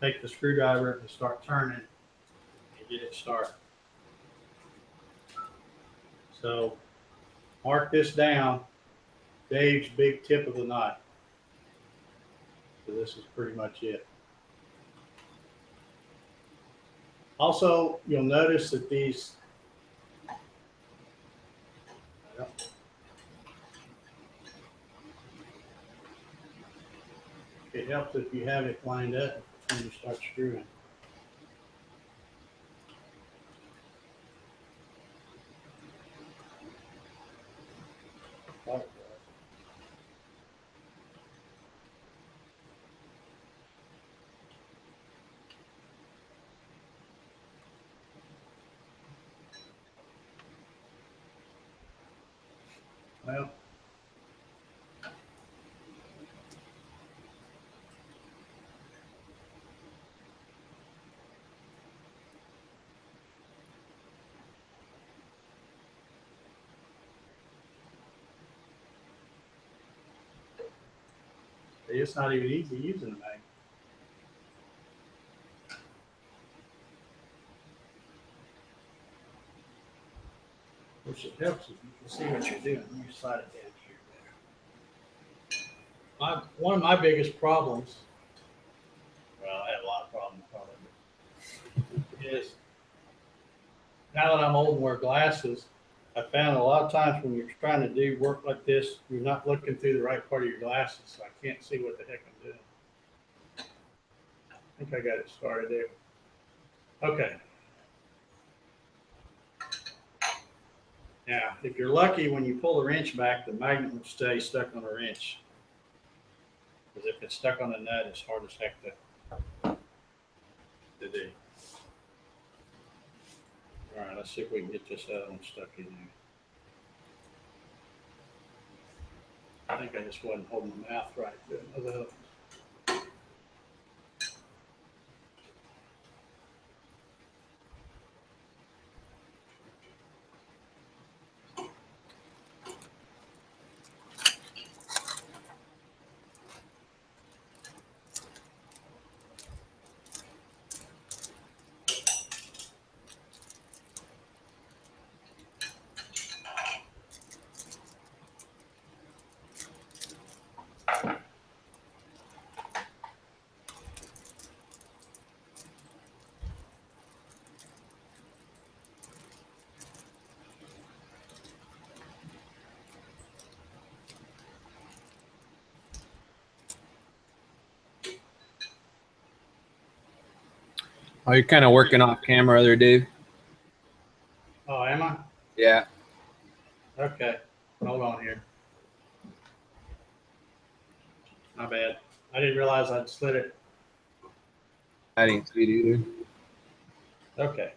take the screwdriver and start turning and get it started. So mark this down, Dave's big tip of the knife. So this is pretty much it. Also, you'll notice that these, it helps if you have it lined up when you start screwing. Well, it's not even easy using a magnet. Which it helps if you can see what you're doing. Let me slide it down here better. One of my biggest problems, well, I have a lot of problems probably, is now that I'm old and wear glasses, I found a lot of times when you're trying to do work like this, you're not looking through the right part of your glasses, so I can't see what the heck I'm doing. I think I got it started there. Okay. Now, if you're lucky, when you pull the wrench back, the magnet will stay stuck on the wrench. Because if it's stuck on the nut, it's hard as heck to do. All right, let's see if we can get this other one stuck in there. I think I just wasn't holding my mouth right. Oh, you're kind of working off camera there, Dave. Oh, am I? Yeah. Okay. Hold on here. My bad. I didn't realize I'd slid it. I didn't see it either. Okay.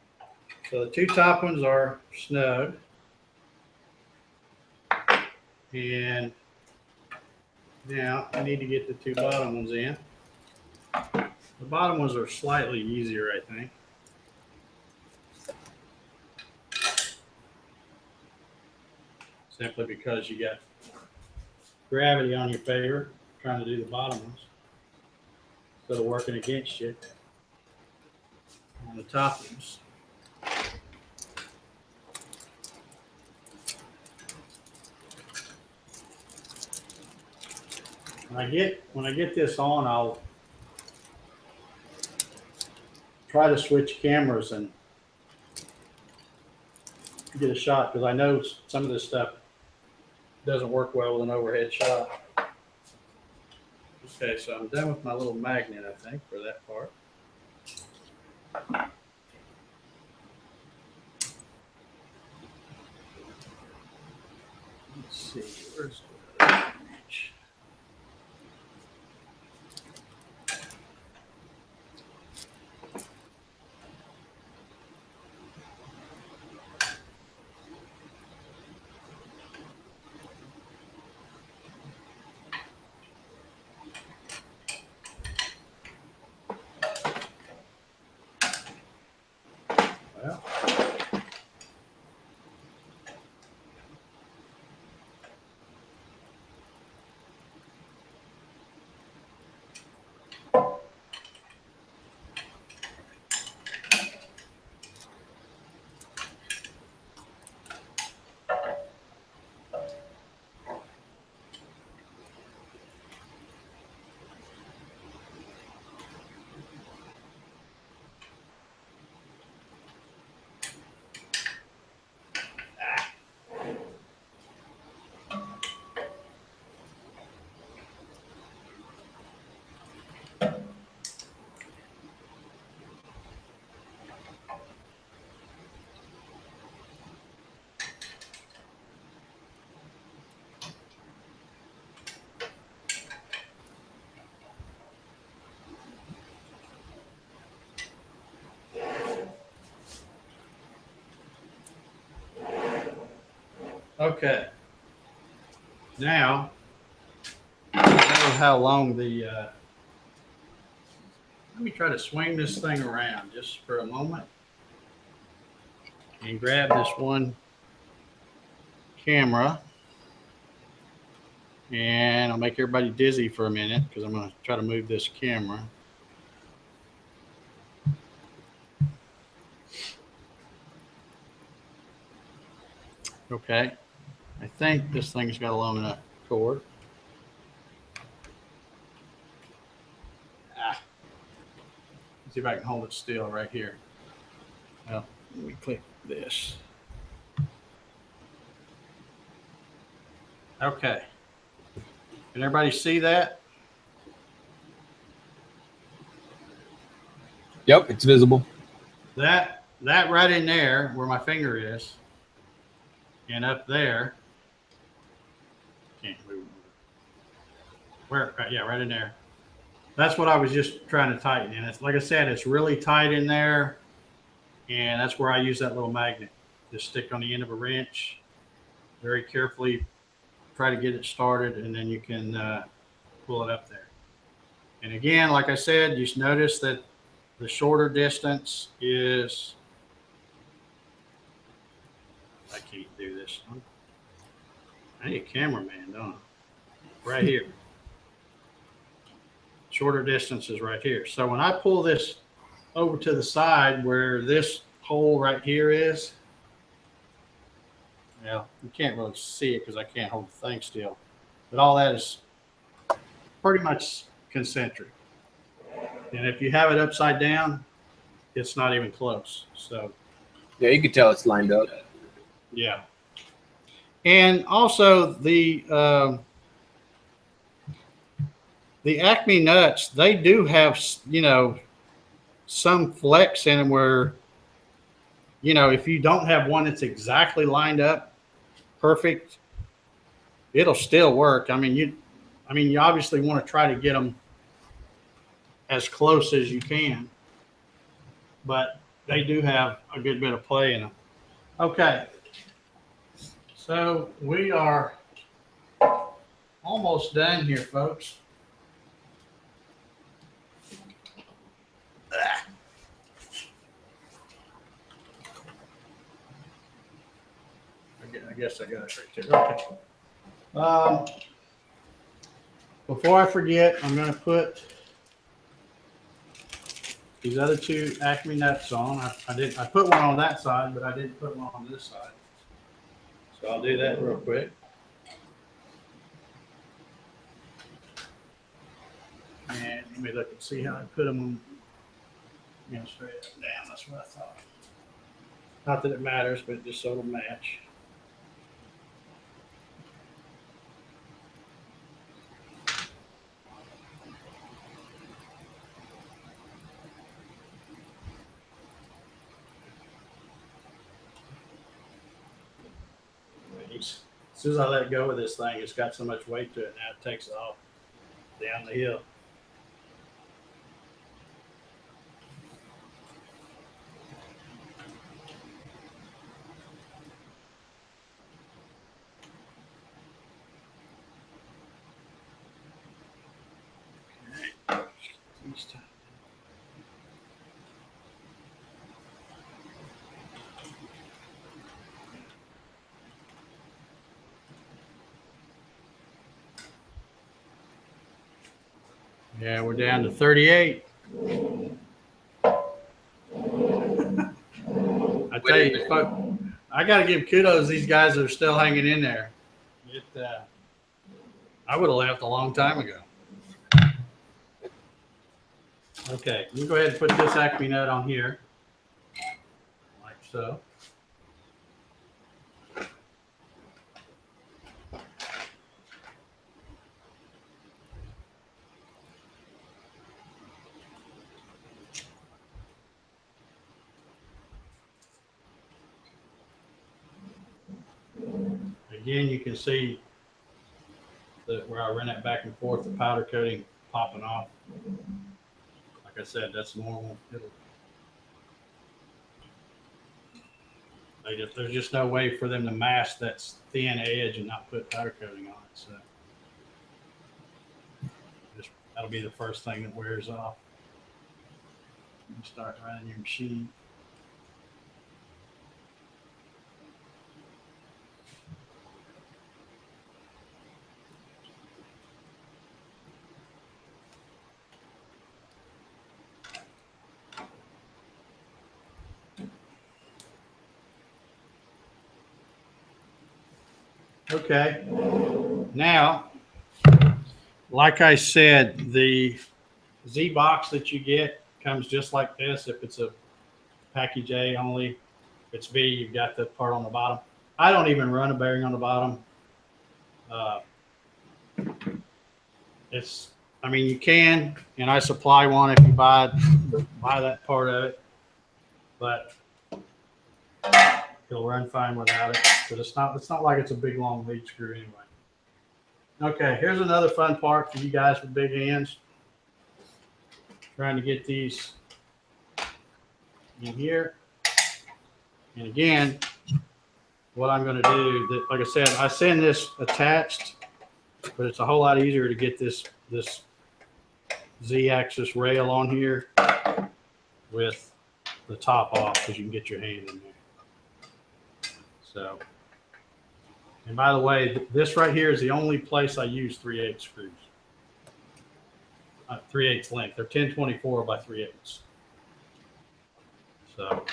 So the two top ones are snug. And now I need to get the two bottom ones in. The bottom ones are slightly easier, I think. Simply because you got gravity on your favor trying to do the bottom ones instead of working against you on the top ones. When I get this on, I'll try to switch cameras and get a shot because I know some of this stuff doesn't work well with an overhead shot. Okay, so I'm done with my little magnet, I think, for that part. Let's see, where's the image? Well, okay. Now, I don't know how long the, let me try to swing this thing around just for a moment and grab this one camera. And I'll make everybody dizzy for a minute because I'm going to try to move this camera. Okay. I think this thing's got a long enough cord. Let's see if I can hold it still right here. Well, let me click this. Okay. Can everybody see that? Yep, it's visible. That right in there where my finger is, and up there, can't move. Where? Yeah, right in there. That's what I was just trying to tighten. And it's like I said, it's really tight in there, and that's where I use that little magnet. Just stick on the end of a wrench, very carefully, try to get it started, and then you can pull it up there. And again, like I said, you notice that the shorter distance is, I can't do this. I need a cameraman, don't I? Right here. Shorter distance is right here. So when I pull this over to the side where this hole right here is, well, you can't really see it because I can't hold the thing still. But all that is pretty much concentric. And if you have it upside down, it's not even close. So Yeah, you can tell it's lined up. yeah. And also the Acme nuts, they do have, you know, some flex in them where, you know, if you don't have one that's exactly lined up perfect, it'll still work. I mean, you obviously want to try to get them as close as you can, but they do have a good bit of play in them. Okay, so we are almost done here, folks. I guess I got it right there. Okay. Before I forget, I'm going to put these other two Acme nuts on. I put one on that side, but I didn't put one on this side. So I'll do that real quick. And let me look and see how I put them on, you know, straight up and down. That's what I thought. Not that it matters, but just so it'll match. As soon as I let go of this thing, it's got so much weight to it now, it takes it off down the hill. Yeah, we're down to 38. I tell you, folks, I got to give kudos to these guys that are still hanging in there. I would have left a long time ago. Okay, you go ahead and put this Acme nut on here, like so. Again, you can see that where I run that back and forth, the powder coating popping off. Like I said, that's normal. There's just no way for them to mask that thin edge and not put powder coating on it. So that'll be the first thing that wears off. You start running your machine. Okay, now, like I said, the Z box that you get comes just like this. If it's a package A only, if it's B, you've got the part on the bottom. I don't even run a bearing on the bottom. I mean, you can, and I supply one if you buy that part of it, but it'll run fine without it. But it's not like it's a big long lead screw anyway. Okay, here's another fun part for you guys with big hands. Trying to get these in here. And again, what I'm going to do, like I said, I send this attached, but it's a whole lot easier to get this Z-axis rail on here with the top off because you can get your hand in there. So, and by the way, this right here is the only place I use 3/8 screws. 3/8 length. They're 1024 by 3/8. So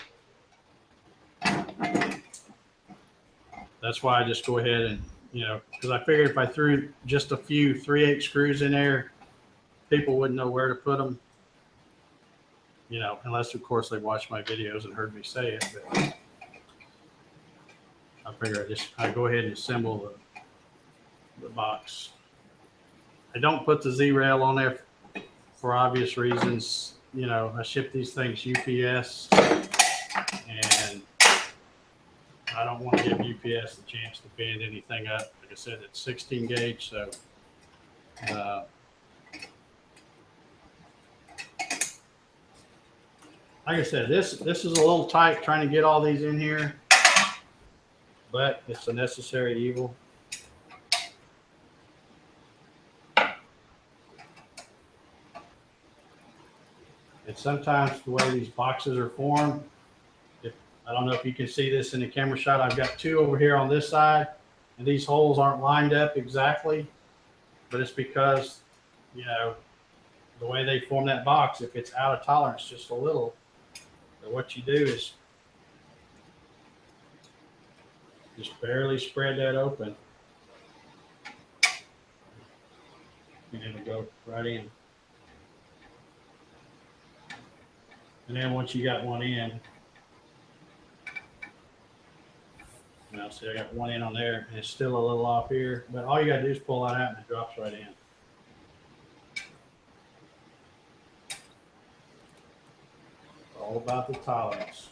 that's why I just go ahead and, you know, because I figured if I threw just a few 3/8 screws in there, people wouldn't know where to put them. You know, unless of course they watched my videos and heard me say it. But I figure I go ahead and assemble the box. I don't put the Z rail on there for obvious reasons. you know, I ship these things UPS, and I don't want to give UPS the chance to bend anything up. Like I said, it's 16 gauge, so like I said, this is a little tight trying to get all these in here, but it's a necessary evil. And sometimes the way these boxes are formed, I don't know if you can see this in the camera shot. I've got two over here on this side, and these holes aren't lined up exactly, but it's because, you know, the way they form that box, if it's out of tolerance just a little, what you do is just barely spread that open, and it'll go right in. And then once you got one in, now see I got one in on there, and it's still a little off here, but all you gotta do is pull that out and it drops right in. All about the tolerance.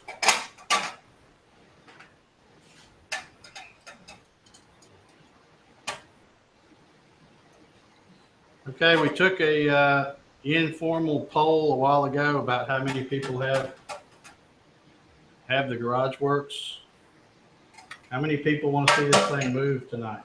Okay, we took a informal poll a while ago about how many people have the GarageWorX. How many people want to see this thing move tonight?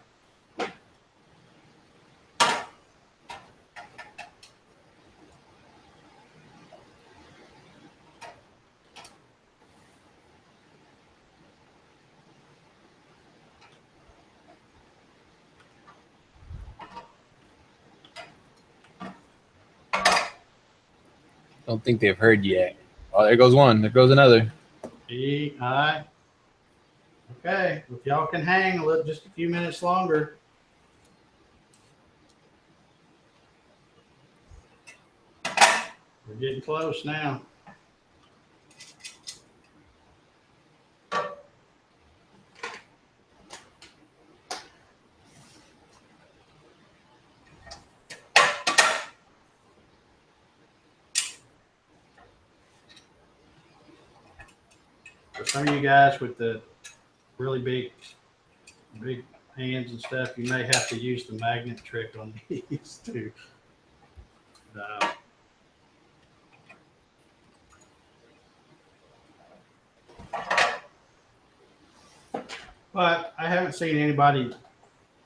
Don't think they've heard yet. Oh, there goes one. There goes another. Aye. Okay, if y'all can hang just a few minutes longer. We're getting close now. For some of you guys with the really big hands and stuff, you may have to use the magnet trick on these too. But I haven't seen anybody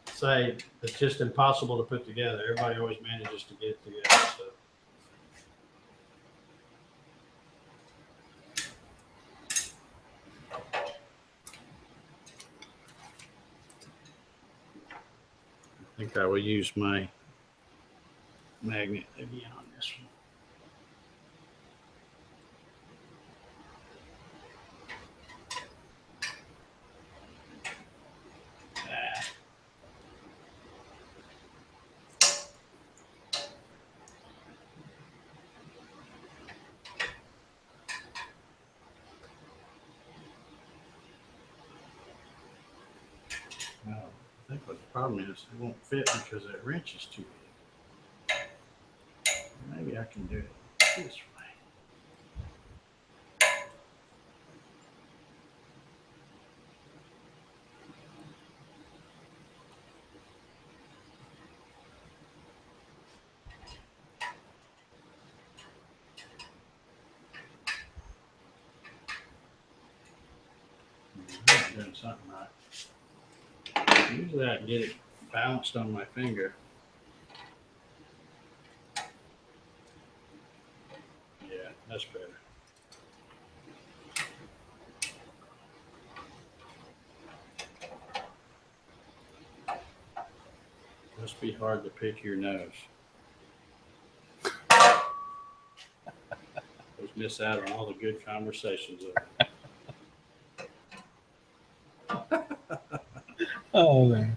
say it's just impossible to put together. Everybody always manages to get it together. So. I think I will use my magnet again on this one. I think what the problem is, it won't fit because that wrench is too big. Maybe I can do it this way. I'm doing something right. Usually I can get it balanced on my finger. Yeah, that's better. Must be hard to pick your nose. Those miss out on all the good conversations. Oh, man.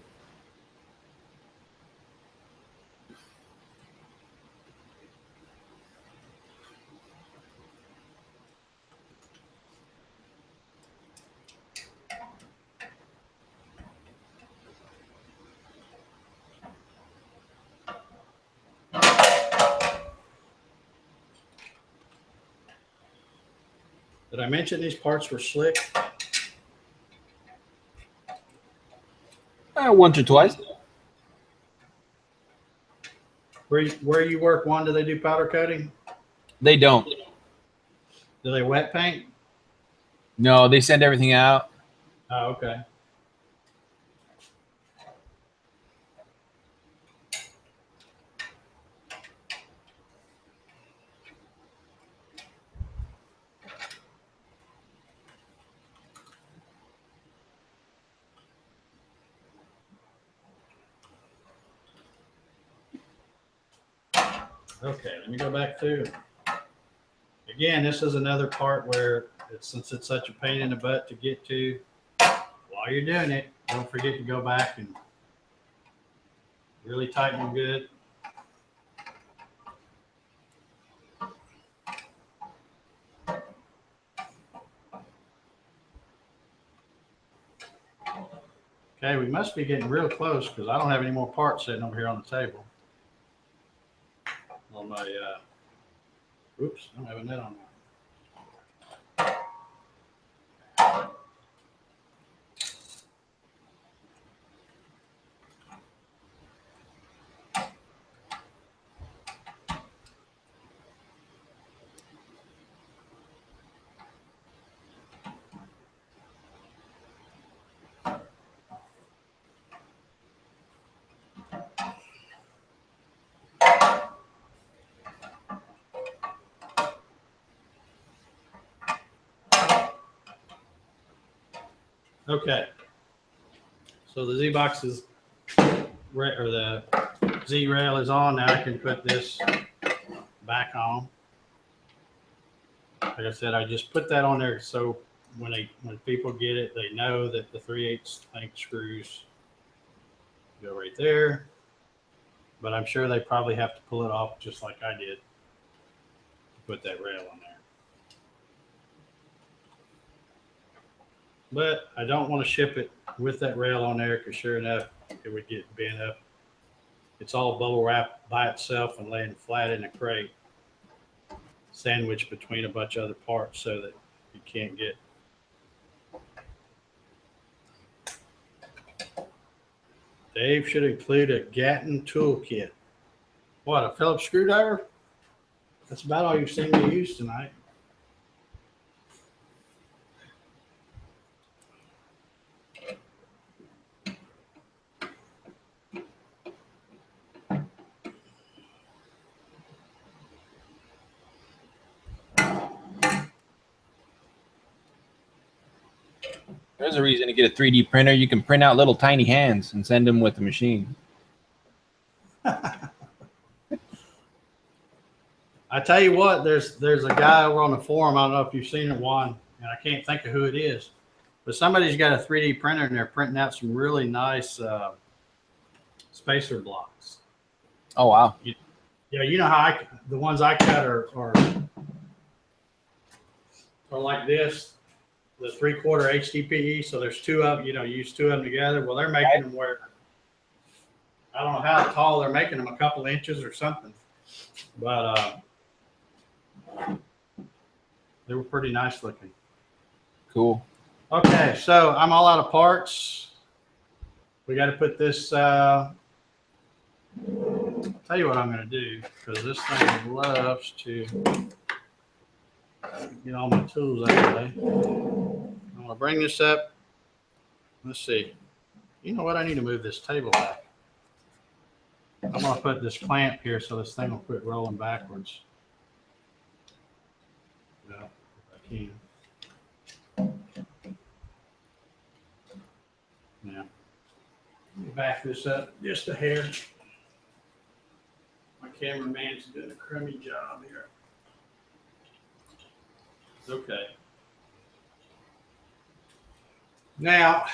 Did I mention these parts were slick? Once or twice. Where you work, one, do they do powder coating? They don't. Do they wet paint? No, they send everything out. Oh, okay. Okay, let me go back through. Again, this is another part where since it's such a pain in the butt to get to, while you're doing it, don't forget to go back and really tighten them good. Okay, we must be getting real close because I don't have any more parts sitting over here on the table. On my, oops, I don't have a net on there. Okay, so the Z box is, or the Z rail is on. Now I can put this back on. Like I said, I just put that on there so when people get it, they know that the 3/8 length screws go right there. But I'm sure they probably have to pull it off just like I did to put that rail on there. But I don't want to ship it with that rail on there because sure enough, it would get bent up. It's all bubble wrap by itself and laying flat in a crate, sandwiched between a bunch of other parts so that you can't get. Dave should include a Gatton toolkit. What, a Phillips screwdriver? That's about all you've seen me use tonight. There's a reason to get a 3D printer. You can print out little tiny hands and send them with the machine. I tell you what, there's a guy over on the forum. I don't know if you've seen it, Juan, and I can't think of who it is, but somebody's got a 3D printer and they're printing out some really nice spacer blocks. Oh wow! Yeah, you know how the ones I cut are like this, the 3/4 HDPE. So there's two of them. You use two of them together. Well, they're making them where I don't know how tall they're making them, a couple inches or something, but they were pretty nice looking. Cool. Okay, so I'm all out of parts. We got to put this. I'll tell you what I'm going to do because this thing loves to get all my tools out of the way. I'm going to bring this up. Let's see. You know what? I need to move this table back. I'm going to put this clamp here so this thing will quit rolling backwards. Yeah, if I can. Yeah. Let me back this up just a hair. My cameraman's doing a crummy job here. It's okay. Now,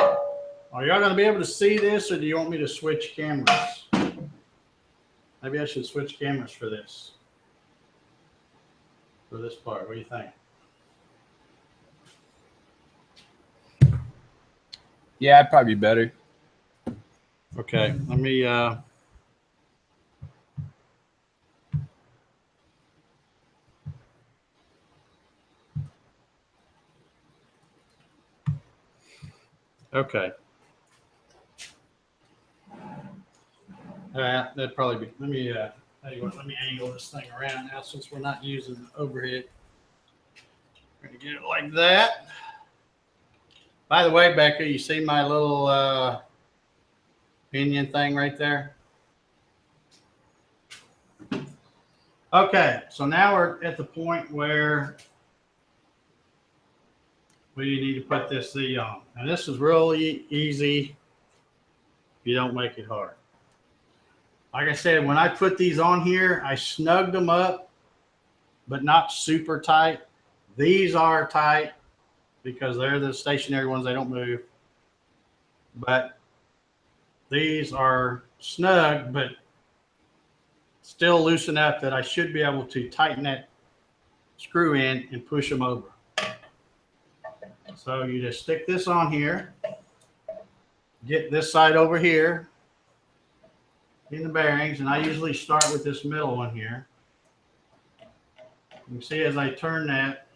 are y'all going to be able to see this, or do you want me to switch cameras? Maybe I should switch cameras for this. For this part, what do you think? Yeah, it'd probably be better. Okay, let me Okay. That'd probably be, let me, tell you what, let me angle this thing around now since we're not using the overhead. We're going to get it like that. By the way, Becca, you see my little pinion thing right there? Okay, so now we're at the point where we need to put this Z on. And this is really easy if you don't make it hard. Like I said, when I put these on here, I snugged them up, but not super tight. These are tight because they're the stationary ones, they don't move. But these are snug, but still loose enough that I should be able to tighten that screw in and push them over. So you just stick this on here, get this side over here in the bearings, and I usually start with this middle one here. You can see as I turn that,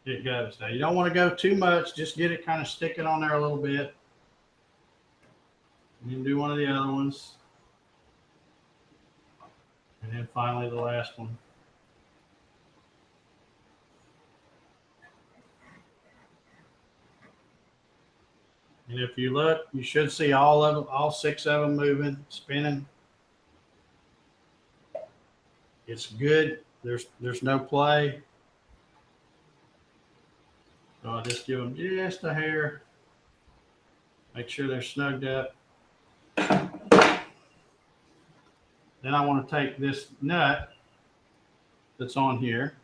it goes. Now you don't want to go too much, just get it kind of sticking on there a little bit. And then do one of the other ones. And then finally the last one. And if you look, you should see all of them, all 6 of them moving, spinning. It's good. There's no play. So I'll just give them just a hair. Make sure they're snugged up. Then I want to take this nut that's on here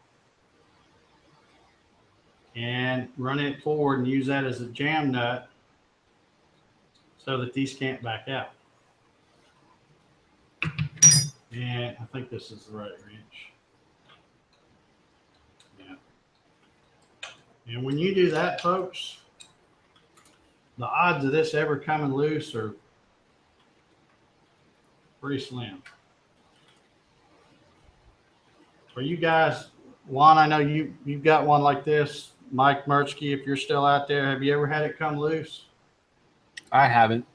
and run it forward and use that as a jam nut so that these can't back out. And I think this is the right wrench. Yeah. And when you do that, folks, the odds of this ever coming loose are pretty slim. For you guys, Juan, I know you've got one like this. Mike Merchke, if you're still out there, have you ever had it come loose? I haven't.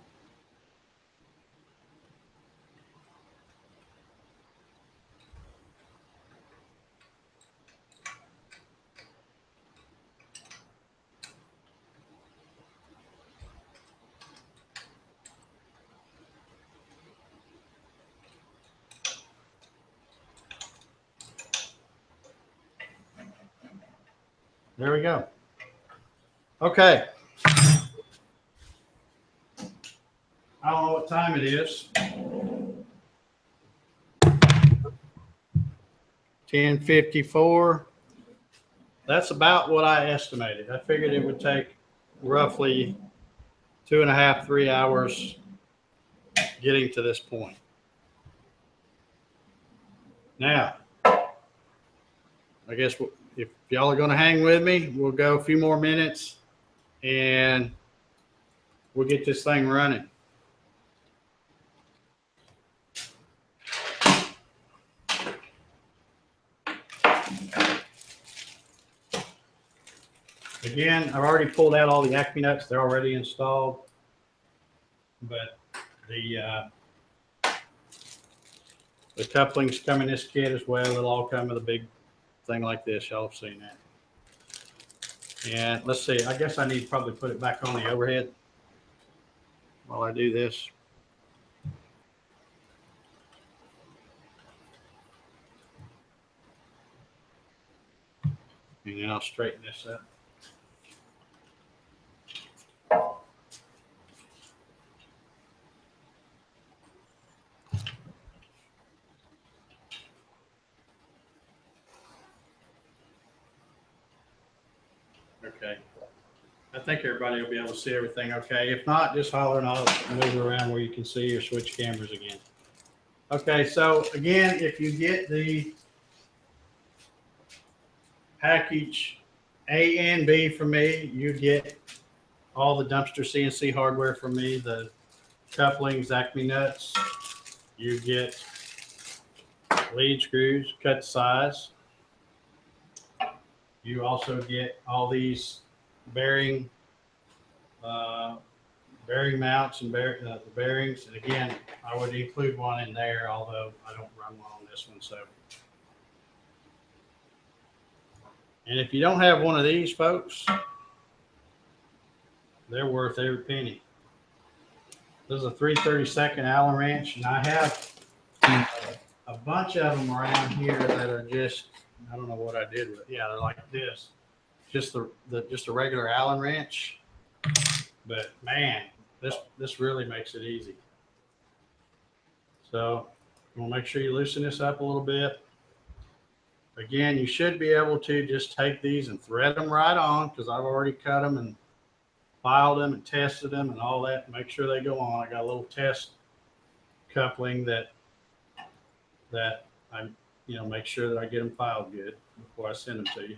There we go. Okay. I don't know what time it is. 10:54. That's about what I estimated. I figured it would take roughly 2.5, 3 hours getting to this point. Now, I guess if y'all are going to hang with me, we'll go a few more minutes and we'll get this thing running. Again, I've already pulled out all the acme nuts. They're already installed. But the couplings come in this kit as well. They'll all come with a big thing like this. Y'all have seen that. And let's see. I guess I need to probably put it back on the overhead while I do this. And then I'll straighten this up. Okay. I think everybody will be able to see everything okay. If not, just holler and I'll move around where you can see or switch cameras again. Okay, so again, if you get the package A and B from me, you get all the dumpster CNC hardware from me, the couplings, acme nuts. You get lead screws, cut size. You also get all these bearing bearing mounts and the bearings. And again, I would include one in there, although I don't run one on this one. So, and if you don't have one of these, folks, they're worth every penny. This is a 3/32 Allen wrench, and I have a bunch of them around here that are just, I don't know what I did with. Yeah, they're like this, just just a regular Allen wrench. But man, this really makes it easy. So we'll make sure you loosen this up a little bit. Again, you should be able to just take these and thread them right on, because I've already cut them and filed them and tested them and all that. Make sure they go on. I got a little test coupling that I make sure that I get them filed good before I send them to you.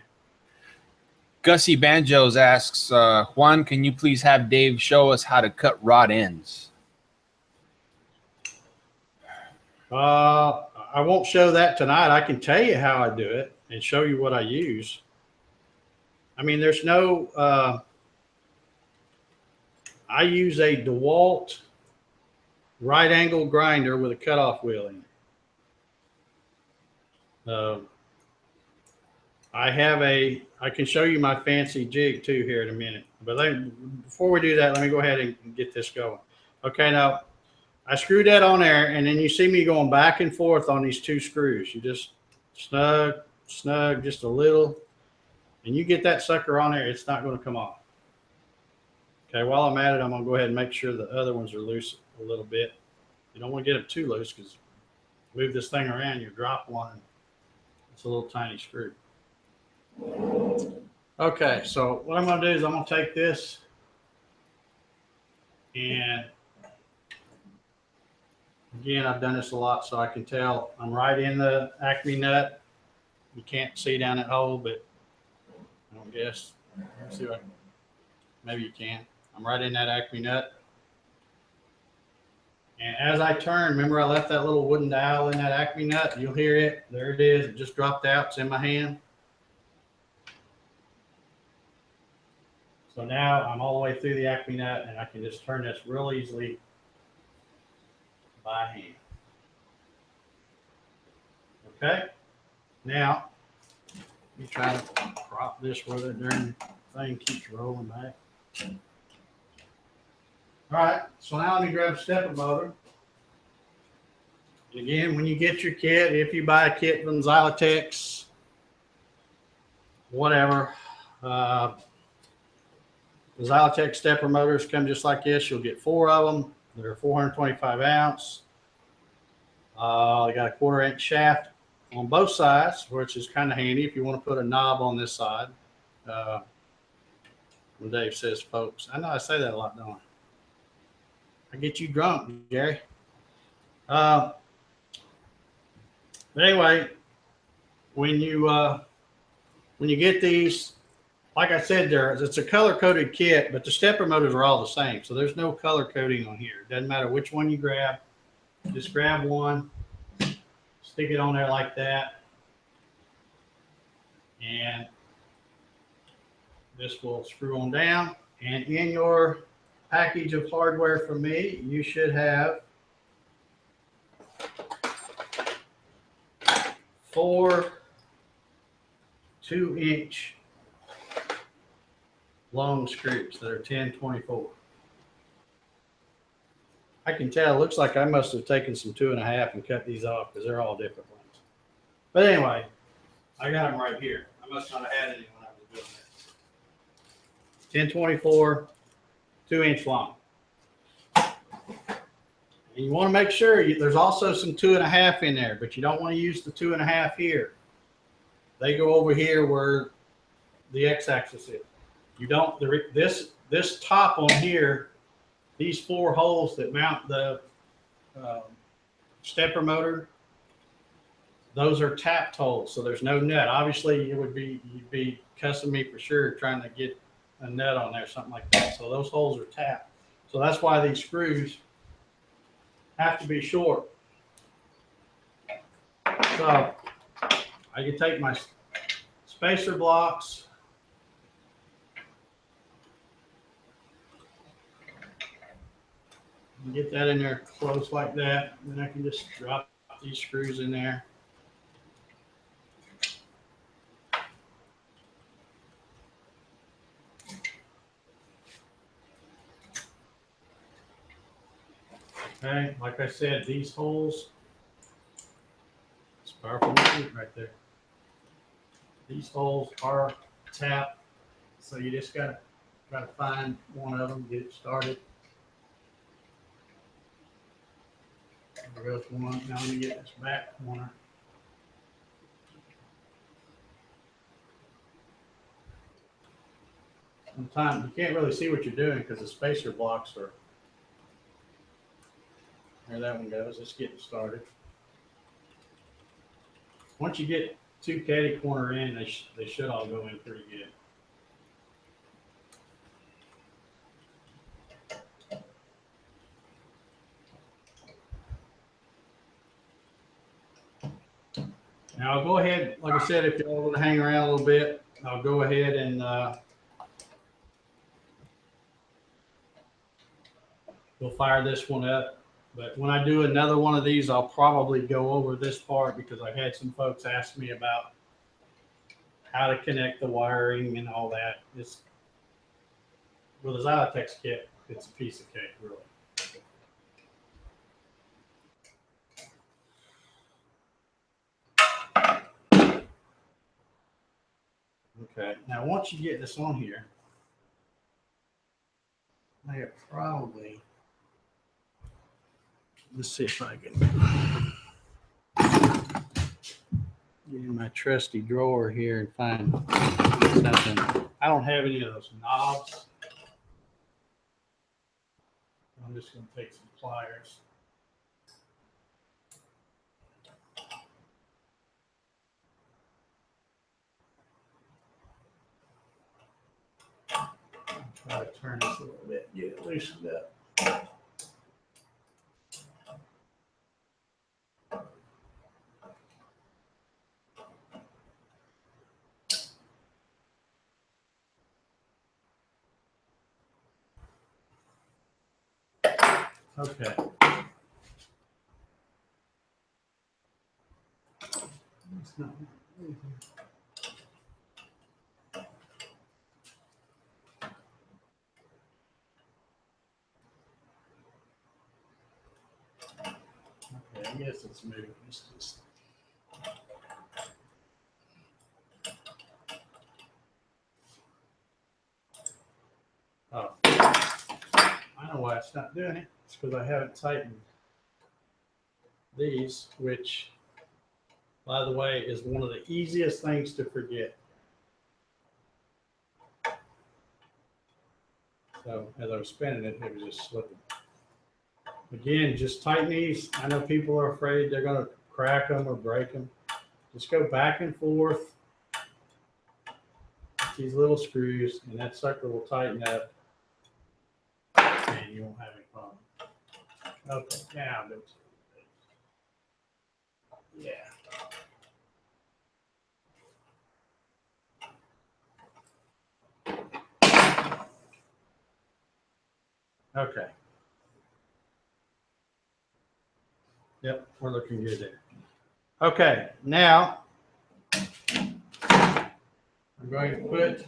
Gussie Banjos asks, Juan, can you please have Dave show us how to cut rod ends? I won't show that tonight. I can tell you how I do it and show you what I use. I mean, there's no, I use a DeWalt right angle grinder with a cutoff wheel in it. I can show you my fancy jig too here in a minute. But before we do that, let me go ahead and get this going. Okay, now I screwed that on there, and then you see me going back and forth on these two screws. You just snug just a little, and you get that sucker on there, it's not going to come off. Okay, while I'm at it, I'm going to go ahead and make sure the other ones are loose a little bit. You don't want to get them too loose, because move this thing around, you drop one. It's a little tiny screw. Okay, so what I'm going to do is I'm going to take this and again, I've done this a lot, so I can tell I'm right in the acme nut. You can't see down that hole, but I don't guess. Let's see what, maybe you can. I'm right in that acme nut. And as I turn, remember I left that little wooden dowel in that acme nut? You'll hear it. There it is. It just dropped out. It's in my hand. So now I'm all the way through the acme nut, and I can just turn this real easily by hand. Okay. Now, let me try to prop this where the darn thing keeps rolling back. All right. So now let me grab a stepper motor. Again, when you get your kit, if you buy a kit from Xylotex, whatever, the Xylotex stepper motors come just like this. You'll get 4 of them. They're 425 ounce. They got a 1/4 inch shaft on both sides, which is kind of handy if you want to put a knob on this side. When Dave says, folks, I know I say that a lot, don't I? I get you drunk, Gary. But anyway, when you get these, like I said, it's a color-coded kit, but the stepper motors are all the same. So there's no color coding on here. It doesn't matter which one you grab. Just grab one, stick it on there like that, and this will screw on down. And in your package of hardware from me, you should have 4 2-inch long screws that are 10/24. I can tell, it looks like I must have taken some 2.5 and cut these off, because they're all different ones. But anyway, I got them right here. I must not have had any when I was doing that. 10/24, 2-inch long. And you want to make sure there's also some 2.5 in there, but you don't want to use the 2.5 here. They go over here where the x-axis is. You don't, this top on here, these 4 holes that mount the stepper motor, those are tapped holes, so there's no nut. Obviously, you'd be cussing me for sure trying to get a nut on there, something like that. So those holes are tapped. So that's why these screws have to be short. So I can take my spacer blocks Get that in there close like that. Then I can just drop these screws in there. Okay, like I said, these holes, it's powerful right there. These holes are tapped, so you just gotta find one of them, get it started. There goes one. Now let me get this back corner. Sometimes you can't really see what you're doing because the spacer blocks are. There that one goes. Let's get it started. Once you get two caddy corner in, they should all go in pretty good. Now I'll go ahead, like I said, if you're going to hang around a little bit, I'll go ahead and we'll fire this one up. But when I do another one of these, I'll probably go over this part because I had some folks ask me about how to connect the wiring and all that. It's, with a Xylotex kit, it's a piece of cake, really. Okay, now once you get this on here, I have probably, let's see if I can get in my trusty drawer here and find something. I don't have any of those knobs. I'm just going to take some pliers. Try to turn this a little bit, get it loosened up. Okay. It's not. Okay, I guess it's moving. It's just. Oh, I know why it's not doing it. It's because I haven't tightened these, which, by the way, is one of the easiest things to forget. So as I was spinning it, it was just slipping. Again, just tighten these. I know people are afraid they're going to crack them or break them. Just go back and forth with these little screws, and that sucker will tighten up, and you won't have any problem. Okay, now do it. Yeah. Okay. Yep, we're looking good there. Okay, now I'm going to put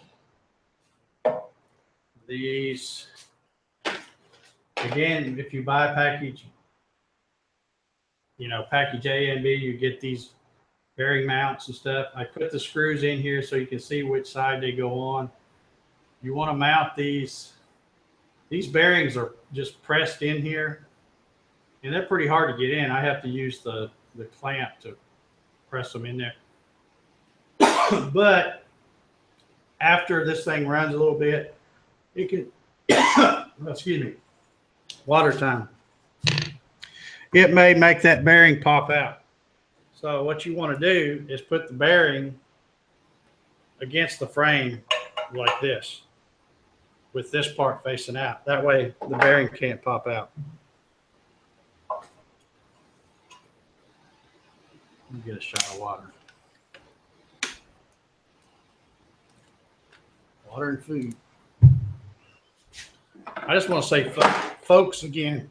these, again, if you buy a package, package A and B, you get these bearing mounts and stuff. I put the screws in here so you can see which side they go on. You want to mount these. These bearings are just pressed in here, and they're pretty hard to get in. I have to use the clamp to press them in there. But after this thing runs a little bit, it can, excuse me, water time. It may make that bearing pop out. So what you want to do is put the bearing against the frame like this, with this part facing out. That way the bearing can't pop out. Let me get a shot of water. Water and food. I just want to say, folks, again,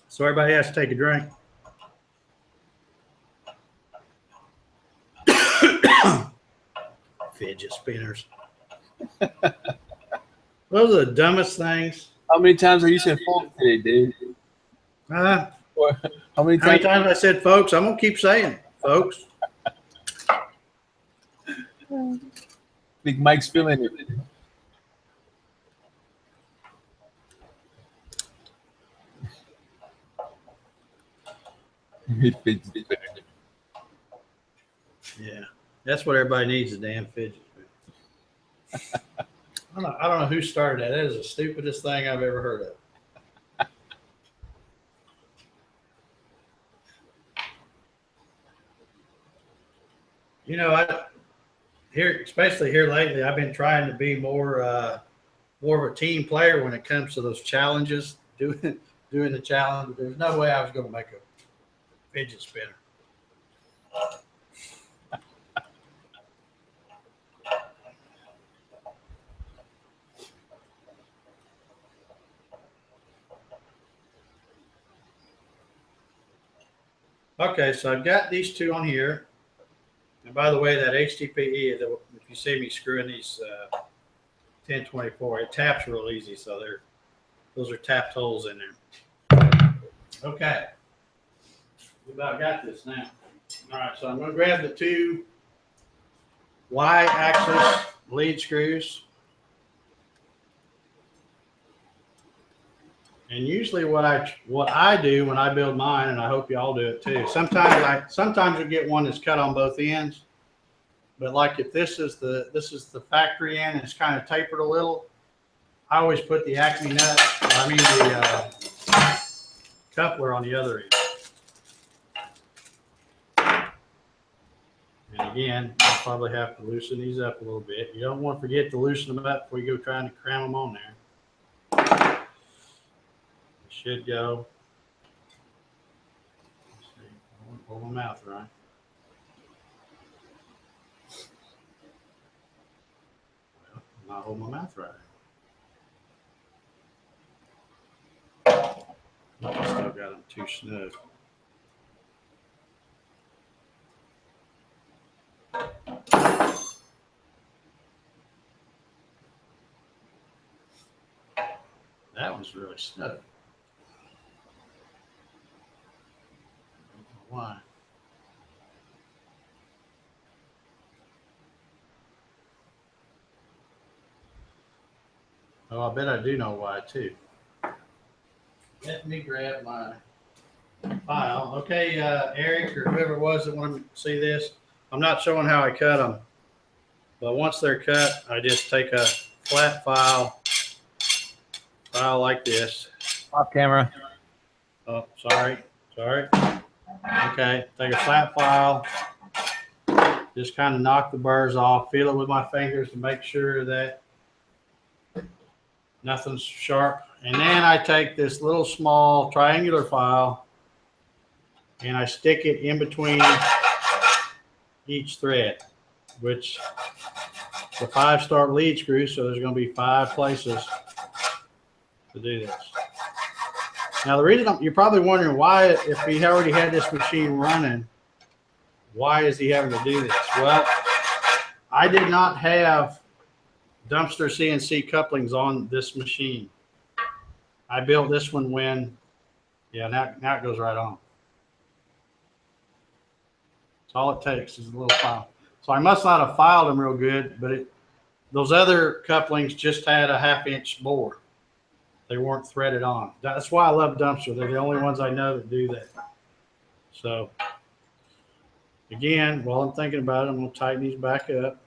So everybody has to take a drink. Fidget spinners. Those are the dumbest things. How many times are you saying folks today, Dave? Or How many how many times? times I said folks? I'm gonna keep saying it, folks. I think Mike's feeling it. Yeah, that's what everybody needs, a damn fidget spinner. I don't know who started that. That is the stupidest thing I've ever heard of. You know, especially here lately, I've been trying to be more of a team player when it comes to those challenges, doing the challenge. There's no way I was going to make a fidget spinner. Okay, so I've got these two on here. And by the way, that HDPE, if you see me screwing these 1024, it taps real easy. So those are tapped holes in there. Okay. We about got this now. All right, so I'm going to grab the two Y-axis lead screws. And usually what I do when I build mine, and I hope y'all do it too. Sometimes you get one that's cut on both ends, but like if this is the factory end and it's kind of tapered a little, I always put the acme nut, the coupler on the other end. And again, I'll probably have to loosen these up a little bit. You don't want to forget to loosen them up before you go trying to cram them on there. Should go. Let's see. I want to hold my mouth right. Well, I'm not holding my mouth right. I still got them too snug. That one's really snug. Why? Oh, I bet I do know why too. Let me grab my file. Okay, Eric or whoever it was that wanted to see this. I'm not showing how I cut them, but once they're cut, I just take a flat file like this. Off camera. Oh, sorry. Okay, take a flat file, just kind of knock the burrs off, feel it with my fingers to make sure that nothing's sharp. And then I take this little small triangular file and I stick it in between each thread, which the 5 start lead screw, so there's going to be 5 places to do this. Now, the reason you're probably wondering why, if he already had this machine running, why is he having to do this? Well, I did not have dumpster CNC couplings on this machine. I built this one when, yeah, now it goes right on. That's all it takes is a little file. So I must not have filed them real good, but those other couplings just had a 1/2 inch bore. They weren't threaded on. That's why I love dumpster. They're the only ones I know that do that. So again, while I'm thinking about it, I'm going to tighten these back up.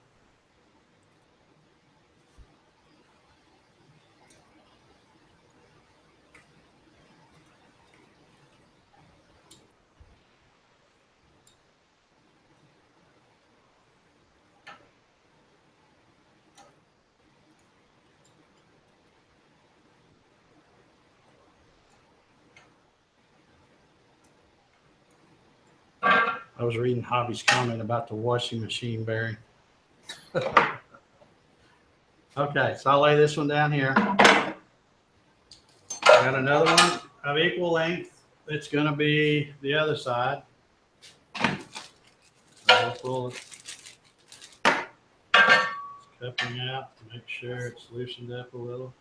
I was reading Hobby's comment about the washing machine bearing. Okay, so I'll lay this one down here. Got another one of equal length. it's going to be the other side. I'll pull it. It's cupping out to make sure it's loosened up a little.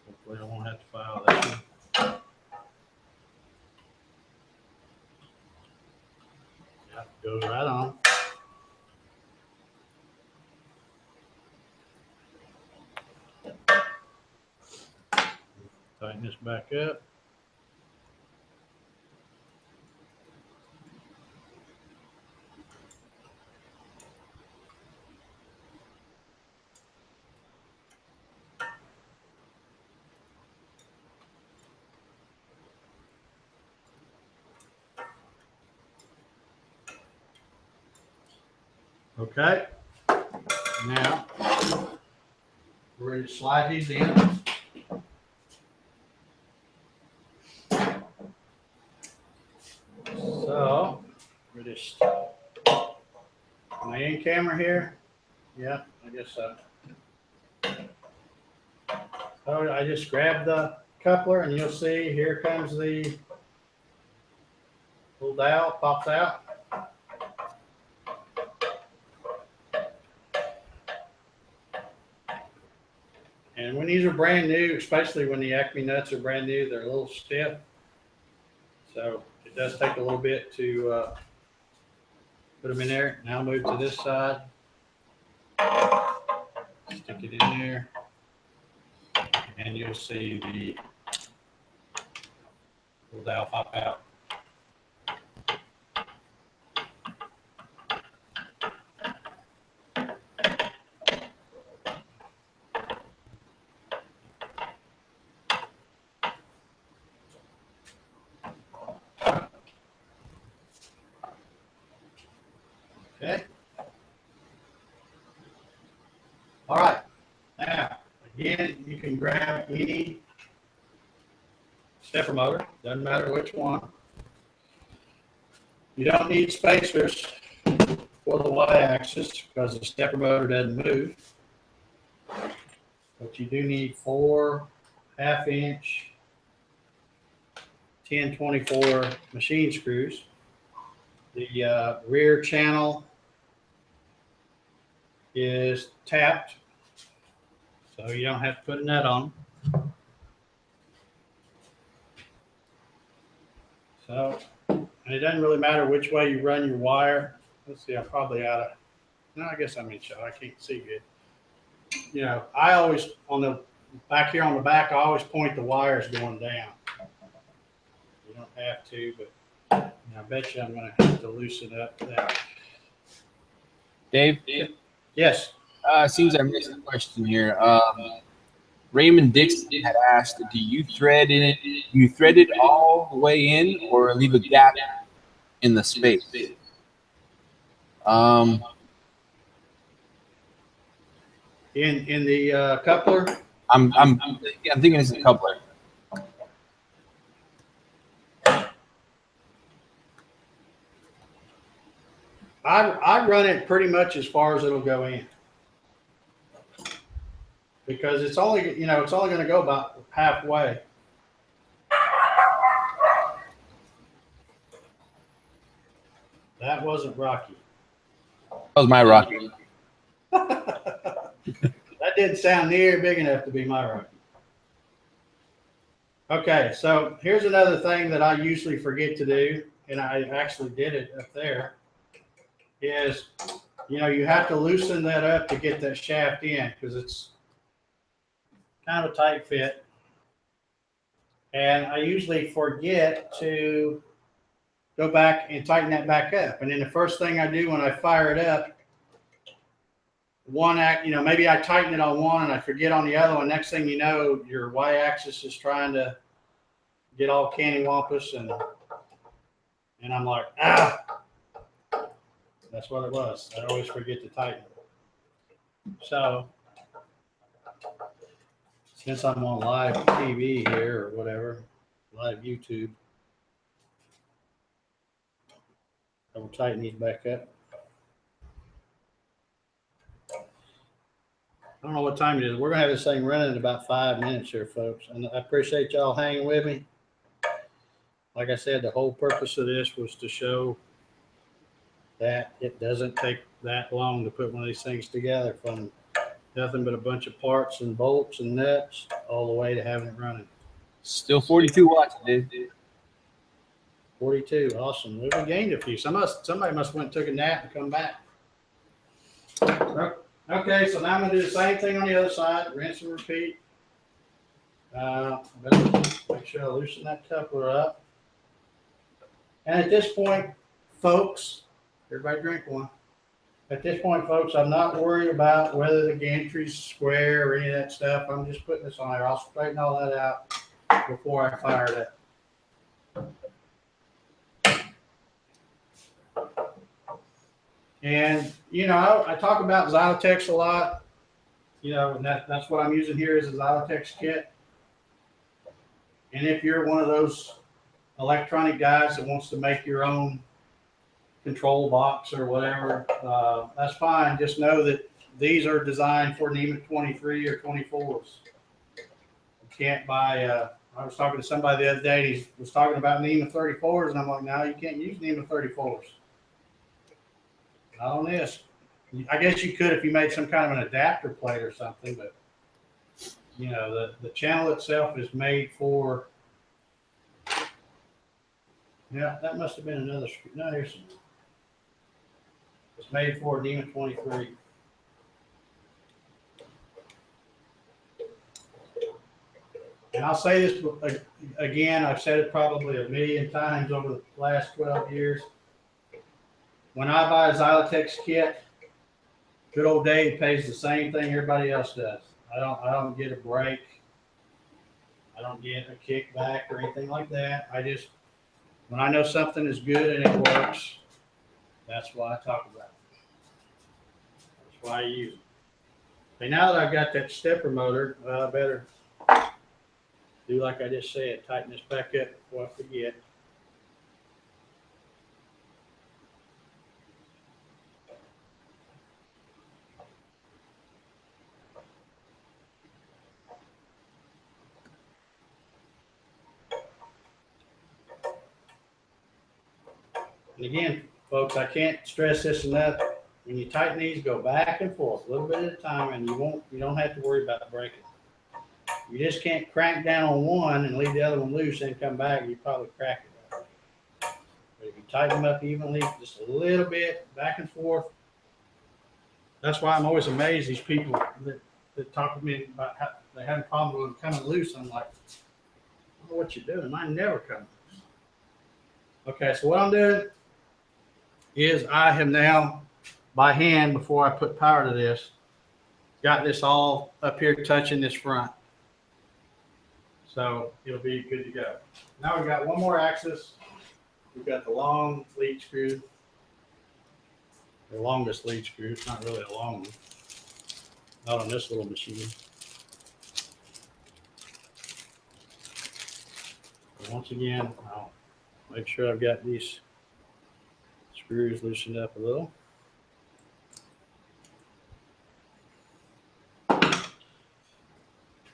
Hopefully I won't have to file that one. Yep, goes right on. Tighten this back up. Okay. Now we're ready to slide these in. So we're just, am I in camera here? Yeah, I guess so. So I just grabbed the coupler and you'll see here comes the little dowel, pops out. And when these are brand new, especially when the Acme nuts are brand new, they're a little stiff. So it does take a little bit to put them in there. Now move to this side. Stick it in there. And you'll see the little dowel pop out. Okay. All right. Now, again, you can grab any stepper motor, doesn't matter which one. You don't need spacers for the y-axis because the stepper motor doesn't move. But you do need 4 1/2-inch 1024 machine screws. The rear channel is tapped, so you don't have to put a nut on. So, and it doesn't really matter which way you run your wire. Let's see, I'm probably out of, no, I guess I'm in shot. I can't see good. You know, I always, on the back here on the back, I always point the wires going down. You don't have to, but I bet you I'm going to have to loosen up that. Dave? Yes. Seems I missed a question here. Raymond Dixon had asked, do you thread it? Do you thread it all the way in, or leave a gap in the space? In the coupler. I'm thinking it's a coupler. I run it pretty much as far as it'll go in, because it's only it's only going to go about halfway. That wasn't Rocky. That was my Rocky. That didn't sound near big enough to be my Rocky. Okay, so here's another thing that I usually forget to do, and I actually did it up there, is, you have to loosen that up to get that shaft in, because it's kind of a tight fit. And I usually forget to go back and tighten that back up. And then the first thing I do when I fire it up, maybe I tighten it on one and I forget on the other one. Next thing you know, your y-axis is trying to get all cantywampus, and I'm like, ah. That's what it was. I always forget to tighten it. So, since I'm on live TV here or whatever, live YouTube, I will tighten these back up. I don't know what time it is. We're gonna have this thing running in about 5 minutes here, folks. And I appreciate y'all hanging with me. Like I said, the whole purpose of this was to show that it doesn't take that long to put one of these things together, from nothing but a bunch of parts and bolts and nuts all the way to having it running. Still 42 watts, dude. 42, awesome. We gained a few. Somebody must have went and took a nap and come back. Okay, so now I'm gonna do the same thing on the other side. Rinse and repeat. Better make sure I loosen that coupler up. And at this point, folks, everybody drink one. At this point, folks, I'm not worried about whether the gantry's square or any of that stuff. I'm just putting this on there. I'll straighten all that out before I fire it up. And, you know, I talk about Xylotex a lot, you know, and that's what I'm using here is a Xylotex kit. And if you're one of those electronic guys that wants to make your own control box or whatever, that's fine. Just know that these are designed for NEMA 23 or 24s. You can't buy, I was talking to somebody the other day, and he was talking about NEMA 34s, and I'm like, no, you can't use NEMA 34s. Not on this. I guess you could if you made some kind of an adapter plate or something, but you know, the channel itself is made for, yeah, that must have been another screw. No, here's some. It's made for NEMA 23. And I'll say this again, I've said it probably a million times over the last 12 years. When I buy a Xylotex kit, good old Dave pays the same thing everybody else does. I don't get a break. I don't get a kickback or anything like that. I just, when I know something is good and it works, that's why I talk about it. That's why I use it. Okay, now that I've got that stepper motor, I better do like I just said, tighten this back up before I forget. And again, folks, I can't stress this enough. When you tighten these, go back and forth a little bit at a time, and you don't have to worry about breaking. You just can't crank down on one and leave the other one loose and come back, you probably crack it. But if you tighten them up evenly, just a little bit, back and forth. That's why I'm always amazed these people that talk to me about how they have a problem with them coming loose. I'm like, I don't know what you're doing. Mine never comes loose. Okay, so what I'm doing is I have now, by hand, before I put power to this, got this all up here touching this front. So it'll be good to go. Now we've got one more axis. We've got the long lead screw, the longest lead screw. It's not really a long one, not on this little machine. But once again, I'll make sure I've got these screws loosened up a little.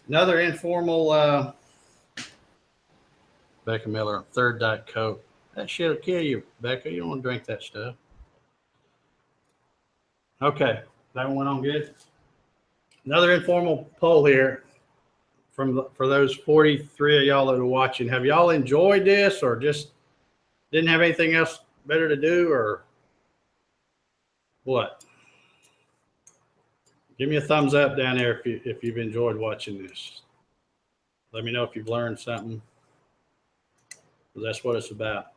Another informal Becca Miller third Diet Coke. That shit'll kill you, Becca. You don't want to drink that stuff. Okay, that one went on good. Another informal poll here for those 43 of y'all that are watching. Have y'all enjoyed this, or just didn't have anything else better to do, or what? Give me a thumbs up down there if you've enjoyed watching this. Let me know if you've learned something, because that's what it's about.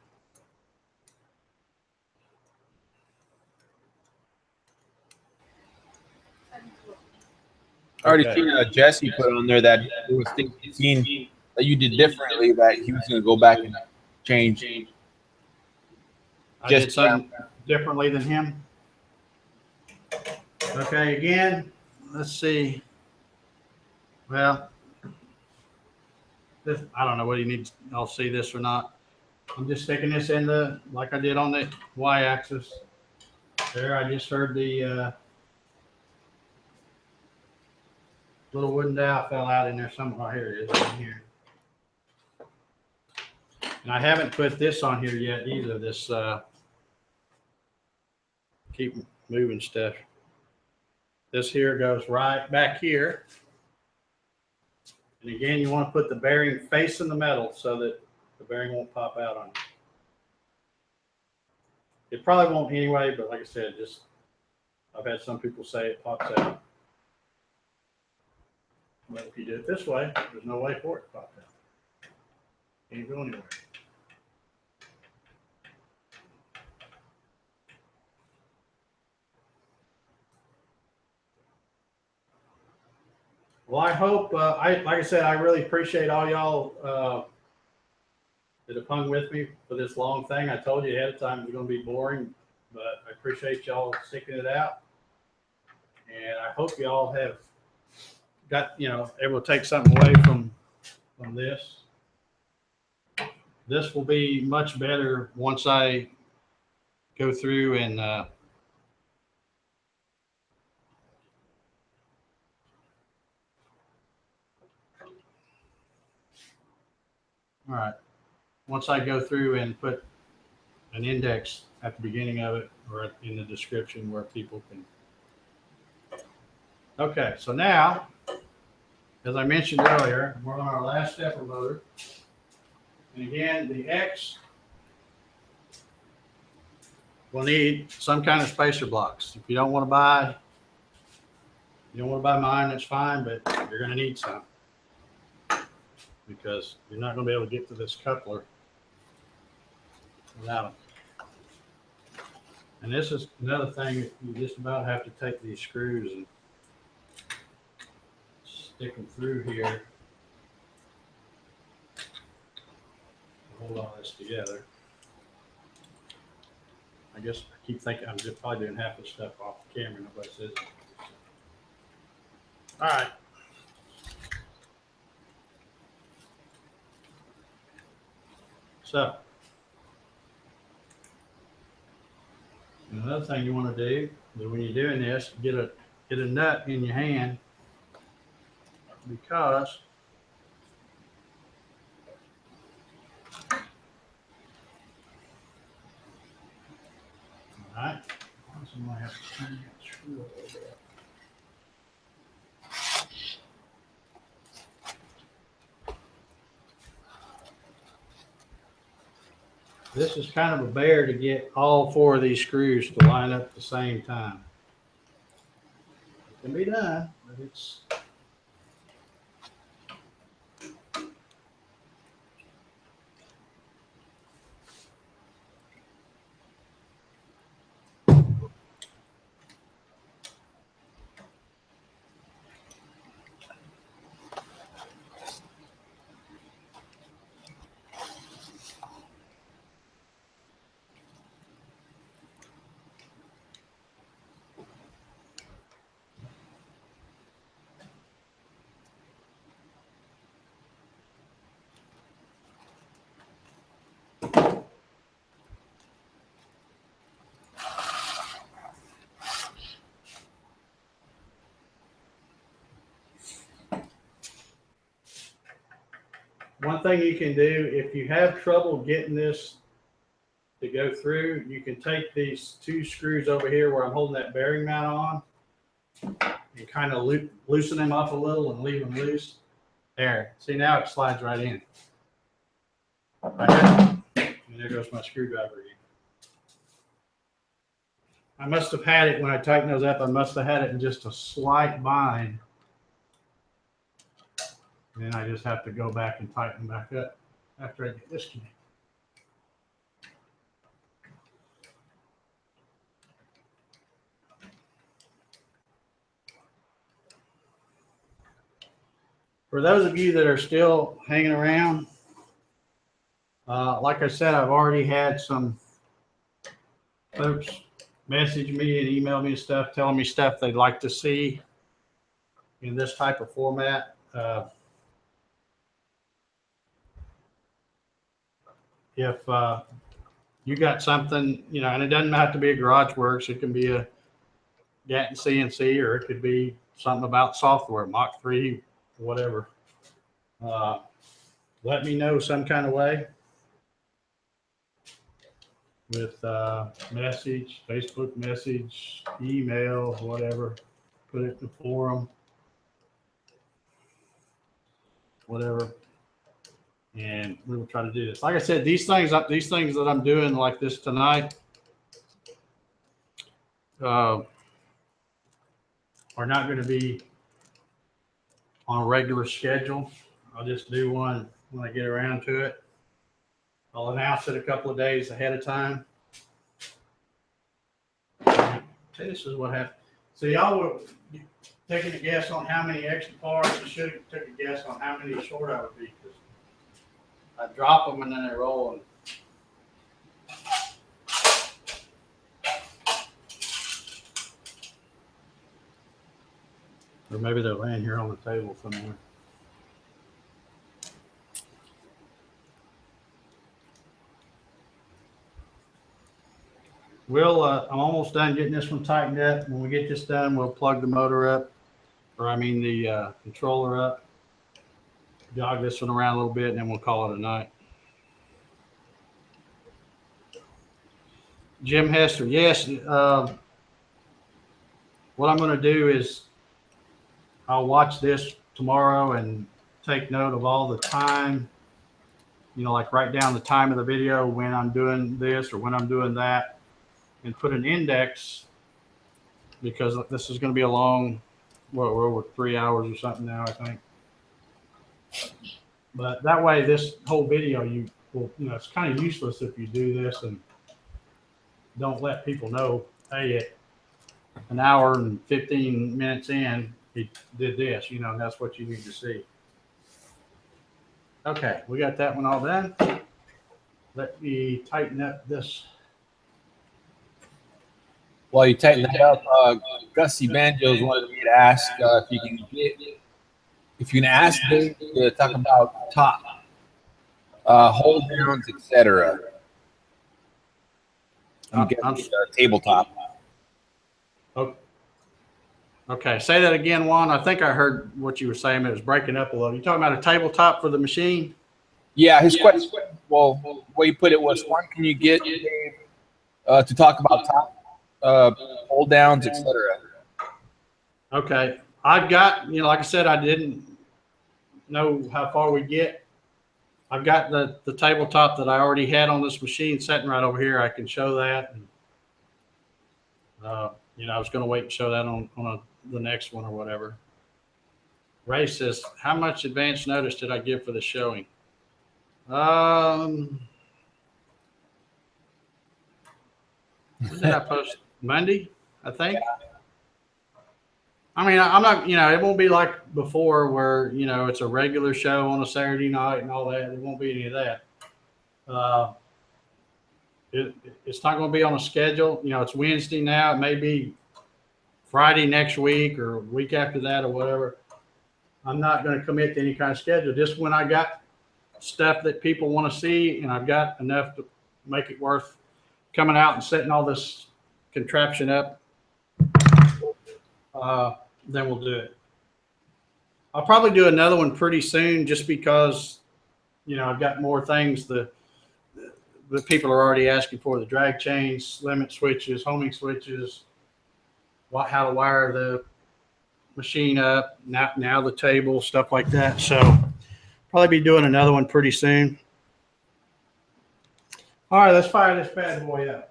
I already seen Jesse put on there that it was things he'd seen that you did differently, that he was going to go back and change. I did something differently than him. Okay, again, let's see. Well, this, I don't know whether you need I'll see this or not. I'm just sticking this in like I did on the y-axis. There, I just heard the Little wooden dowel fell out in there somewhere. Here it is, in here. And I haven't put this on here yet either. This keep moving stuff. This here goes right back here. And again, you want to put the bearing facing the metal so that the bearing won't pop out on you. It probably won't anyway, but like I said, just I've had some people say it pops out. But if you do it this way, there's no way for it to pop out. Can't go anywhere. Well, I hope, like I said, I really appreciate all y'all that have hung with me for this long thing. I told you ahead of time it was going to be boring, but I appreciate y'all sticking it out. And I hope y'all have got, able to take something away from this. This will be much better once I go through and all right. Once I go through and put an index at the beginning of it or in the description where people can. Okay, so now, as I mentioned earlier, we're on our last stepper motor. And again, the X will need some kind of spacer blocks. If you don't want to buy mine, that's fine, but you're going to need some, because you're not going to be able to get to this coupler without them. And this is another thing, you just about have to take these screws and stick them through here to hold all this together. I guess I keep thinking I'm just probably doing half the stuff off the camera. Nobody says it. All right. So another thing you want to do is when you're doing this, get a nut in your hand, because all right, so I'm gonna have to turn that screw a little bit. This is kind of a bear to get all four of these screws to line up at the same time. It can be done, but it's one thing you can do if you have trouble getting this to go through. You can take these two screws over here where I'm holding that bearing mount on and kind of loosen them up a little and leave them loose. There. See, now it slides right in. Right there. And there goes my screwdriver again. I must have had it when I tightened those up. I must have had it in just a slight bind. And then I just have to go back and tighten back up after I get this connected. For those of you that are still hanging around, like I said, I've already had some folks message me and email me stuff, telling me stuff they'd like to see in this type of format. If you got something, and it doesn't have to be a GarageWorX, it can be a Gatton CNC, or it could be something about software, Mach 3, whatever. Let me know some kind of way with message, Facebook message, email, whatever. Put it in the forum, whatever. And we will try to do this. Like I said, these things that I'm doing like this tonight are not going to be on a regular schedule. I'll just do one when I get around to it. I'll announce it a couple of days ahead of time. This is what happened. So y'all were taking a guess on how many extra parts. You should have took a guess on how many short I would be. I drop them and then they roll. Or maybe they're laying here on the table somewhere. I'm almost done getting this one tightened up. When we get this done, we'll plug the motor up, or I mean the controller up, jog this one around a little bit, and then we'll call it a night. Jim Hester, yes. What I'm going to do is I'll watch this tomorrow and take note of all the time, like write down the time of the video when I'm doing this or when I'm doing that, and put an index, because this is going to be a long, we're over 3 hours or something now, I think. But that way, this whole video, it's kind of useless if you do this and don't let people know, hey, at an hour and 15 minutes in, he did this, and that's what you need to see. Okay, we got that one all done. Let me tighten up this. While you tighten that up, Gussie Banjos wanted me to ask if you can ask Dave to talk about top, hold downs, etc. I'm getting tabletop. Okay, say that again, Juan. I think I heard what you were saying. It was breaking up a little. You talking about a tabletop for the machine? Yeah, his question. Well, the way you put it was, when can you get Dave to talk about top, hold downs, etc.? Okay, I've got, like I said, I didn't know how far we get. I've got the tabletop that I already had on this machine sitting right over here. I can show that. And, I was going to wait and show that on the next one or whatever. Ray says, how much advance notice did I give for the showing? When did I post? Monday, I think. I mean, I'm not, it won't be like before where, it's a regular show on a Saturday night and all that. There won't be any of that. It's not going to be on a schedule. It's Wednesday now. It may be Friday next week or week after that or whatever. I'm not going to commit to any kind of schedule. Just when I got stuff that people want to see and I've got enough to make it worth coming out and setting all this contraption up, then we'll do it. I'll probably do another one pretty soon just because, I've got more things that people are already asking for: the drag chains, limit switches, homing switches, how to wire the machine up, now the table, stuff like that. So probably be doing another one pretty soon. All right, let's fire this bad boy up.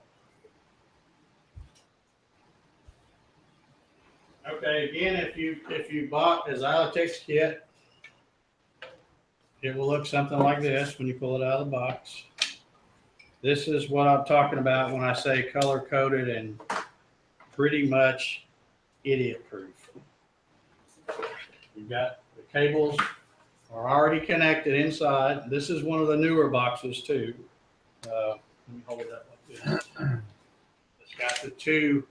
Okay, again, if you bought a Xylotex kit, it will look something like this when you pull it out of the box. This is what I'm talking about when I say color coded and pretty much idiot proof. You've got the cables are already connected inside. This is one of the newer boxes too. Let me hold it up like this. It's got the two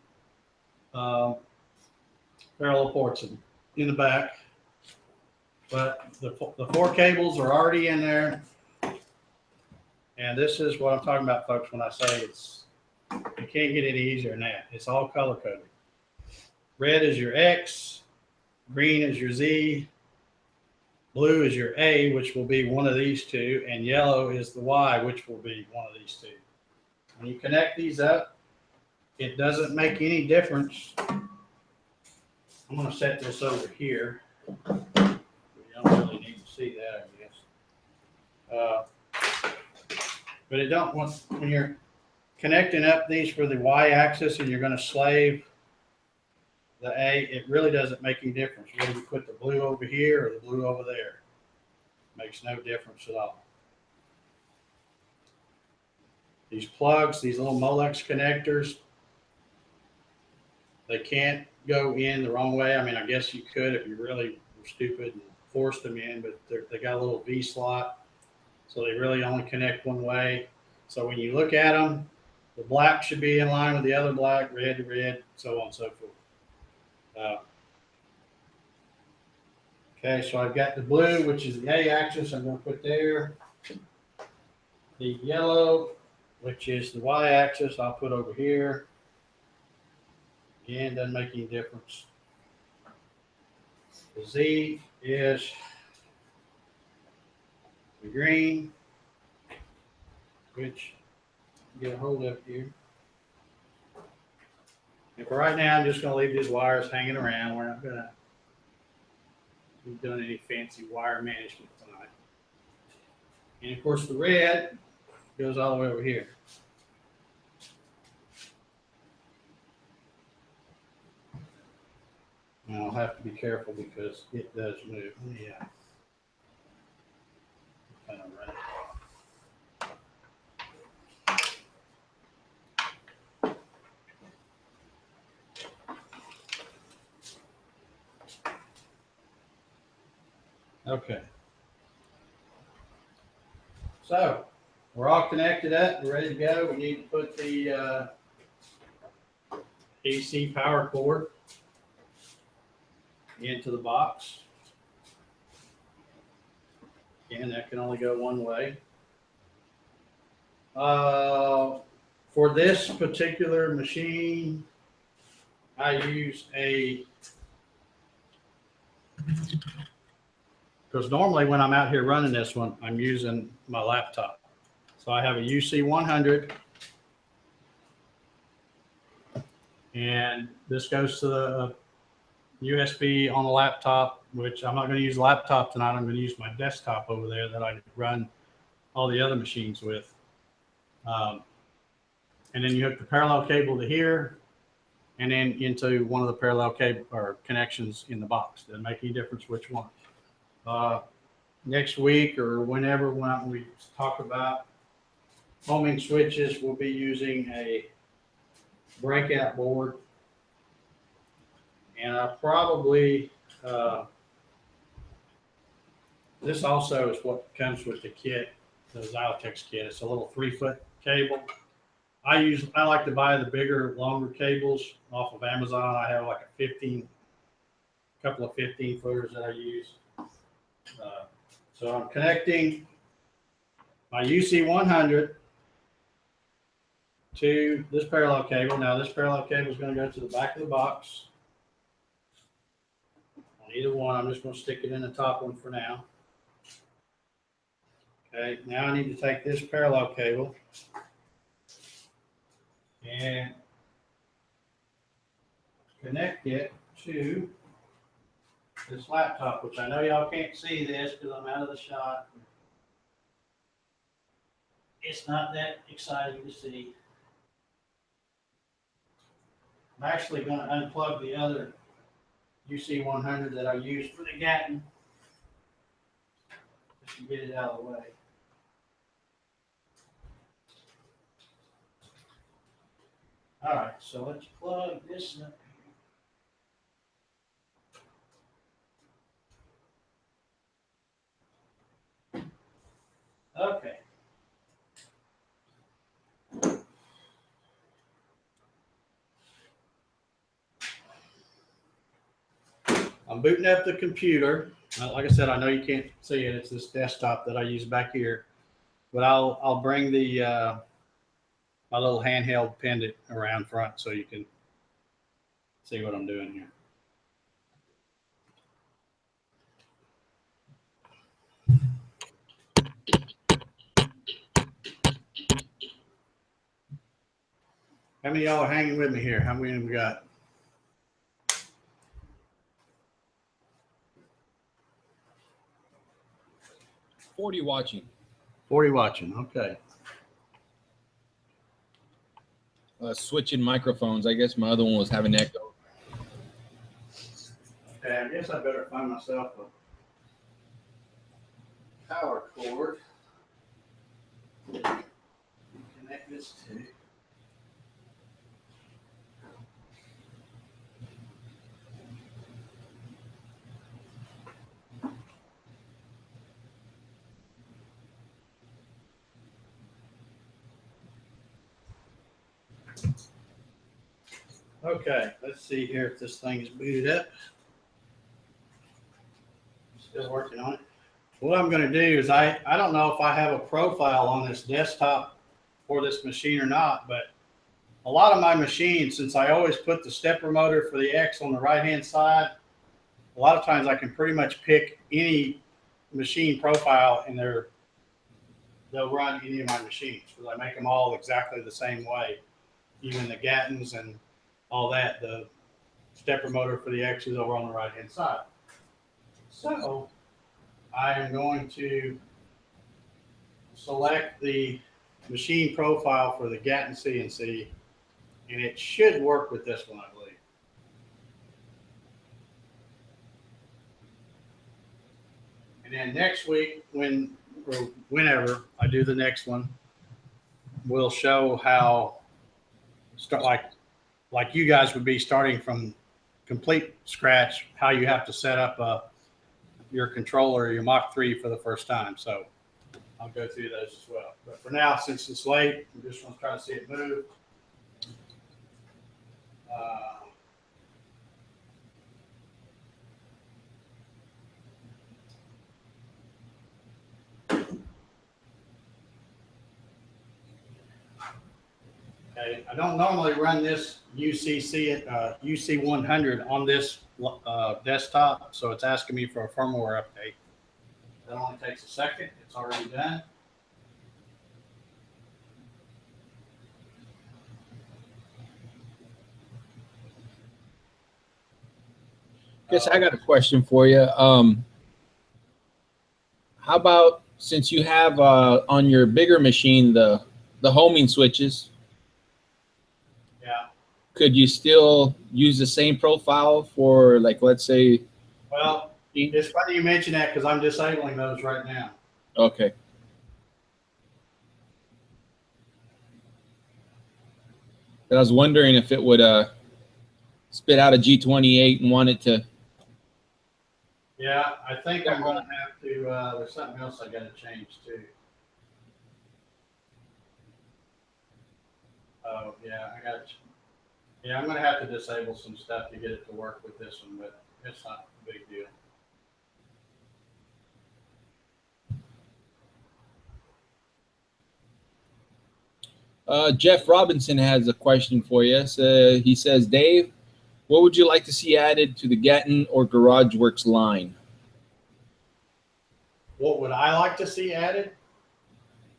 parallel ports in the back, but the four cables are already in there. And this is what I'm talking about, folks, when I say you can't get any easier than that. It's all color coded. Red is your X, green is your Z, blue is your A, which will be one of these two, and yellow is the Y, which will be one of these two. When you connect these up, it doesn't make any difference. I'm going to set this over here. You don't really need to see that, I guess. But it don't want, when you're connecting up these for the Y axis and you're going to slave the A, it really doesn't make any difference whether you put the blue over here or the blue over there. Makes no difference at all. These plugs, these little Molex connectors, they can't go in the wrong way. I mean, I guess you could if you really were stupid and forced them in, but they got a little V slot, so they really only connect one way. So when you look at them, the black should be in line with the other black, red to red, so on and so forth. Okay, so I've got the blue, which is the A axis, I'm going to put there. The yellow, which is the Y axis, I'll put over here. Again, doesn't make any difference. The Z is the green, which get a hold of here. And for right now, I'm just going to leave these wires hanging around. We're not going to be doing any fancy wire management tonight. And of course, the red goes all the way over here. And I'll have to be careful because it does move. Yeah. Kind of right. Okay. So we're all connected up. We're ready to go. We need to put the AC power cord into the box. Again, that can only go one way. For this particular machine, I use because normally when I'm out here running this one, I'm using my laptop. So I have a UC100, and this goes to the USB on the laptop, which I'm not going to use the laptop tonight. I'm going to use my desktop over there that I run all the other machines with. And then you hook the parallel cable to here, and then into one of the parallel cable or connections in the box. Doesn't make any difference which one. Next week or whenever when we talk about homing switches, we'll be using a breakout board, and I probably this also is what comes with the kit, the Xylotex kit. It's a little 3-foot cable. I like to buy the bigger, longer cables off of Amazon. I have like a couple of 15 footers that I use. So I'm connecting my UC100 to this parallel cable. Now this parallel cable is going to go to the back of the box. On either one, I'm just going to stick it in the top one for now. Okay, now I need to take this parallel cable and connect it to this laptop, which I know y'all can't see this because I'm out of the shot. It's not that exciting to see. I'm actually going to unplug the other UC100 that I used for the Gatton just to get it out of the way. All right, so let's plug this up. Okay. I'm booting up the computer. Like I said, I know you can't see it. It's this desktop that I use back here, but I'll bring the my little handheld pendant around front so you can see what I'm doing here. How many of y'all are hanging with me here? How many have we got? $40 watching. 40 watching. Okay. Switching microphones. I guess my other one was having echo. Okay, I guess I better find myself a power cord. Connect this to. Okay, let's see here if this thing is booted up. Still working on it. What I'm going to do is I don't know if I have a profile on this desktop for this machine or not, but a lot of my machines, since I always put the stepper motor for the X on the right-hand side, a lot of times I can pretty much pick any machine profile and they'll run any of my machines because I make them all exactly the same way. Even the Gattons and all that, the stepper motor for the X is over on the right-hand side. So I am going to select the machine profile for the Gatton CNC, and it should work with this one, I believe. And then next week, whenever I do the next one, we'll show how like you guys would be starting from complete scratch, how you have to set up your controller, your Mach 3 for the first time. So I'll go through those as well. But for now, since it's late, I'm just going to try to see it move. Okay, I don't normally run this UC 100 on this desktop, so it's asking me for a firmware update. That only takes a second. It's already done. Guess I got a question for you. How about since you have on your bigger machine the homing switches? Yeah. Could you still use the same profile for, like, let's say? Well, it's funny you mention that because I'm disabling those right now. Okay. I was wondering if it would spit out a G28 and want it to. Yeah, I think I'm going to have to, there's something else I got to change too. Oh, yeah, I'm going to have to disable some stuff to get it to work with this one, but it's not a big deal. Jeff Robinson has a question for you. So he says, Dave, what would you like to see added to the Gatton or GarageWorX line? What would I like to see added?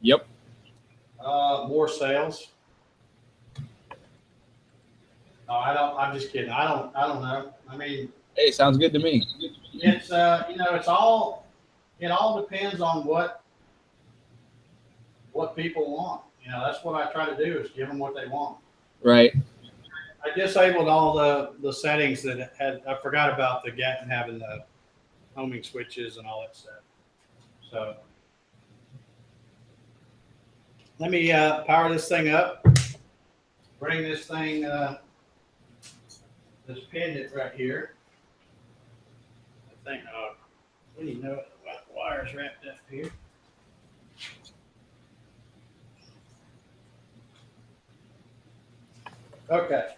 Yep. More sales. No, I'm just kidding. I don't know. I mean, hey, sounds good to me. It's it all depends on what people want. That's what I try to do is give them what they want. Right. I disabled all the settings that I forgot about the Gatton having the homing switches and all that stuff. So let me power this thing up. Bring this thing, this pendant right here. I think, what do you know? The wire's wrapped up here. Okay.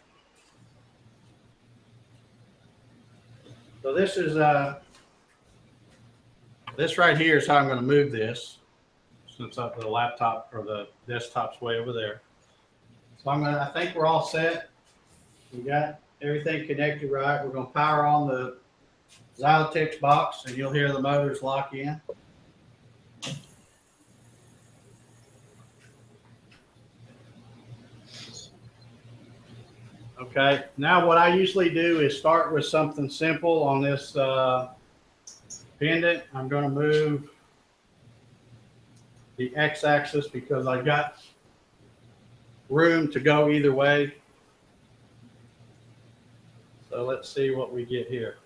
So this is this right here is how I'm going to move this, since the laptop or the desktop's way over there. So I think we're all set. We got everything connected right. We're going to power on the Xylotex box, and you'll hear the motors lock in. Okay, now what I usually do is start with something simple on this pendant. I'm going to move the x-axis because I got room to go either way. So let's see what we get here.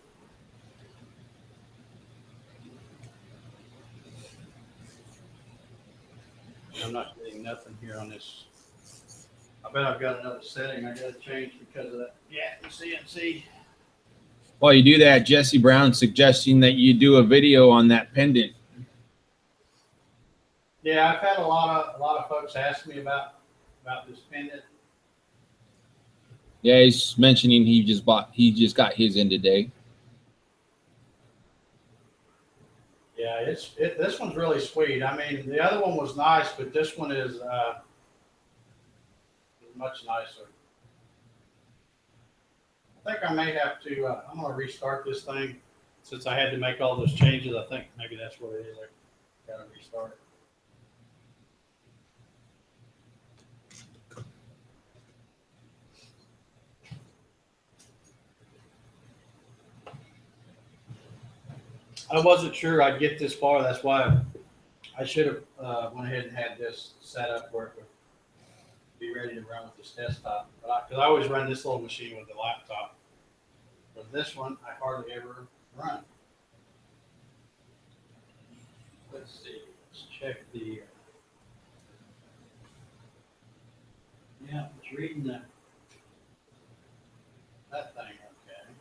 I'm not getting nothing here on this. I bet I've got another setting I got to change because of that Gatton CNC. While you do that, Jesse Brown suggesting that you do a video on that pendant. Yeah, I've had a lot of folks ask me about this pendant. Yeah, he's mentioning he just got his in today. Yeah, this one's really sweet. I mean, the other one was nice, but this one is much nicer. I think I may have to. I'm going to restart this thing since I had to make all those changes. I think maybe that's what it is. I got to restart it. I wasn't sure I'd get this far. That's why I should have went ahead and had this set up where it would be ready to run with this desktop. Because I always run this little machine with the laptop. But this one, I hardly ever run. Let's see. Let's check the. Yeah, it's reading that thing okay.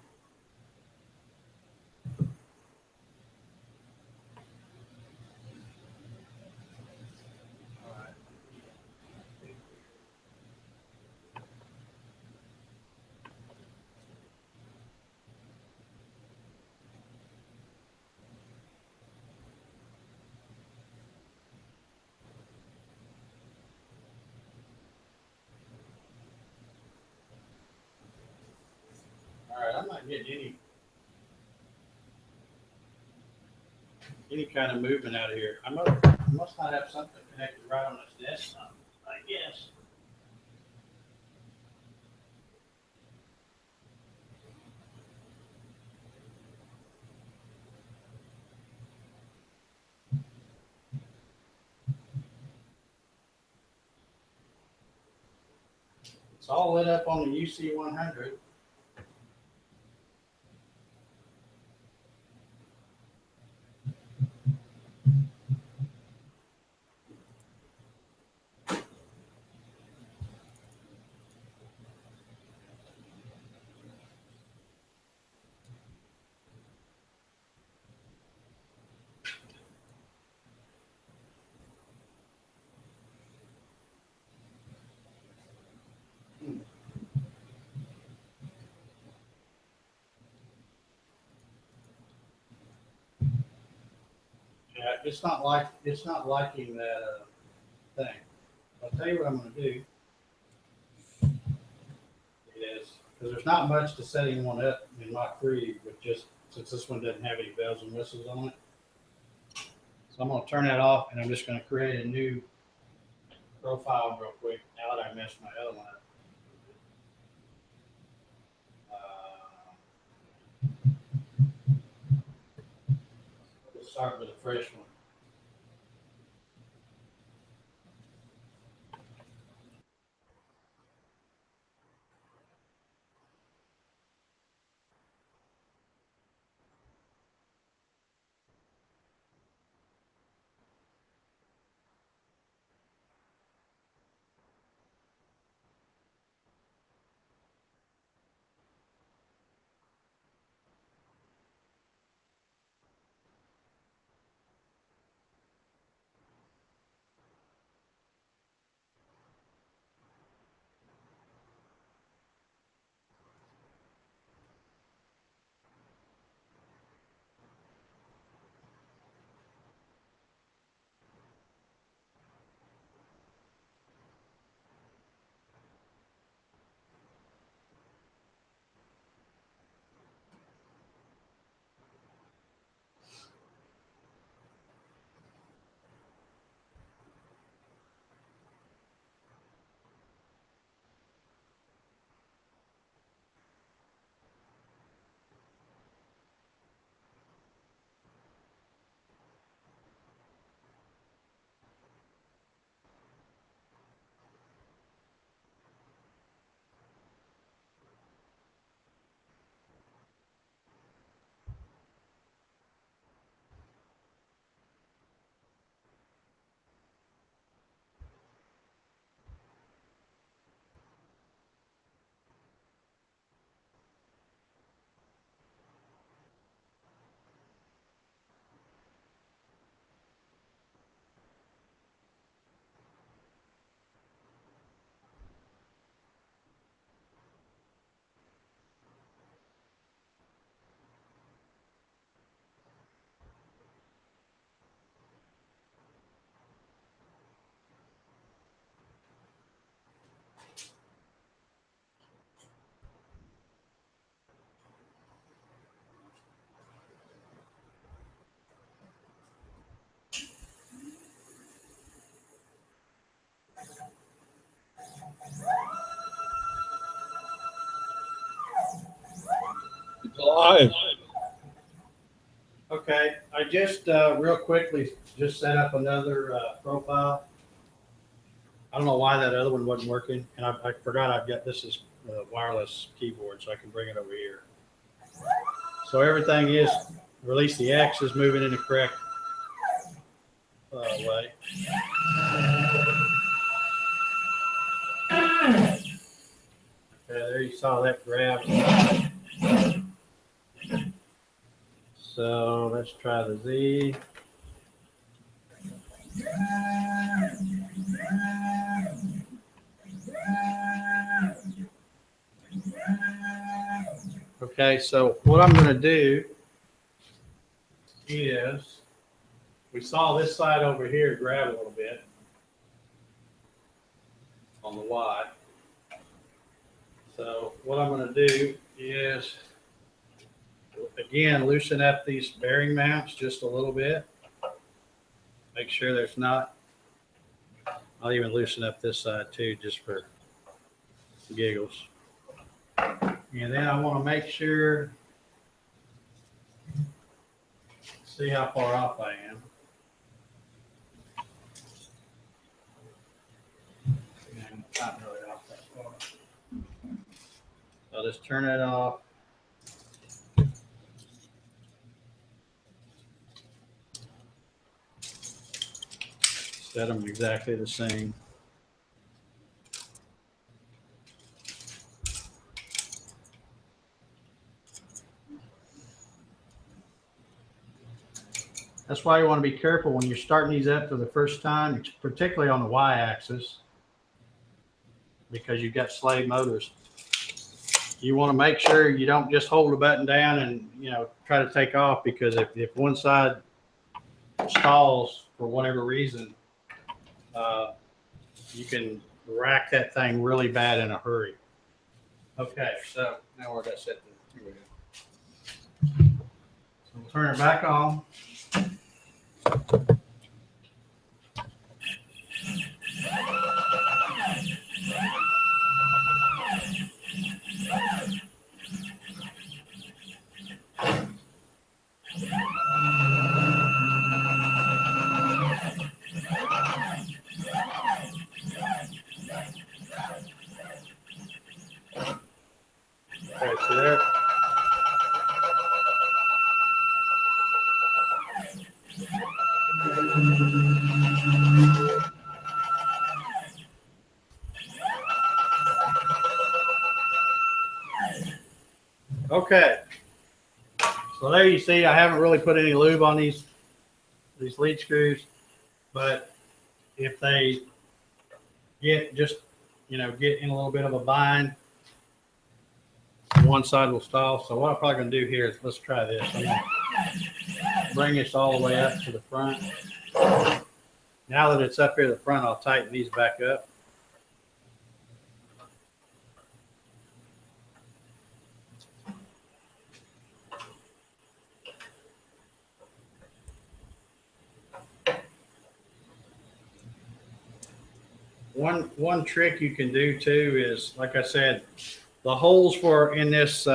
All right. All right. I'm not getting any kind of movement out of here. I must not have something connected right on this desktop. I guess. It's all lit up on the UC 100. Yeah, it's not liking that thing. I'll tell you what I'm going to do. Is because there's not much to setting one up in Mach 3, but just since this one doesn't have any bells and whistles on it. So I'm going to turn that off and I'm just going to create a new profile real quick now that I messed my other one up. Let's start with a fresh one. Live. Okay, I just real quickly just set up another profile. I don't know why that other one wasn't working, and I forgot I've got this is wireless keyboard, so I can bring it over here. So everything is release the X is moving in the correct way. Okay, there you saw that grab. So let's try the Z. Okay, so what I'm going to do is, we saw this side over here grab a little bit on the Y. So what I'm going to do is, again, loosen up these bearing mounts just a little bit. Make sure there's not, I'll even loosen up this side too, just for giggles. And then I want to make sure, see how far off I am. And not really off that far. I'll just turn it off. Set them exactly the same. That's why you want to be careful when you're starting these up for the first time, particularly on the Y-axis, because you've got slave motors. You want to make sure you don't just hold the button down and, you know, try to take off, because if one side stalls for whatever reason, you can rack that thing really bad in a hurry. Okay, so now where did I set the, here we go. So we'll turn it back on. Okay, so there. Okay, so there you see, I haven't really put any lube on these lead screws, but if they get just, you know, get in a little bit of a bind, one side will stall. So what I'm probably going to do here is, let's try this. I'm going to bring this all the way up to the front. Now that it's up here at the front, I'll tighten these back up. One trick you can do too is, like I said, the holes for in this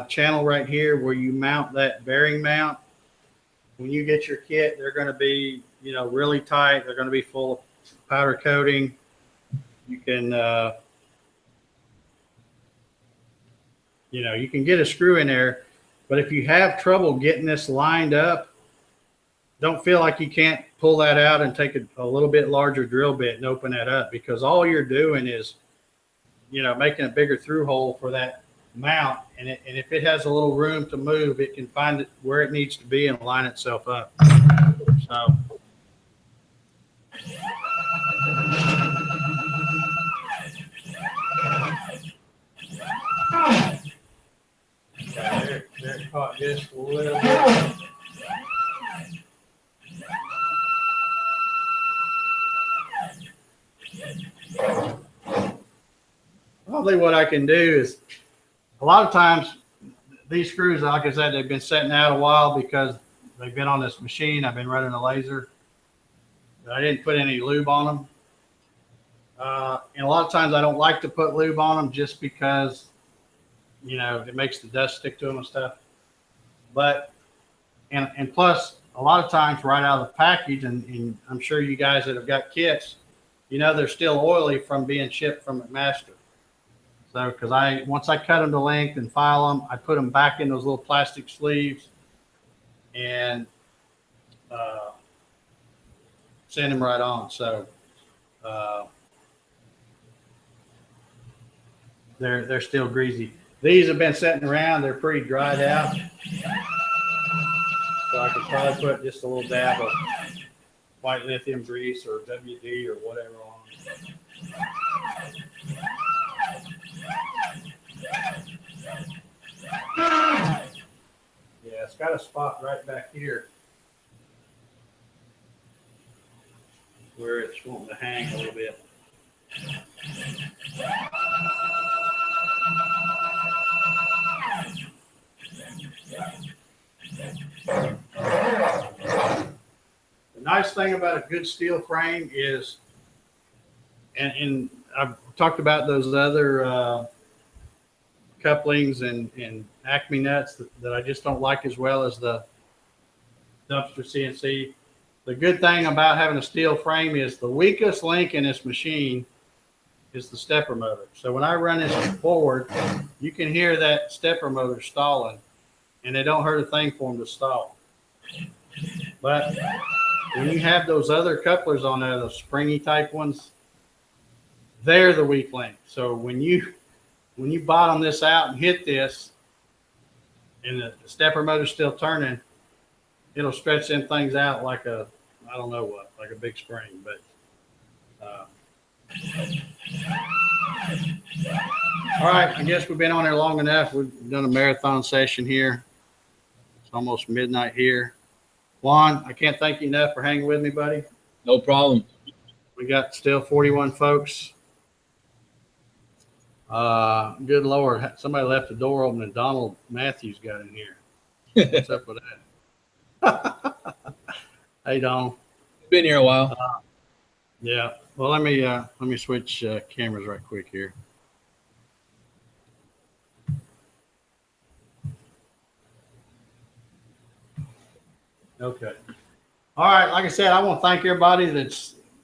channel right here where you mount that bearing mount, when you get your kit, they're going to be, you know, really tight. They're going to be full of powder coating. You can, you know, you can get a screw in there, but if you have trouble getting this lined up, don't feel like you can't pull that out and take a little bit larger drill bit and open that up, because all you're doing is, you know, making a bigger through hole for that mount. And if it has a little room to move, it can find it where it needs to be and line itself up. So. Okay, there caught just a little bit. Probably what I can do is, a lot of times these screws, like I said, they've been sitting out a while because they've been on this machine. I've been running a laser, but I didn't put any lube on them. And a lot of times I don't like to put lube on them just because, you know, it makes the dust stick to them and stuff. But, and plus, a lot of times right out of the package, and I'm sure you guys that have got kits, you know, they're still oily from being shipped from McMaster. So, because once I cut them to length and file them, I put them back in those little plastic sleeves and send them right on. So they're still greasy. These have been sitting around. They're pretty dried out. So I could probably put just a little dab of white lithium grease or WD or whatever on them. Yeah, it's got a spot right back here where it's wanting to hang a little bit. The nice thing about a good steel frame is, and I've talked about those other couplings and acme nuts that I just don't like as well as the dumpster CNC. The good thing about having a steel frame is the weakest link in this machine is the stepper motor. So when I run this forward, you can hear that stepper motor stalling, and it don't hurt a thing for them to stall. But when you have those other couplers on there, those springy type ones, they're the weak link. So when you bottom this out and hit this, and the stepper motor's still turning, it'll stretch them things out like a, I don't know what, like a big spring. But all right, I guess we've been on there long enough. We've done a marathon session here. It's almost midnight here. Juan, I can't thank you enough for hanging with me, buddy. No problem. We got still 41 folks. Good Lord, somebody left the door open and Donald Matthews got in here. What's up with that? Hey, Donald. Been here a while. Yeah. Well, let me switch cameras right quick here. Okay. All right. Like I said, I want to thank everybody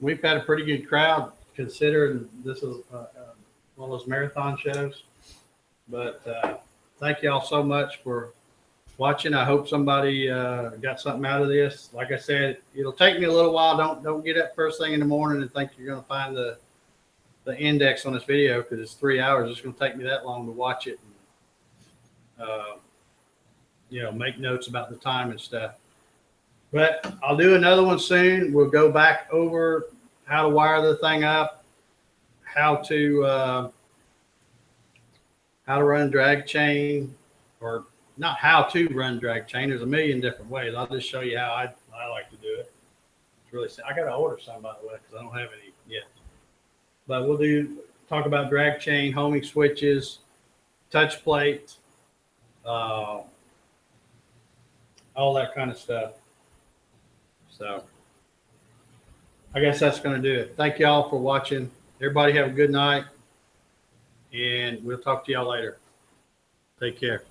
we've had a pretty good crowd considering this is one of those marathon shows. But thank y'all so much for watching. I hope somebody got something out of this. Like I said, it'll take me a little while. Don't get up first thing in the morning and think you're going to find the index on this video, because it's 3 hours. It's going to take me that long to watch it and make notes about the time and stuff. But I'll do another one soon. We'll go back over how to wire the thing up, how to run drag chain, or not how to run drag chain. There's a million different ways. I'll just show you how I like to do it. It's really simple. I got to order some, by the way, because I don't have any yet. But we'll talk about drag chain, homing switches, touch plate, all that kind of stuff. So I guess that's going to do it. Thank y'all for watching. Everybody have a good night, and we'll talk to y'all later. Take care.